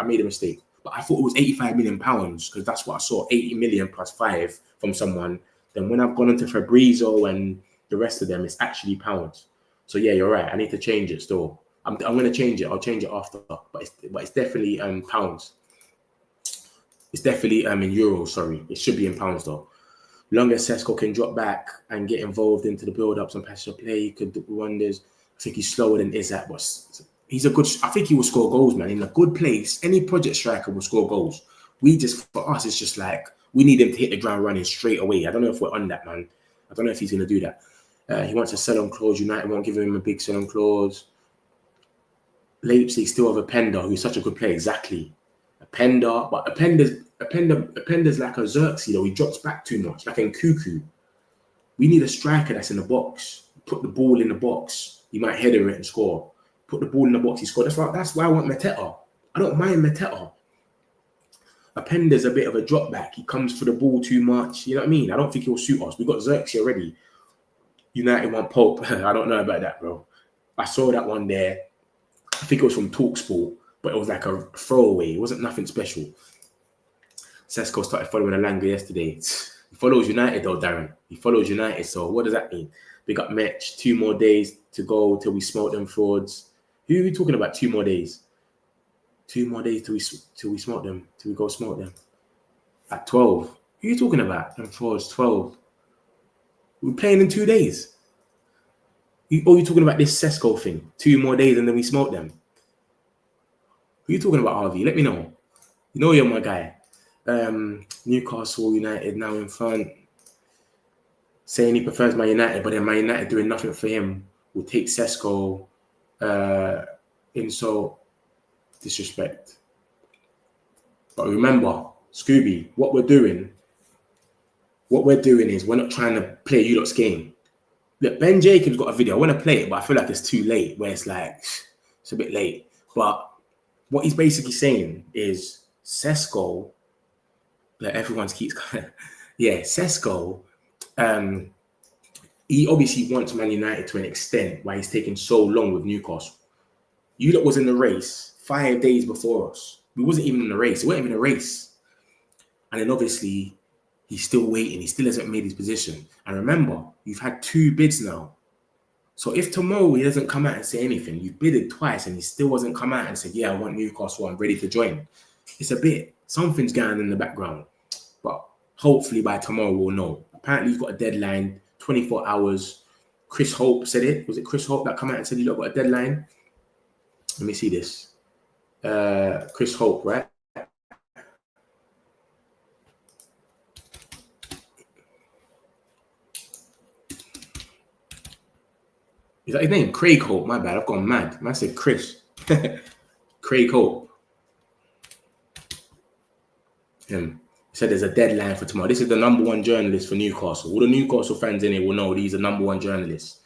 made a mistake. But I thought it was 85 million pounds because that's what I saw, 80 million plus 5 from someone. Then when I've gone into Fabrizio and the rest of them, it's actually pounds. So yeah, you're right. I need to change it still. I'm going to change it. I'll change it after. But it's definitely pounds. It's definitely in euros, sorry. It should be in pounds though. Long as Sesko can drop back and get involved into the build-ups and passage of play, he could do wonders. I think he's slower than Isaac, but he's a good... I think he will score goals, man. In a good place, any project striker will score goals. For us, it's just like, we need him to hit the ground running straight away. I don't know if we're on that, man. I don't know if he's going to do that. He wants a sell-on clause. United won't give him a big sell-on clause. Leipzig still have Openda, who's such a good player. Exactly. Openda, but Openda's like a Xerxes, though. He drops back too much, like in Cuckoo. We need a striker that's in the box. Put the ball in the box. He might header it and score. Put the ball in the box, he scored. That's why I want Mateta. I don't mind Mateta. Openda's a bit of a drop back. He comes for the ball too much. You know what I mean? I don't think he'll suit us. We got Xerxes already. United want Pope. I don't know about that, bro. I saw that one there. I think it was from TalkSport, but it was like a throwaway. It wasn't nothing special. Sesko started following Alanga yesterday. He follows United though, Darren. He follows United. So what does that mean? We got Metch, 2 more days to go till we smoke them frauds. Who are we talking about? 2 more days. 2 more days till we smoke them. Till we go smoke them. At 12. Who are you talking about? Them frauds, 12. We're playing in 2 days. You're talking about this Sesko thing. 2 more days and then we smoke them. Who are you talking about, Harvey? Let me know. You know you're my guy. Newcastle United now in front. Saying he prefers Man United, but then Man United doing nothing for him. Will take Sesko. Insult, disrespect. But remember, Scooby, what we're doing is we're not trying to play you lot's game. Look, Ben Jacobs got a video. I want to play it, but I feel like it's too late. Where it's like it's a bit late. But what he's basically saying is Sesko. Like everyone keeps Sesko. He obviously wants Man United to an extent why he's taking so long with Newcastle. You lot was in the race 5 days before us. We wasn't even in the race. It wasn't even a race. And then obviously he's still waiting. He still hasn't made his position. And remember, you've had 2 bids now. So if tomorrow he doesn't come out and say anything, you've bidded twice and he still hasn't come out and said, yeah, I want Newcastle, I'm ready to join. It's a bit, something's going on in the background. But hopefully by tomorrow we'll know. Apparently he's got a deadline, 24 hours. Chris Hope said it. Was it Chris Hope that come out and said he's got a deadline? Let me see this. Chris Hope, right? Is that his name? Craig Hope. My bad. I've gone mad. Man said Chris. Craig Hope. Him. He said there's a deadline for tomorrow. This is the #1 journalist for Newcastle. All the Newcastle fans in here will know he's the #1 journalist.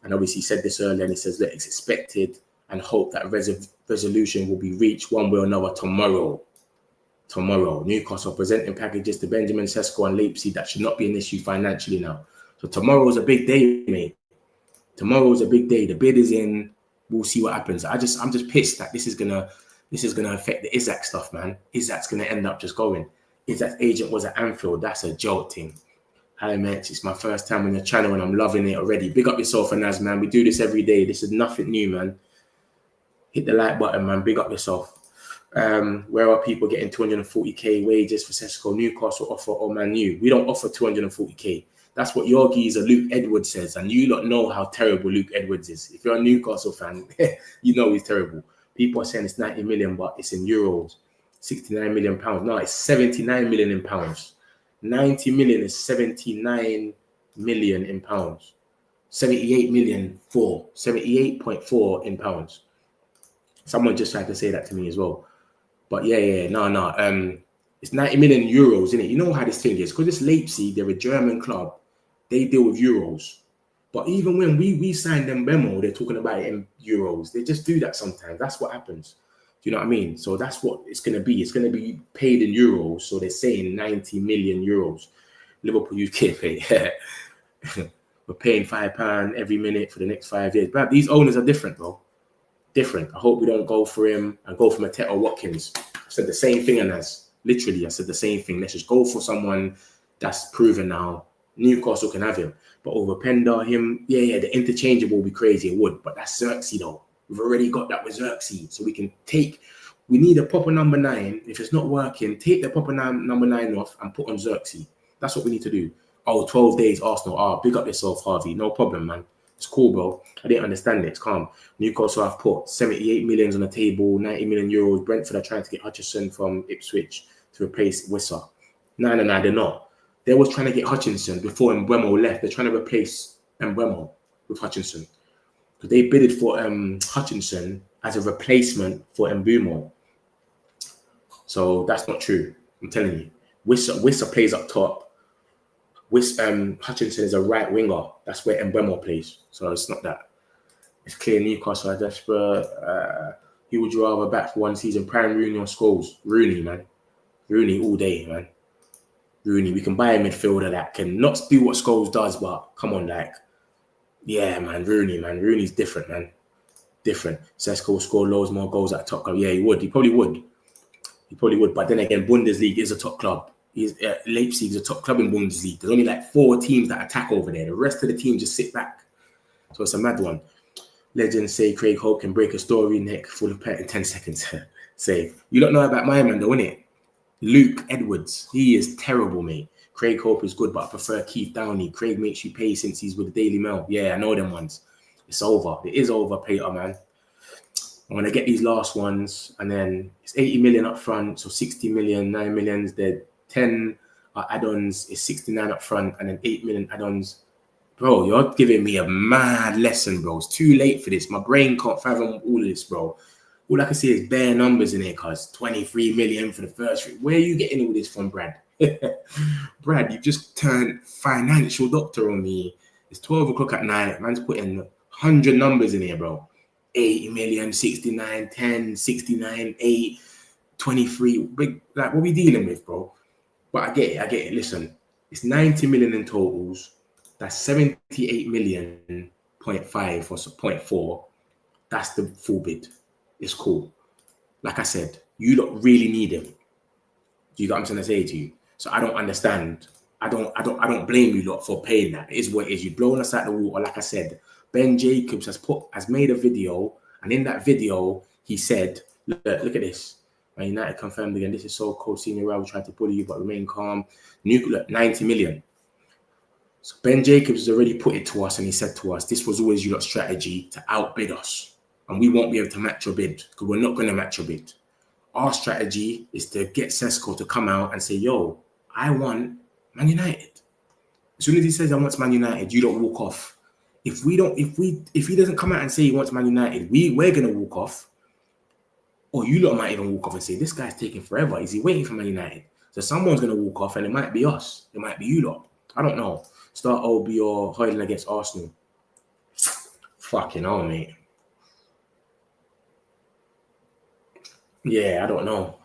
And obviously he said this earlier and he says that it's expected and hope that resolution will be reached one way or another tomorrow. Newcastle presenting packages to Benjamin Sesko and Leipzig. That should not be an issue financially now. So tomorrow's a big day, mate. Tomorrow's a big day. The bid is in. We'll see what happens. I'm just pissed that this is gonna affect the Isaac stuff, man. Isaac's gonna end up just going. Isaac's agent was at Anfield. That's a joke thing. Hi, mates. It's my first time on your channel and I'm loving it already. Big up yourself and Naz, man. We do this every day. This is nothing new, man. Hit the like button, man. Big up yourself. Where are people getting 240k wages for Sesko? Newcastle offer or Man U? We don't offer 240k. That's what your geezer Luke Edwards says. And you don't know how terrible Luke Edwards is. If you're a Newcastle fan, you know he's terrible. People are saying it's 90 million, but it's in euros. 69 million pounds. No, it's 79 million in pounds. 90 million is 79 million in pounds. 78 million for 78.4 in pounds. Someone just tried to say that to me as well. But no. It's 90 million euros, isn't it? You know how this thing is. Because it's Leipzig, they're a German club. They deal with euros. But even when we signed them memo, they're talking about it in euros. They just do that sometimes. That's what happens. Do you know what I mean? So that's what it's going to be. It's going to be paid in euros. So they're saying 90 million euros. Liverpool UK pay. We're paying £5 every minute for the next 5 years. But these owners are different, bro. Different. I hope we don't go for him and go for Mateo Watkins. I said the same thing, and as literally, I said the same thing. Let's just go for someone that's proven now. Newcastle can have him. But over Pender, him, the interchangeable will be crazy. It would. But that's Xerxes, though. We've already got that with Xerxes. So we can take, we need a proper number 9. If it's not working, take the proper number 9 off and put on Xerxes. That's what we need to do. 12 days, Arsenal. Big up yourself, Harvey. No problem, man. It's cool, bro. I didn't understand it. It's calm. Newcastle have put 78 million on the table, 90 million euros. Brentford are trying to get Hutchinson from Ipswich to replace Wissa. No, they're not. They was trying to get Hutchinson before Mbeumo left. They're trying to replace Mbeumo with Hutchinson. Because they bidded for Hutchinson as a replacement for Mbeumo. So that's not true. I'm telling you. Wissa plays up top. Hutchinson is a right winger. That's where Mbeumo plays. So it's not that. It's clear Newcastle are desperate. Who would you rather back for one season? Prime Rooney or Scholes? Rooney, man. Rooney all day, man. Rooney. We can buy a midfielder that can not do what Scholes does, but come on, man. Rooney, man. Rooney's different, man. different. Sesko will score loads more goals at a top club. Yeah, he would. He probably would. He probably would. But then again, Bundesliga is a top club. Leipzig is a top club in Bundesliga. There's only like 4 teams that attack over there. The rest of the teams just sit back. So it's a mad one. Legends say Craig Hope can break a story neck full of pet in 10 seconds. Say, you don't know about my man though, innit? Luke Edwards. He is terrible, mate. Craig Hope is good, but I prefer Keith Downey. Craig makes you pay since he's with the Daily Mail. Yeah, I know them ones. It's over. It is over, Peter, man. I'm going to get these last ones, and then it's 80 million up front, so 60 million, 9 millions. The 10 add-ons is 69 up front, and then 8 million add-ons. Bro, you're giving me a mad lesson, bro. It's too late for this. My brain can't fathom all of this, bro. All I can see is bare numbers in here, cuz 23 million for the first three. Where are you getting all this from, Brad? Brad, you've just turned financial doctor on me. It's 12 o'clock at night. Man's putting 100 numbers in here, bro. 80 million, 69, 10, 69, 8, 23. Big, like, what are we dealing with, bro? But I get it. Listen, it's 90 million in totals. That's 78 million, 0.5 or 0.4. That's the full bid. It's cool. Like I said, you don't really need him. Do you get what I'm trying to say to you? So I don't understand. I don't blame you lot for paying that. It is what it is. You've blown us out the water. Like I said, Ben Jacobs has made a video, and in that video he said, look at this. Man United confirmed again. This is so cold. Senior rival tried to bully you, but remain calm. Nuclear 90 million. So Ben Jacobs has already put it to us, and he said to us, this was always your strategy to outbid us. And we won't be able to match your bid because we're not going to match your bid. Our strategy is to get Sesko to come out and say, yo, I want Man United. As soon as he says I want Man United, you don't walk off. If he doesn't come out and say he wants Man United, we're going to walk off. Or you lot might even walk off and say, this guy's taking forever. Is he waiting for Man United? So someone's going to walk off, and it might be us. It might be you lot. I don't know. Start OB or Hoyland against Arsenal. Fucking hell, mate. Yeah, I don't know.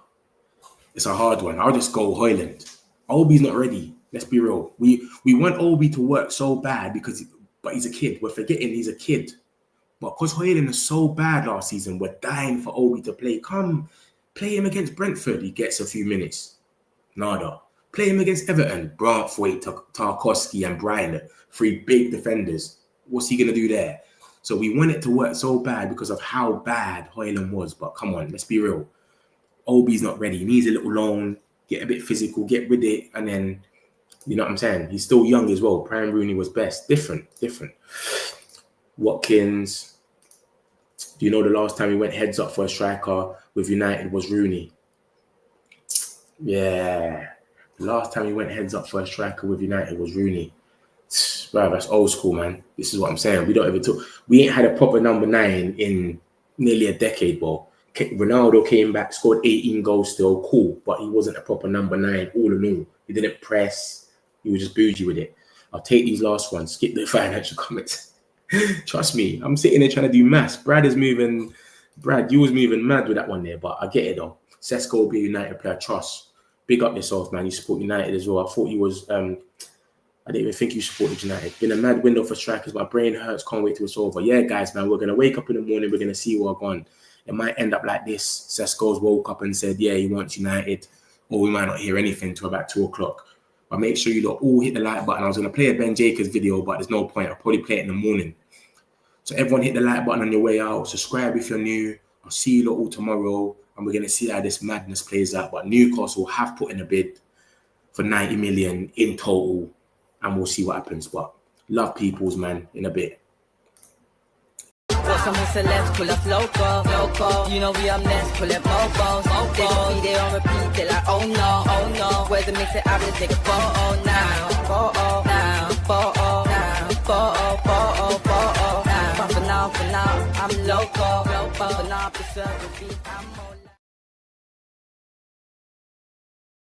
It's a hard one. I'll just go Hoyland. Obi's not ready. Let's be real. We want Obi to work so bad but he's a kid. We're forgetting he's a kid. But because Hoyland is so bad last season, we're dying for Obi to play. Come, play him against Brentford. He gets a few minutes. Nada. Play him against Everton. Branthwaite, Tarkowski, and Bryan. 3 big defenders. What's he going to do there? So we want it to work so bad because of how bad Hoyland was. But come on, let's be real. Obi's not ready. He needs a little loan, get a bit physical, get with it, and then, you know what I'm saying? He's still young as well. Prime Rooney was best. Different. Watkins. Do you know the last time he went heads up for a striker with United was Rooney? Yeah. The last time he went heads up for a striker with United was Rooney. Bro, that's old school, man. This is what I'm saying. We don't ever talk. We ain't had a proper number 9 in nearly a decade, bro. Ronaldo came back, scored 18 goals still. Cool. But he wasn't a proper number 9 all in all. He didn't press. He was just bougie with it. I'll take these last ones. Skip the financial comments. Trust me. I'm sitting there trying to do maths. Brad, you was moving mad with that one there. But I get it, though. Sesko will be a United player. Trust. Big up yourself, man. You support United as well. I thought you was... I didn't even think you supported United. Been a mad window for strikers. My brain hurts. Can't wait till it's over. Yeah, guys, man. We're going to wake up in the morning. We're going to see what we're on. It might end up like this. Sesko's woke up and said, yeah, he wants United. Or we might not hear anything till about 2 o'clock. But make sure you lot all hit the like button. I was going to play a Ben Jacobs video, but there's no point. I'll probably play it in the morning. So everyone hit the like button on your way out. Subscribe if you're new. I'll see you lot all tomorrow. And we're going to see how this madness plays out. But Newcastle have put in a bid for 90 million in total. And we'll see what happens. But love peoples, man, in a bit. Got some celebs, pull up local. You know we up next, pull up mobos. They gon' be there on repeat, they're like, oh no. Where's the mix it up, let's take a photo now. For now, I'm local. For now, preserve the beat, I'm more